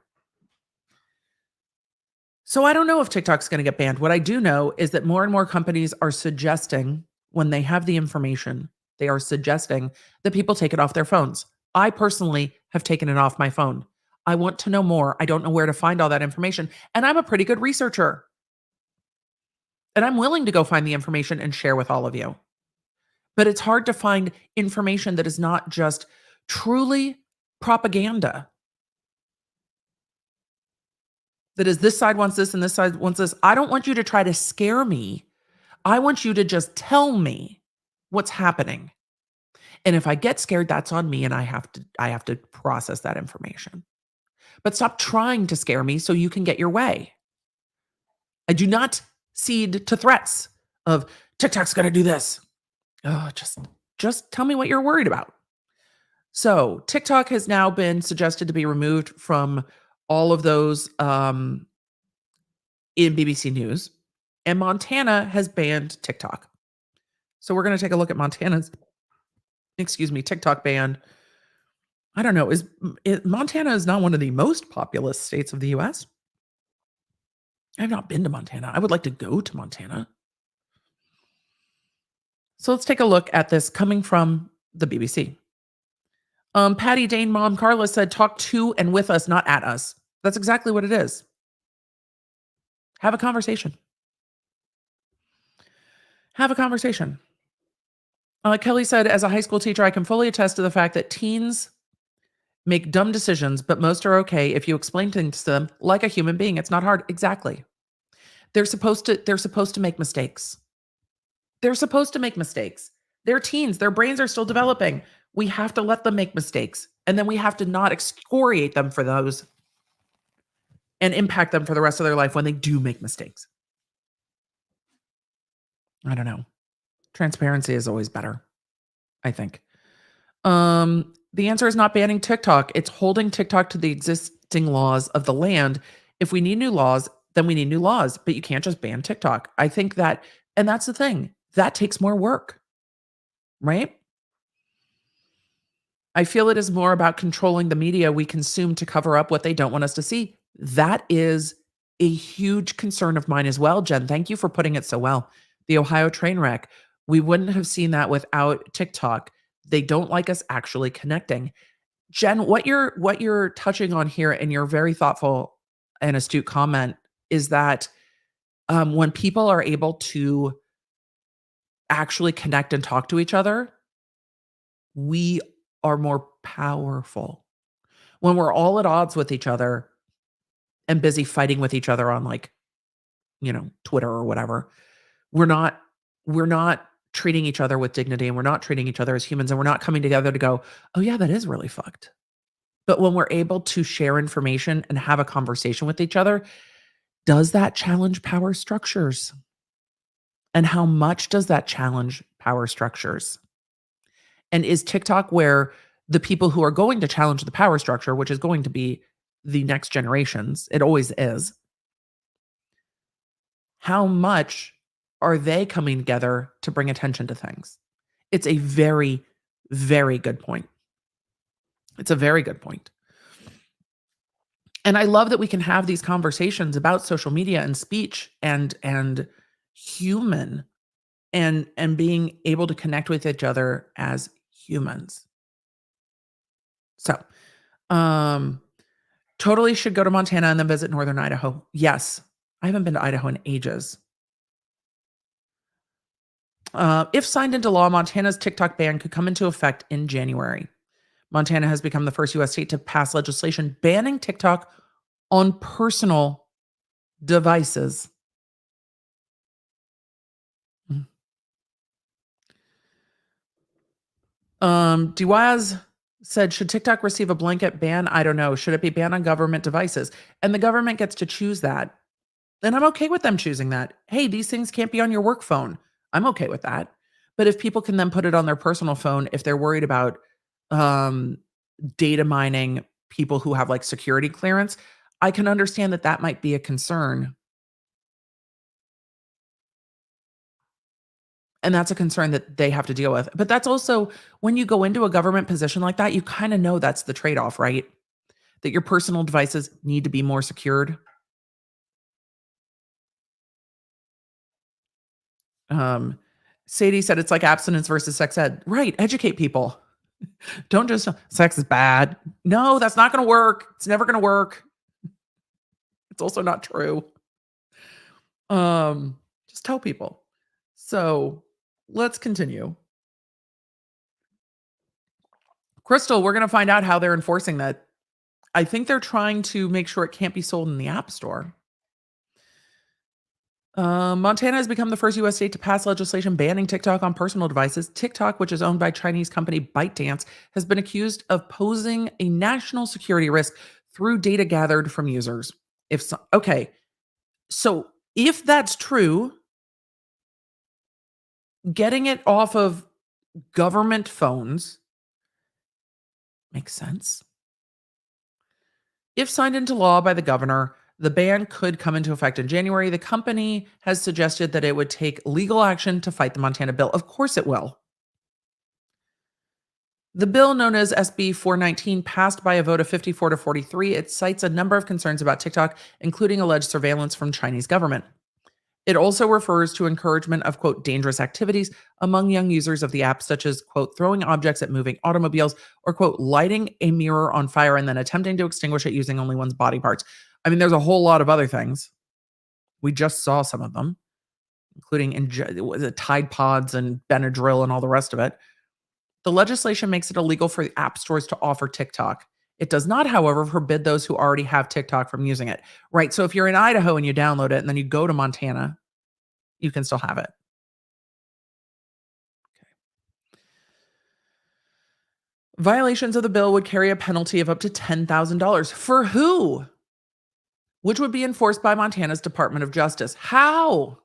So I don't know if TikTok's going to get banned. What I do know is that more and more companies are suggesting, when they have the information, they are suggesting that people take it off their phones. I personally have taken it off my phone. I want to know more. I don't know where to find all that information. And I'm a pretty good researcher. And I'm willing to go find the information and share with all of you. But it's hard to find information that is not just truly propaganda. That is, this side wants this and this side wants this. I don't want you to try to scare me. I want you to just tell me what's happening. And if I get scared, that's on me and I have to process that information. But stop trying to scare me so you can get your way. I do not cede to threats of TikTok's going to do this. Oh, just tell me what you're worried about. So TikTok has now been suggested to be removed from all of those in BBC News, and Montana has banned TikTok. So we're going to take a look at Montana's, TikTok ban. I don't know. Montana is not one of the most populous states of the U.S. I've not been to Montana. I would like to go to Montana. So let's take a look at this coming from the BBC. Patty Dane mom Carla said, talk to and with us, not at us. That's exactly what it is. Have a conversation. Have a conversation. Kelly said, as a high school teacher, I can fully attest to the fact that teens make dumb decisions, but most are okay if you explain things to them like a human being. It's not hard. Exactly. They're supposed to make mistakes. They're supposed to make mistakes. They're teens. Their brains are still developing. We have to let them make mistakes. And then we have to not excoriate them for those and impact them for the rest of their life when they do make mistakes. I don't know. Transparency is always better, I think. The answer is not banning TikTok. It's holding TikTok to the existing laws of the land. If we need new laws, then we need new laws, but you can't just ban TikTok. I think that, and that's the thing, that takes more work, right? I feel it is more about controlling the media we consume to cover up what they don't want us to see. That is a huge concern of mine as well, Jen. Thank you for putting it so well. The Ohio train wreck, we wouldn't have seen that without TikTok. They don't like us actually connecting. Jen, what you're touching on here in your very thoughtful and astute comment is that when people are able to actually connect and talk to each other, we are more powerful. When we're all at odds with each other and busy fighting with each other on Twitter or whatever, we're not treating each other with dignity, and we're not treating each other as humans, and we're not coming together to go, oh yeah, that is really fucked. But when we're able to share information and have a conversation with each other, does that challenge power structures? And how much does that challenge power structures? And is TikTok where the people who are going to challenge the power structure, which is going to be the next generations, it always is, how much are they coming together to bring attention to things? It's a very, very good point. It's a very good point. And I love that we can have these conversations about social media and speech and human and being able to connect with each other as humans. So, totally should go to Montana and then visit Northern Idaho. Yes. I haven't been to Idaho in ages. If signed into law, Montana's TikTok ban could come into effect in January. Montana has become the first U.S. state to pass legislation banning TikTok on personal devices. Diwaz said, should TikTok receive a blanket ban? I don't know. Should it be banned on government devices? And the government gets to choose that. And I'm okay with them choosing that. Hey, these things can't be on your work phone. I'm okay with that. But if people can then put it on their personal phone, if they're worried about data mining people who have like security clearance, I can understand that that might be a concern. And that's a concern that they have to deal with. But that's also when you go into a government position like that, you kind of know that's the trade-off, right? That your personal devices need to be more secured. Sadie said it's like abstinence versus sex ed. Right. Educate people. Don't just sex is bad. No, that's not going to work. It's never going to work. It's also not true. Just tell people. So let's continue. Crystal, we're going to find out how they're enforcing that. I think they're trying to make sure it can't be sold in the App Store. Montana has become the first U.S. state to pass legislation banning TikTok on personal devices. TikTok, which is owned by Chinese company ByteDance, has been accused of posing a national security risk through data gathered from users. So if that's true, getting it off of government phones makes sense. If signed into law by the governor, the ban could come into effect in January. The company has suggested that it would take legal action to fight the Montana bill. Of course it will. The bill, known as SB 419, passed by a vote of 54 to 43. It cites a number of concerns about TikTok, including alleged surveillance from Chinese government. It also refers to encouragement of, quote, dangerous activities among young users of the app, such as, quote, throwing objects at moving automobiles or, quote, lighting a mirror on fire and then attempting to extinguish it using only one's body parts. I mean, there's a whole lot of other things. We just saw some of them, including Tide Pods and Benadryl and all the rest of it. The legislation makes it illegal for app stores to offer TikTok. It does not, however, forbid those who already have TikTok from using it. Right? So if you're in Idaho and you download it and then you go to Montana, you can still have it. Okay. Violations of the bill would carry a penalty of up to $10,000. For who? Which would be enforced by Montana's Department of Justice. How?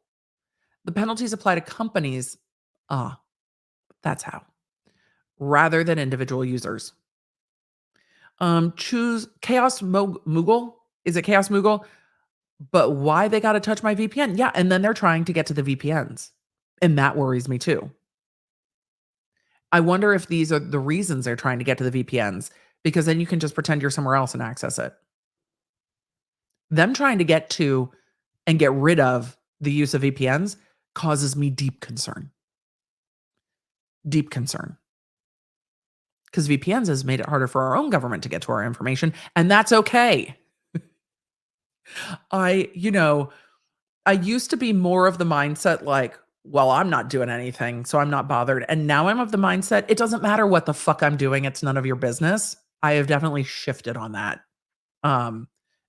The penalties apply to companies. That's how. Rather than individual users. Choose Chaos Moogle. Is it Chaos Moogle? But why they got to touch my VPN? Yeah, and then they're trying to get to the VPNs. And that worries me too. I wonder if these are the reasons they're trying to get to the VPNs, because then you can just pretend you're somewhere else and access it. Them trying to get to and get rid of the use of VPNs causes me deep concern. Deep concern. Because VPNs has made it harder for our own government to get to our information, and that's okay. I used to be more of the mindset like, well, I'm not doing anything, so I'm not bothered. And now I'm of the mindset, it doesn't matter what the fuck I'm doing. It's none of your business. I have definitely shifted on that.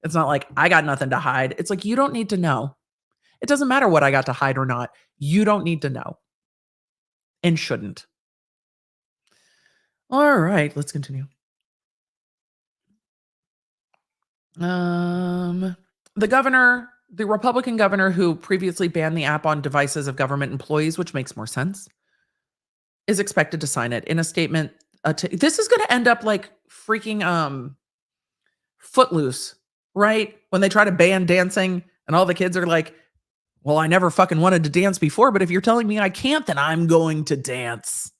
It's not like I got nothing to hide. It's like, you don't need to know. It doesn't matter what I got to hide or not. You don't need to know. And shouldn't. All right, let's continue. The Republican governor who previously banned the app on devices of government employees, which makes more sense, is expected to sign it in a statement. This is going to end up like freaking Footloose, right? When they try to ban dancing and all the kids are like, well, I never fucking wanted to dance before, but if you're telling me I can't, then I'm going to dance.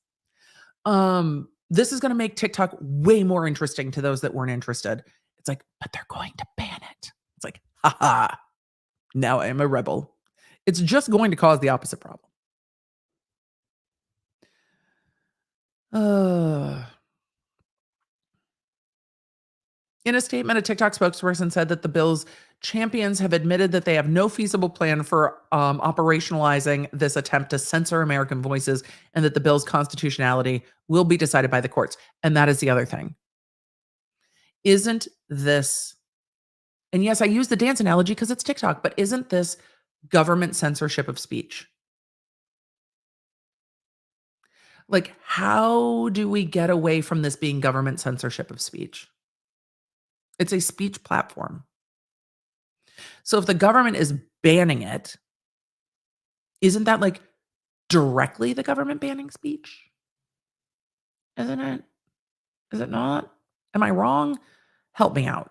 This is going to make TikTok way more interesting to those that weren't interested. It's like, but they're going to ban it. It's like, haha, now I am a rebel. It's just going to cause the opposite problem. In a statement, a TikTok spokesperson said that the bill's champions have admitted that they have no feasible plan for operationalizing this attempt to censor American voices, and that the bill's constitutionality will be decided by the courts. And that is the other thing. Isn't this, and yes, I use the dance analogy because it's TikTok, but isn't this government censorship of speech? Like, how do we get away from this being government censorship of speech? It's a speech platform. So if the government is banning it, isn't that like directly the government banning speech? Isn't it? Is it not? Am I wrong? Help me out.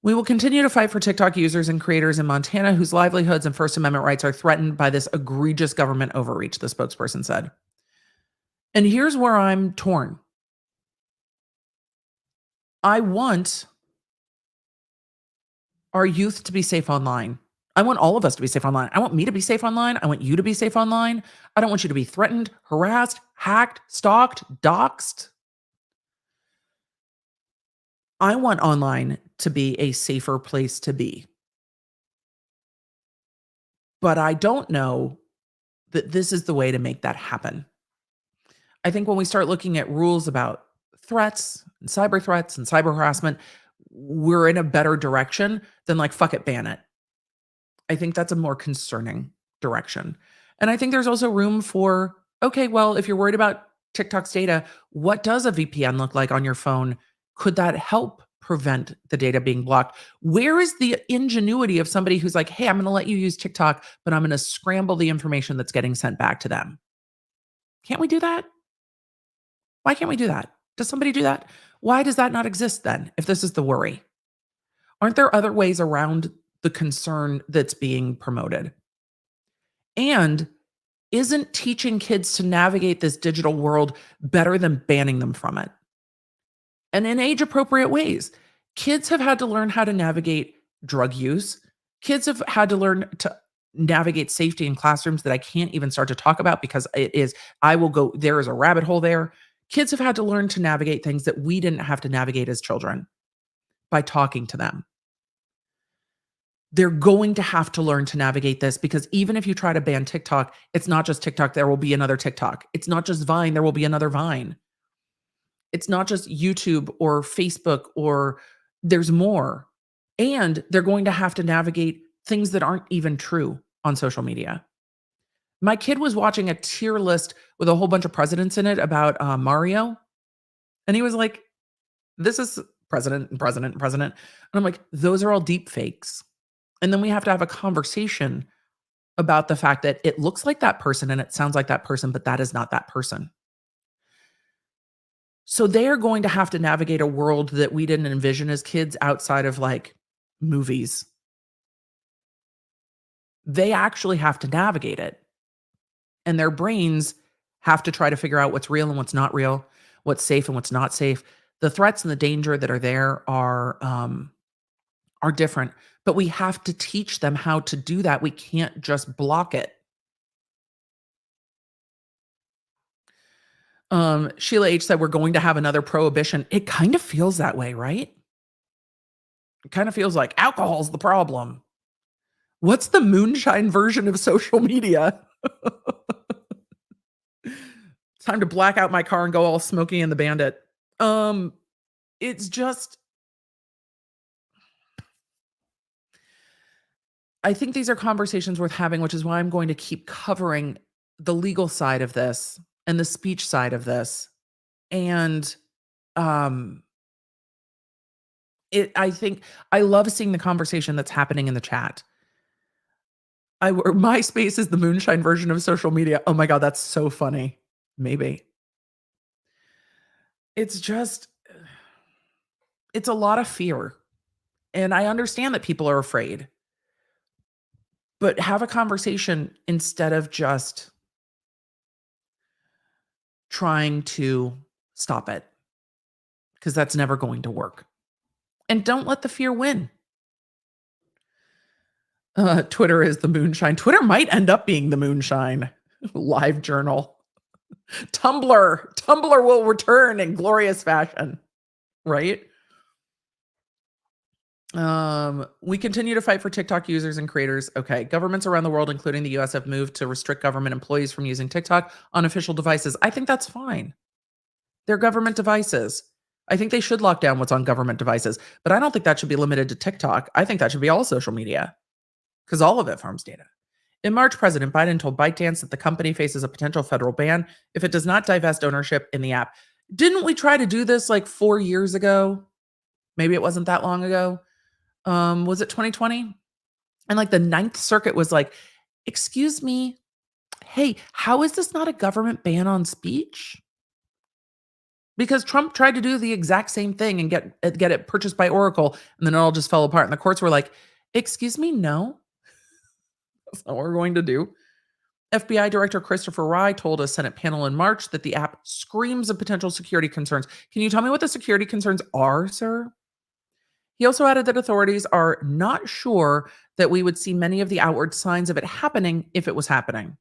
We will continue to fight for TikTok users and creators in Montana whose livelihoods and First Amendment rights are threatened by this egregious government overreach, the spokesperson said. And here's where I'm torn. I want our youth to be safe online. I want all of us to be safe online. I want me to be safe online. I want you to be safe online. I don't want you to be threatened, harassed, hacked, stalked, doxxed. I want online to be a safer place to be. But I don't know that this is the way to make that happen. I think when we start looking at rules about threats and cyber harassment, we're in a better direction than like, fuck it, ban it. I think that's a more concerning direction. And I think there's also room for, okay, well, if you're worried about TikTok's data, what does a VPN look like on your phone? Could that help prevent the data being blocked? Where is the ingenuity of somebody who's like, hey, I'm going to let you use TikTok, but I'm going to scramble the information that's getting sent back to them? Can't we do that? Why can't we do that? Does somebody do that? Why does that not exist then, if this is the worry? Aren't there other ways around the concern that's being promoted? And isn't teaching kids to navigate this digital world better than banning them from it? And in age-appropriate ways. Kids have had to learn how to navigate drug use. Kids have had to learn to navigate safety in classrooms that I can't even start to talk about because there is a rabbit hole there. Kids have had to learn to navigate things that we didn't have to navigate as children by talking to them. They're going to have to learn to navigate this because even if you try to ban TikTok, it's not just TikTok, there will be another TikTok. It's not just Vine, there will be another Vine. It's not just YouTube or Facebook, or there's more. And they're going to have to navigate things that aren't even true on social media. My kid was watching a tier list with a whole bunch of presidents in it about Mario. And he was like, this is president and president and president. And I'm like, those are all deep fakes. And then we have to have a conversation about the fact that it looks like that person and it sounds like that person, but that is not that person. So they are going to have to navigate a world that we didn't envision as kids outside of like movies. They actually have to navigate it. And their brains have to try to figure out what's real and what's not real, what's safe and what's not safe. The threats and the danger that are there are different, but we have to teach them how to do that. We can't just block it. Sheila H said we're going to have another prohibition. It kind of feels that way, right? It kind of feels like alcohol's the problem. What's the moonshine version of social media? It's time to black out my car and go all Smokey and the Bandit. It's just, I think these are conversations worth having, which is why I'm going to keep covering the legal side of this and the speech side of this. And I think I love seeing the conversation that's happening in the chat. My space is the moonshine version of social media. Oh my God, that's so funny. Maybe. It's just, it's a lot of fear. And I understand that people are afraid. But have a conversation instead of just trying to stop it. Because that's never going to work. And don't let the fear win. Twitter is the moonshine. Twitter might end up being the moonshine. Live journal. Tumblr will return in glorious fashion, right? We continue to fight for TikTok users and creators. Okay. Governments around the world, including the US, have moved to restrict government employees from using TikTok on official devices. I think that's fine. They're government devices. I think they should lock down what's on government devices, but I don't think that should be limited to TikTok. I think that should be all social media because all of it farms data. In March, President Biden told ByteDance that the company faces a potential federal ban if it does not divest ownership in the app. Didn't we try to do this like 4 years ago? Maybe it wasn't that long ago. Was it 2020? And like the Ninth Circuit was like, excuse me, hey, how is this not a government ban on speech? Because Trump tried to do the exact same thing and get it purchased by Oracle, and then it all just fell apart. And the courts were like, excuse me, no, that's not what we're going to do. FBI Director Christopher Wray told a Senate panel in March that the app screams of potential security concerns. Can you tell me what the security concerns are, sir? He also added that authorities are not sure that we would see many of the outward signs of it happening if it was happening.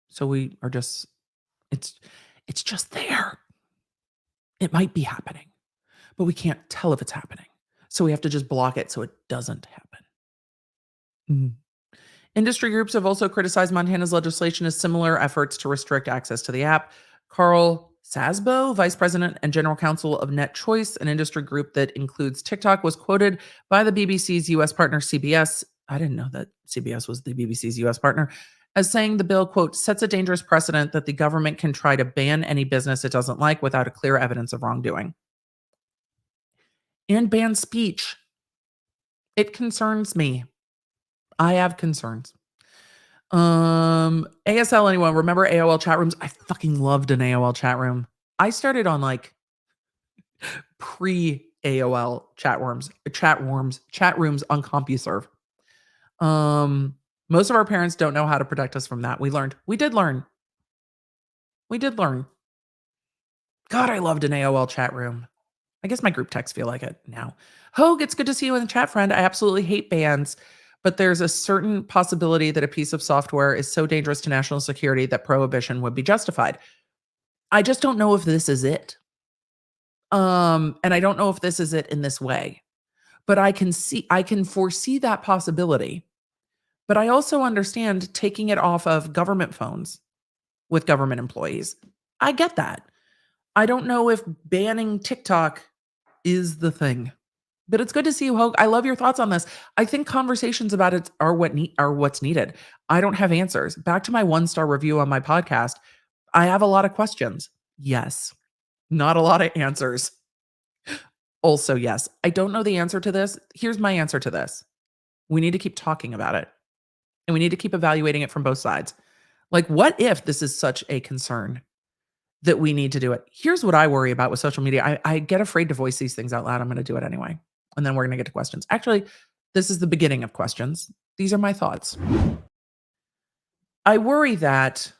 So we are just, it's just there. It might be happening, but we can't tell if it's happening. So we have to just block it so it doesn't happen. Mhm. Industry groups have also criticized Montana's legislation as similar efforts to restrict access to the app. Carl Sasbo, vice president and general counsel of Net Choice, an industry group that includes TikTok, was quoted by the BBC's US partner CBS. I didn't know that CBS was the BBC's US partner, as saying the bill, quote, sets a dangerous precedent that the government can try to ban any business it doesn't like without a clear evidence of wrongdoing. And ban speech. It concerns me. I have concerns. ASL anyone remember AOL chat rooms? I fucking loved an AOL chat room. I started on like pre AOL chat rooms on CompuServe. Most of our parents don't know how to protect us from that. We did learn. God, I loved an AOL chat room. I guess my group texts feel like it now. Hogue, it's good to see you in the chat, friend. I absolutely hate bans, but there's a certain possibility that a piece of software is so dangerous to national security that prohibition would be justified. I just don't know if this is it. And I don't know if this is it in this way. But I can foresee that possibility. But I also understand taking it off of government phones with government employees. I get that. I don't know if banning TikTok is the thing. But it's good to see you, Hogue. I love your thoughts on this. I think conversations about it are what's needed. I don't have answers. Back to my 1-star review on my podcast. I have a lot of questions. Yes. Not a lot of answers. Also, yes. I don't know the answer to this. Here's my answer to this. We need to keep talking about it. And we need to keep evaluating it from both sides. Like, what if this is such a concern that we need to do it? Here's what I worry about with social media. I get afraid to voice these things out loud. I'm going to do it anyway. And then we're going to get to questions. Actually, this is the beginning of questions. These are my thoughts. I worry that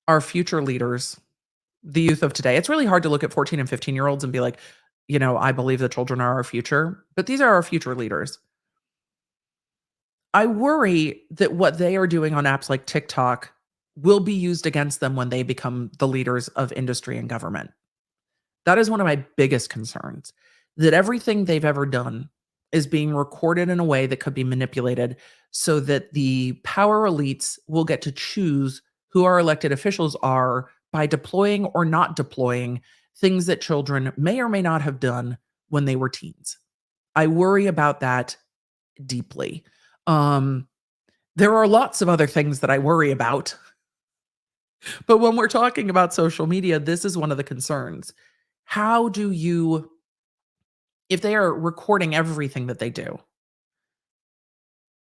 our future leaders, the youth of today, it's really hard to look at 14 and 15-year-olds and be like, I believe the children are our future, but these are our future leaders. I worry that what they are doing on apps like TikTok will be used against them when they become the leaders of industry and government. That is one of my biggest concerns, that everything they've ever done is being recorded in a way that could be manipulated so that the power elites will get to choose who our elected officials are by deploying or not deploying things that children may or may not have done when they were teens. I worry about that deeply. There are lots of other things that I worry about. But when we're talking about social media, this is one of the concerns. How do you, if they are recording everything that they do,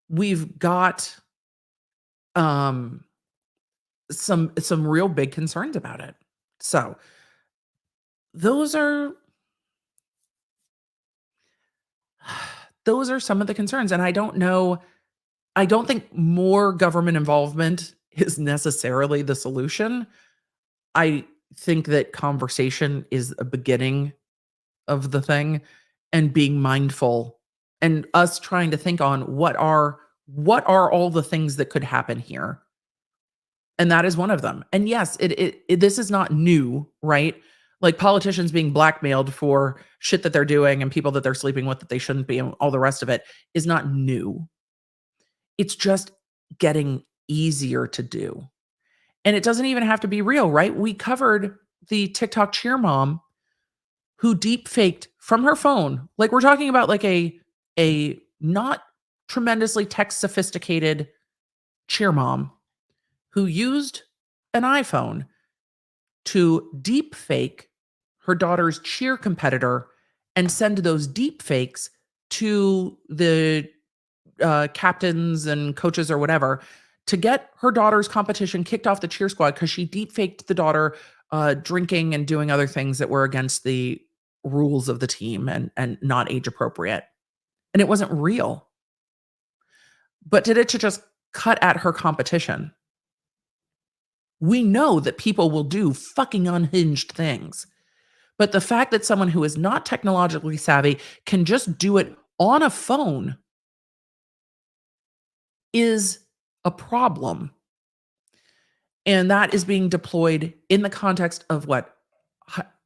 we've got some real big concerns about it. So those are some of the concerns. And I don't think more government involvement is necessarily the solution. I think that conversation is a beginning of the thing, and being mindful and us trying to think on what are all the things that could happen here. And that is one of them. And yes, this is not new, right? Like politicians being blackmailed for shit that they're doing and people that they're sleeping with that they shouldn't be and all the rest of it is not new. It's just getting easier to do. And it doesn't even have to be real, right? We covered the TikTok cheer mom who deep faked from her phone. Like we're talking about like a not tremendously tech sophisticated cheer mom who used an iPhone to deep fake her daughter's cheer competitor and send those deep fakes to the captains and coaches or whatever to get her daughter's competition kicked off the cheer squad because she deep faked the daughter drinking and doing other things that were against the rules of the team and not age appropriate. And it wasn't real. But did it to just cut at her competition. We know that people will do fucking unhinged things. But the fact that someone who is not technologically savvy can just do it on a phone is a problem. And that is being deployed in the context of what?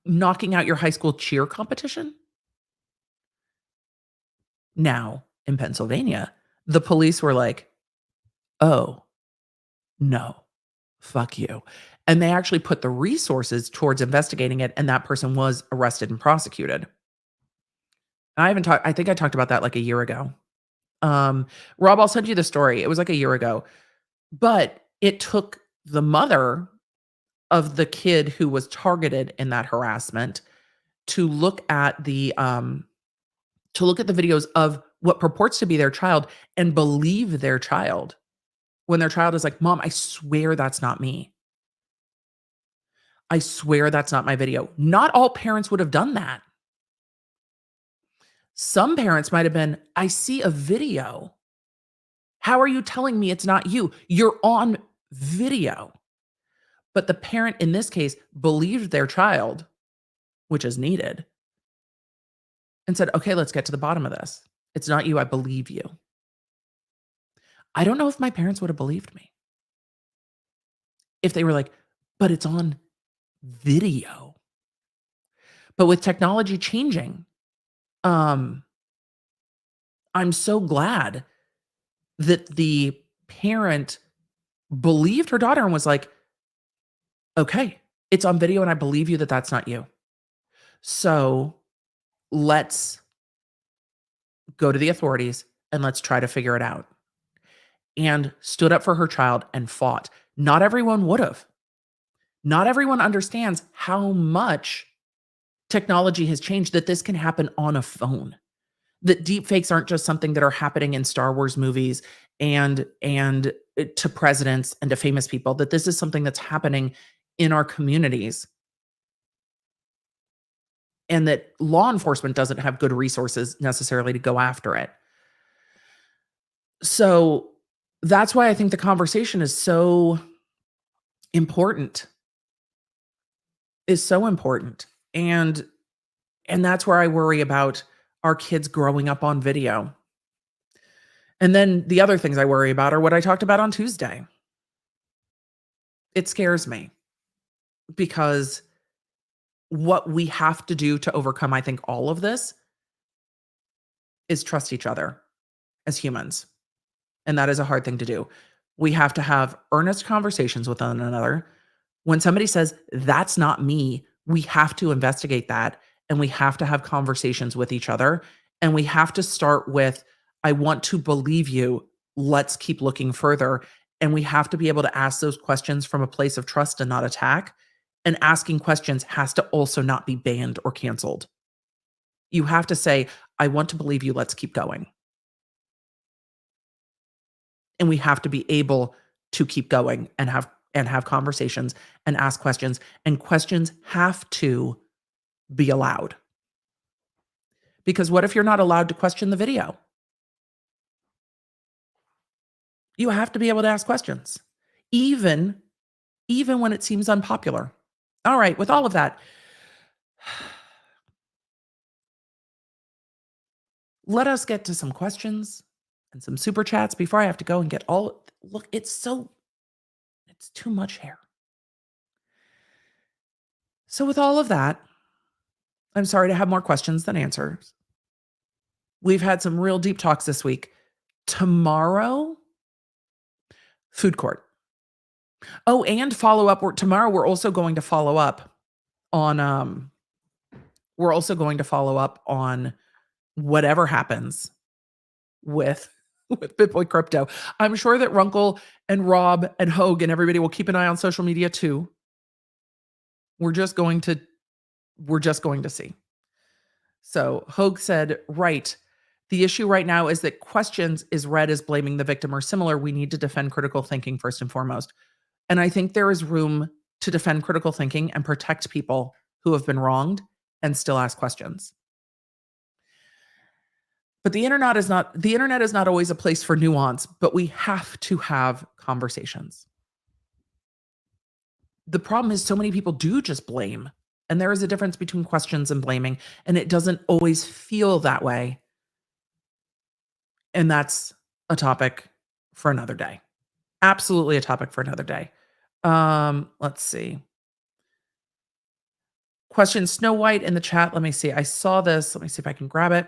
Knocking out your high school cheer competition? Now, in Pennsylvania, the police were like, oh, no, fuck you. And they actually put the resources towards investigating it, and that person was arrested and prosecuted. I think I talked about that like a year ago. Rob, I'll send you the story. It was like a year ago. But it took the mother of the kid who was targeted in that harassment to look at the videos of what purports to be their child and believe their child when their child is like, "Mom, I swear that's not me. I swear that's not my video." Not all parents would have done that. Some parents might have been, "I see a video. How are you telling me it's not you? You're on video." But the parent in this case believed their child, which is needed, and said, "Okay, let's get to the bottom of this. It's not you. I believe you." I don't know if my parents would have believed me. If they were like, "But it's on video." But with technology changing, I'm so glad that the parent believed her daughter and was like, "Okay, it's on video and I believe you that that's not you. So let's go to the authorities and let's try to figure it out." And stood up for her child and fought. Not everyone would have. Not everyone understands how much technology has changed that this can happen on a phone. That deep fakes aren't just something that are happening in Star Wars movies and to presidents and to famous people, that this is something that's happening in our communities. And that law enforcement doesn't have good resources necessarily to go after it. So that's why I think the conversation is so important. Is so important. And that's where I worry about our kids growing up on video. And then the other things I worry about are what I talked about on Tuesday. It scares me because what we have to do to overcome, I think, all of this is trust each other as humans. And that is a hard thing to do. We have to have earnest conversations with one another. When somebody says, "That's not me," we have to investigate that. And we have to have conversations with each other. And we have to start with, "I want to believe you. Let's keep looking further." And we have to be able to ask those questions from a place of trust and not attack. And asking questions has to also not be banned or canceled. You have to say, "I want to believe you. Let's keep going." And we have to be able to keep going and have conversations and ask questions. And questions have to be allowed. Because what if you're not allowed to question the video? You have to be able to ask questions, even when it seems unpopular. All right, with all of that, let us get to some questions and some super chats before I have to go and get all. Look, it's so It's too much hair. So with all of that, I'm sorry to have more questions than answers. We've had some real deep talks this week. Tomorrow, food court. Oh, and follow up. Tomorrow we're also going to follow up on whatever happens with BitBoy Crypto. I'm sure that Runkle and Rob and Hogue and everybody will keep an eye on social media too. We're just going to see. So Hogue said, right. The issue right now is that questions is read as blaming the victim or similar. We need to defend critical thinking first and foremost. And I think there is room to defend critical thinking and protect people who have been wronged and still ask questions. But the internet is not always a place for nuance, but we have to have conversations. The problem is so many people do just blame, and there is a difference between questions and blaming, and it doesn't always feel that way. And that's a topic for another day. Absolutely a topic for another day. Let's see. Question Snow White in the chat. Let me see. I saw this. Let me see if I can grab it.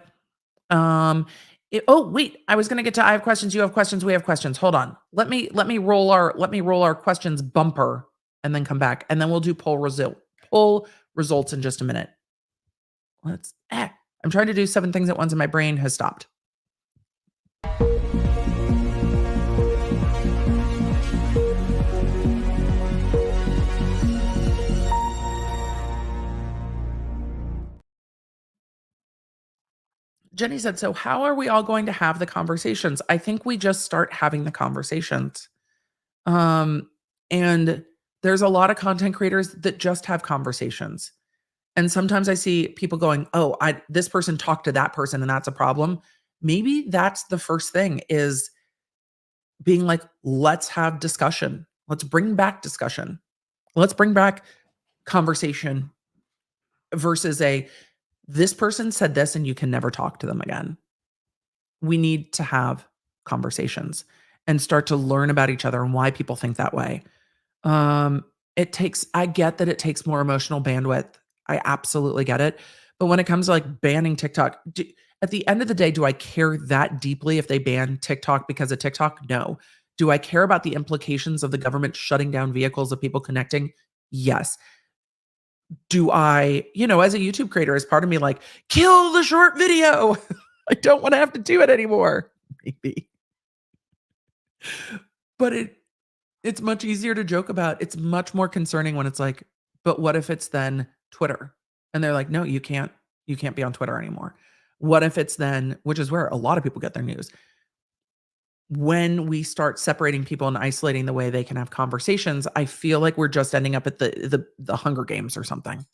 Oh wait, I was gonna get to I have questions, you have questions, we have questions. Hold on. Let me roll our questions bumper and then come back, and then we'll do poll results in just a minute. I'm trying to do 7 things at once and my brain has stopped. Jenny said, so how are we all going to have the conversations? I think we just start having the conversations. And there's a lot of content creators that just have conversations. And sometimes I see people going, oh, this person talked to that person and that's a problem. Maybe that's the first thing, is being like, let's have discussion. Let's bring back discussion. Let's bring back conversation versus this person said this and you can never talk to them again. We need to have conversations and start to learn about each other and why people think that way. I get that it takes more emotional bandwidth. I absolutely get it. But when it comes to like banning TikTok, at the end of the day, do I care that deeply if they ban TikTok because of TikTok? No. Do I care about the implications of the government shutting down vehicles of people connecting? Yes. Do I, as a YouTube creator, is part of me like, kill the short video? I don't want to have to do it anymore. Maybe. But it's much easier to joke about. It's much more concerning when it's like, but what if it's then Twitter? And they're like, no, you can't be on Twitter anymore. What if it's then, which is where a lot of people get their news, when we start separating people and isolating the way they can have conversations, I feel like we're just ending up at the Hunger Games or something.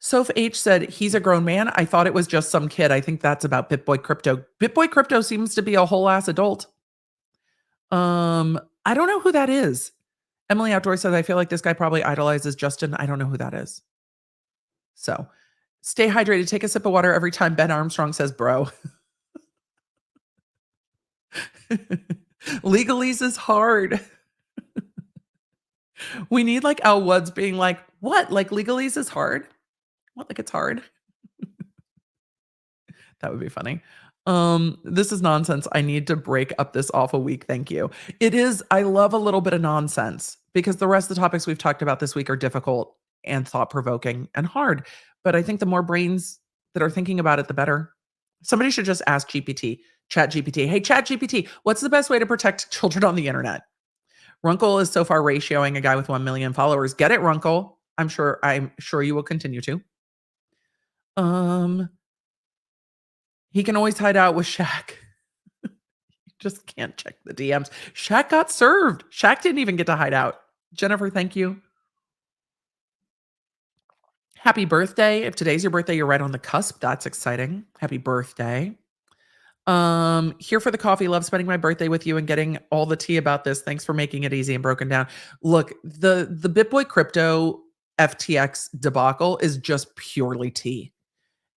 Soph H said, he's a grown man. I thought it was just some kid. I think that's about BitBoy Crypto. BitBoy Crypto seems to be a whole ass adult. I don't know who that is. Emily Outdoor says, I feel like this guy probably idolizes Justin. I don't know who that is. So stay hydrated. Take a sip of water every time Ben Armstrong says bro. Legalese is hard. We need like Al Woods being like, what? Like legalese is hard? What? Like it's hard? That would be funny. This is nonsense. I need to break up this awful week. Thank you. It is. I love a little bit of nonsense because the rest of the topics we've talked about this week are difficult and thought-provoking and hard. But I think the more brains that are thinking about it, the better. Somebody should just ask ChatGPT. Hey, ChatGPT, what's the best way to protect children on the internet? Runkle is so far ratioing a guy with 1 million followers. Get it, Runkle. I'm sure you will continue to. He can always hide out with Shaq. You just can't check the DMs. Shaq got served. Shaq didn't even get to hide out. Jennifer, thank you. Happy birthday. If today's your birthday, you're right on the cusp. That's exciting. Happy birthday. Here for the coffee. Love spending my birthday with you and getting all the tea about this. Thanks for making it easy and broken down. Look, the BitBoy Crypto FTX debacle is just purely tea.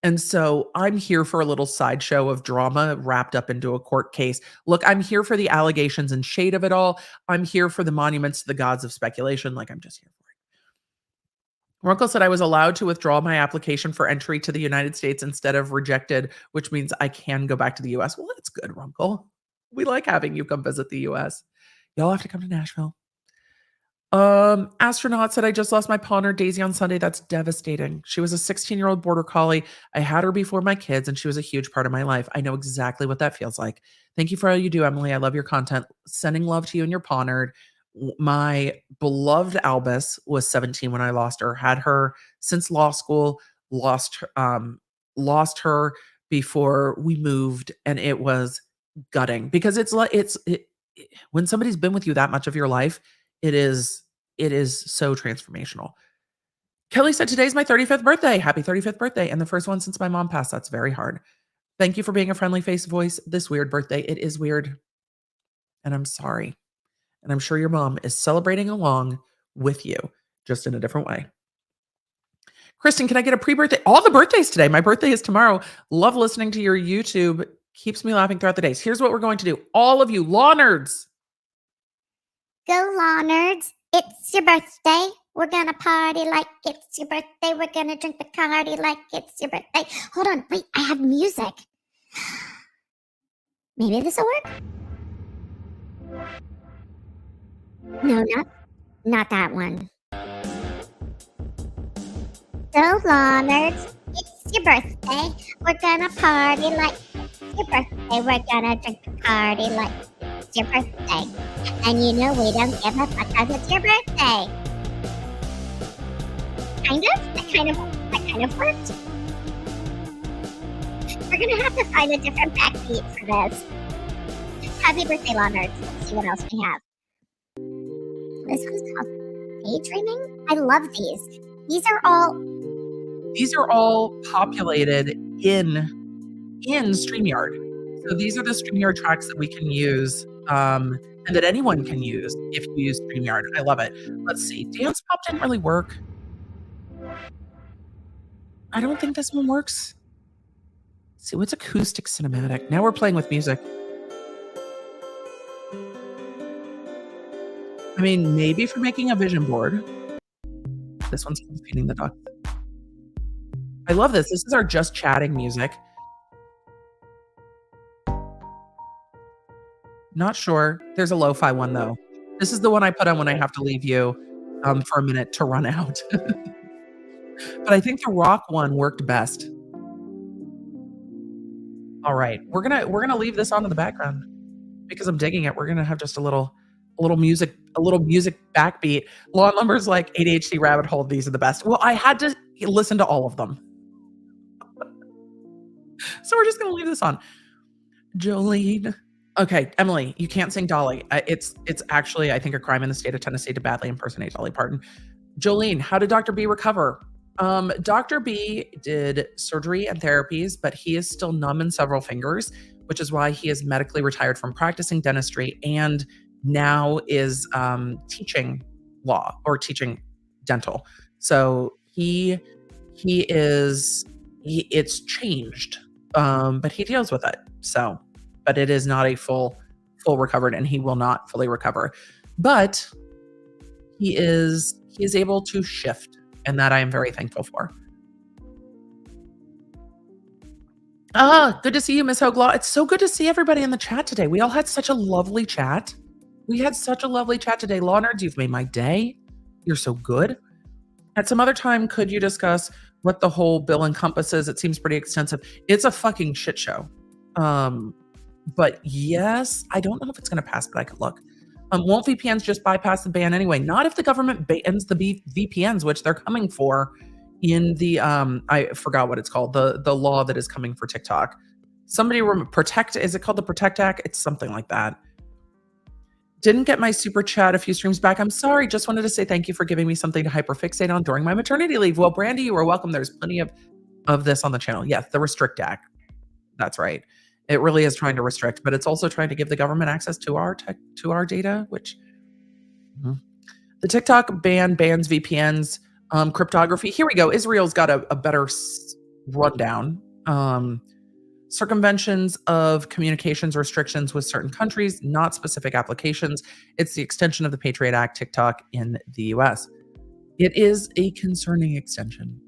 And so I'm here for a little sideshow of drama wrapped up into a court case. Look, I'm here for the allegations and shade of it all. I'm here for the monuments to the gods of speculation. Like, I'm just here for it. Runkle said I was allowed to withdraw my application for entry to the United States instead of rejected, which means I can go back to the US. Well, that's good, Runkle. We like having you come visit the US. Y'all have to come to Nashville. Astronaut said, I just lost my Pawner Daisy on Sunday. That's devastating. She was a 16-year-old border collie. I had her before my kids, and she was a huge part of my life. I know exactly what that feels like. Thank you for all you do, Emily. I love your content. Sending love to you and your Pawnerd. My beloved Albus was 17 when I lost her. Had her since law school. Lost her before we moved, and it was gutting because it's like when somebody's been with you that much of your life. It is so transformational. Kelly said, today's my 35th birthday. Happy 35th birthday. And the first one since my mom passed. That's very hard. Thank you for being a friendly face voice this weird birthday. It is weird. And I'm sorry. And I'm sure your mom is celebrating along with you, just in a different way. Kristen, can I get a pre-birthday? All the birthdays today. My birthday is tomorrow. Love listening to your YouTube. Keeps me laughing throughout the days. Here's what we're going to do. All of you law nerds. Go Law Nerds. It's your birthday. We're gonna party like it's your birthday. We're gonna drink the party like it's your birthday. Hold on, wait, I have music. Maybe this will work? No, not that one. So Law Nerds, it's your birthday. We're gonna party like it's your birthday. We're gonna drink the party like it's your birthday. And you know we don't give a fuck because it's your birthday. That kind of worked. We're gonna have to find a different backbeat for this. Happy birthday, Law Nerds. Let's see what else we have. This one's called Daydreaming. I love these. These are all populated in StreamYard. So these are the StreamYard tracks that we can use. And that anyone can use if you use StreamYard. I love it. Let's see. Dance Pop didn't really work. I don't think this one works. Let's see, what's acoustic cinematic? Now we're playing with music. I mean, maybe for making a vision board. This one's feeding the duck. I love this. This is our just chatting music. Not sure. There's a lo-fi one though. This is the one I put on when I have to leave you for a minute to run out. But I think the rock one worked best. All right, we're gonna leave this on in the background because I'm digging it. We're gonna have just a little music backbeat. Law Lumber's like ADHD rabbit hole. These are the best. Well, I had to listen to all of them, so we're just gonna leave this on. Jolene. Okay, Emily, you can't sing Dolly. It's actually, I think, a crime in the state of Tennessee to badly impersonate Dolly Parton. Jolene, how did Dr. B recover? Dr. B did surgery and therapies, but he is still numb in several fingers, which is why he is medically retired from practicing dentistry and now is teaching law or teaching dental. So it's changed, but he deals with it. So, but it is not a full recovered, and he will not fully recover. But he is able to shift, and that I am very thankful for. Good to see you, Miss Hoglaw. It's so good to see everybody in the chat today. We all had such a lovely chat. We had such a lovely chat today. Law Nerds, you've made my day. You're so good. At some other time, could you discuss what the whole bill encompasses? It seems pretty extensive. It's a fucking shit show. But yes, I don't know if it's going to pass, but I could look. Won't VPNs just bypass the ban anyway? Not if the government bans the VPNs, which they're coming for in the, I forgot what it's called, the law that is coming for TikTok. Somebody protect, is it called the Protect Act? It's something like that. Didn't get my super chat a few streams back. I'm sorry. Just wanted to say thank you for giving me something to hyperfixate on during my maternity leave. Well, Brandy, you are welcome. There's plenty of this on the channel. Yes, the Restrict Act. That's right. It really is trying to restrict, but it's also trying to give the government access to our data, which the TikTok ban bans VPNs, cryptography. Here we go. Israel's got a better rundown. Circumventions of communications restrictions with certain countries, not specific applications. It's the extension of the Patriot Act, TikTok in the US. It is a concerning extension.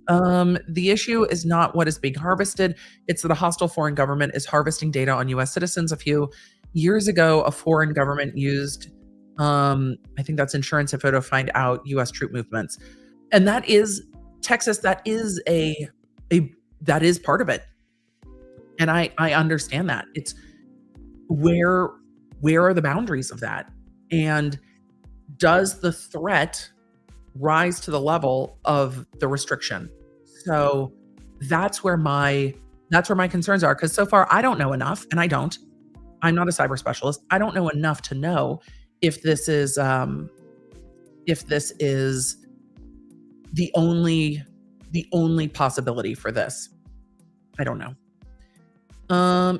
The issue is not what is being harvested. It's that a hostile foreign government is harvesting data on US citizens. A few years ago, a foreign government used, I think that's insurance info to find out US troop movements. And that is Texas, that is that is part of it. And I understand that. It's where are the boundaries of that? And does the threat rise to the level of the restriction? So that's where my concerns are, because so far I don't know enough, and I'm not a cyber specialist. I don't know enough to know if this is the only possibility for this. I don't know.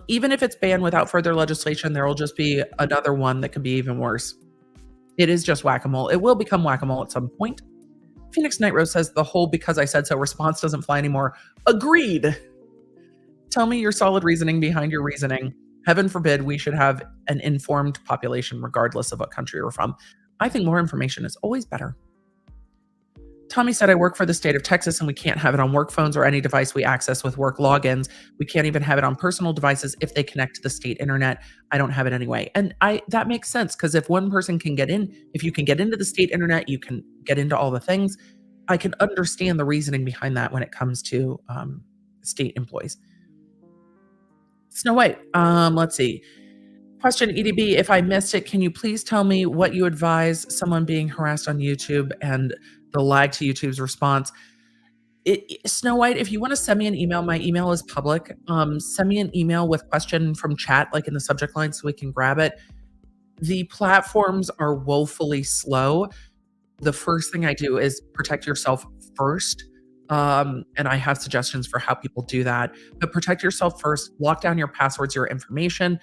Even if it's banned without further legislation, there will just be another one that could be even worse. It is just whack-a-mole. It will become whack-a-mole at some point. Phoenix Night Rose says the whole "because I said so" response doesn't fly anymore. Agreed. Tell me your solid reasoning behind your reasoning. Heaven forbid we should have an informed population regardless of what country we're from. I think more information is always better. Tommy said, I work for the state of Texas and we can't have it on work phones or any device we access with work logins. We can't even have it on personal devices if they connect to the state internet. I don't have it anyway. And that makes sense, because if one person can get in, if you can get into the state internet, you can get into all the things. I can understand the reasoning behind that when it comes to state employees. Snow White, let's see. Question, EDB, if I missed it, can you please tell me what you advise someone being harassed on YouTube and the lag to YouTube's response? Snow White, if you want to send me an email, my email is public. Send me an email with question from chat, like in the subject line, so we can grab it. The platforms are woefully slow. The first thing I do is protect yourself first. And I have suggestions for how people do that. But protect yourself first, lock down your passwords, your information,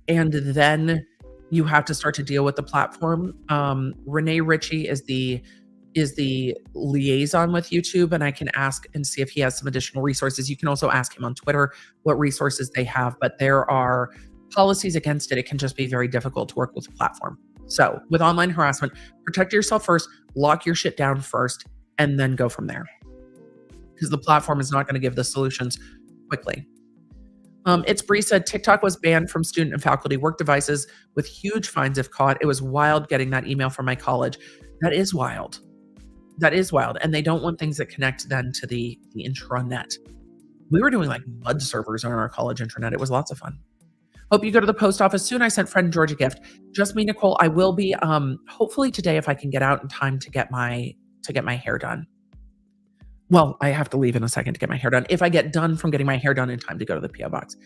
and then you have to start to deal with the platform. Renee Ritchie is the liaison with YouTube, and I can ask and see if he has some additional resources. You can also ask him on Twitter what resources they have, but there are policies against it. It can just be very difficult to work with the platform. So with online harassment, protect yourself first, lock your shit down first, and then go from there, because the platform is not going to give the solutions quickly. It's Bree said TikTok was banned from student and faculty work devices with huge fines if caught. It was wild getting that email from my college. That is wild. That is wild. And they don't want things that connect then to the intranet. We were doing like mud servers on our college intranet. It was lots of fun. Hope you go to the post office soon. I sent friend George a gift. Just me, Nicole. I will be hopefully today if I can get out in time to get my hair done. Well, I have to leave in a second to get my hair done. If I get done from getting my hair done in time to go to the PO box.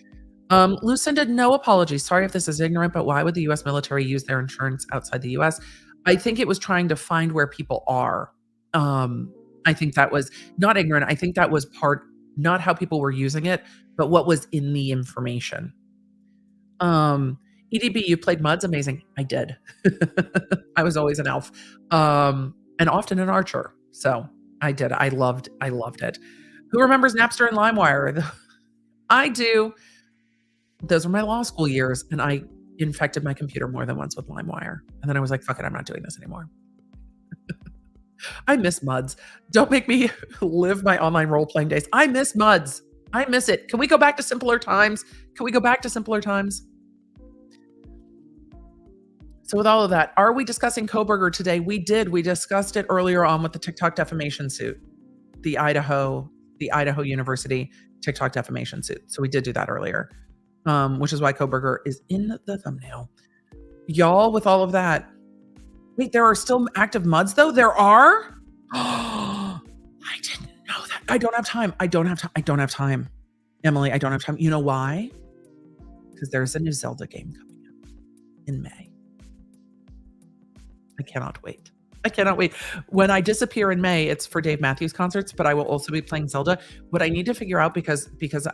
Lucinda, no apologies. Sorry if this is ignorant, but why would the U.S. military use their insurance outside the U.S.? I think it was trying to find where people are. I think that was not ignorant. I think that was not how people were using it, but what was in the information. EDB, you played Muds? Amazing. I did. I was always an elf, and often an archer. So I did. I loved it. Who remembers Napster and LimeWire? I do. Those were my law school years, and I infected my computer more than once with LimeWire. And then I was like, fuck it, I'm not doing this anymore. I miss Muds. Don't make me live my online role-playing days. I miss Muds. I miss it. Can we go back to simpler times? So with all of that, are we discussing Kohberger today? We did. We discussed it earlier on with the TikTok defamation suit, the Idaho University TikTok defamation suit. So we did do that earlier, which is why Kohberger is in the thumbnail. Y'all, with all of that, wait, there are still active Muds though? There are? I didn't know that. I don't have time. Emily, I don't have time. You know why? Because there's a new Zelda game coming out in May. I cannot wait. When I disappear in May, it's for Dave Matthews concerts, but I will also be playing Zelda. What I need to figure out, because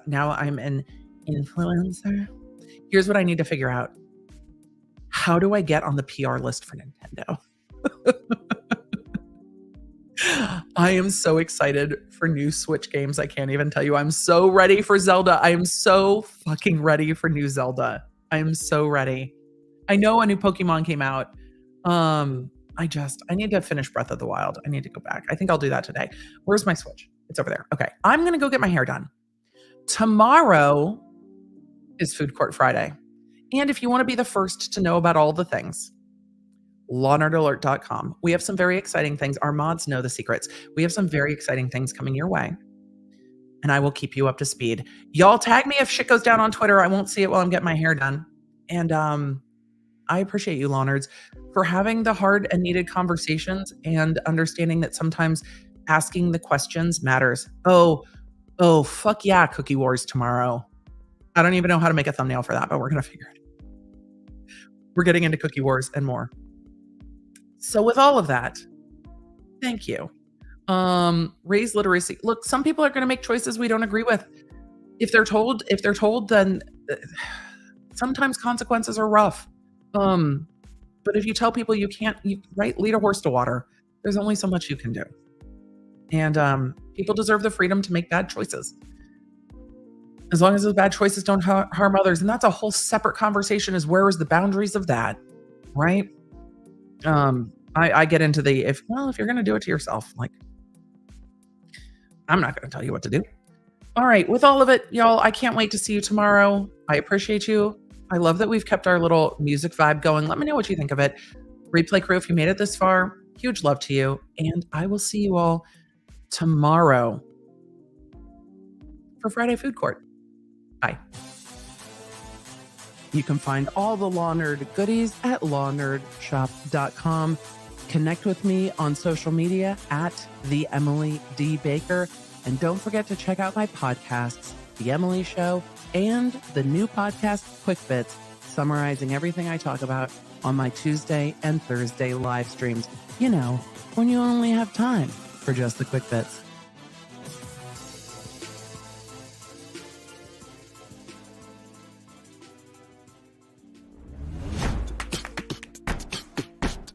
now I'm an influencer, here's what I need to figure out. How do I get on the PR list for Nintendo? I am so excited for new Switch games. I can't even tell you. I'm so ready for Zelda. I am so fucking ready for new Zelda. I am so ready. I know a new Pokemon came out. I need to finish Breath of the Wild. I need to go back. I think I'll do that today. Where's my Switch? It's over there. Okay. I'm going to go get my hair done. Tomorrow is Food Court Friday. And if you want to be the first to know about all the things, lawnerdalert.com. We have some very exciting things. Our mods know the secrets. We have some very exciting things coming your way. And I will keep you up to speed. Y'all tag me if shit goes down on Twitter. I won't see it while I'm getting my hair done. And I appreciate you, Law Nerds, for having the hard and needed conversations and understanding that sometimes asking the questions matters. Oh, fuck yeah, Cookie Wars tomorrow. I don't even know how to make a thumbnail for that, but we're going to figure it out. We're getting into Cookie Wars and more. So with all of that, thank you. Raise literacy. Look, some people are going to make choices we don't agree with. If they're told, then sometimes consequences are rough. But if you tell people you can't, lead a horse to water, there's only so much you can do. And people deserve the freedom to make bad choices. As long as those bad choices don't harm others. And that's a whole separate conversation, is where is the boundaries of that, right? I get into if you're going to do it to yourself, like, I'm not going to tell you what to do. All right. With all of it, y'all, I can't wait to see you tomorrow. I appreciate you. I love that we've kept our little music vibe going. Let me know what you think of it. Replay crew, if you made it this far, huge love to you. And I will see you all tomorrow for Friday Food Court. Bye. You can find all the Law Nerd goodies at lawnerdshop.com. Connect with me on social media at the Emily D. Baker. And don't forget to check out my podcasts, The Emily Show, and the new podcast, Quick Bits, summarizing everything I talk about on my Tuesday and Thursday live streams. You know, when you only have time for just the quick bits.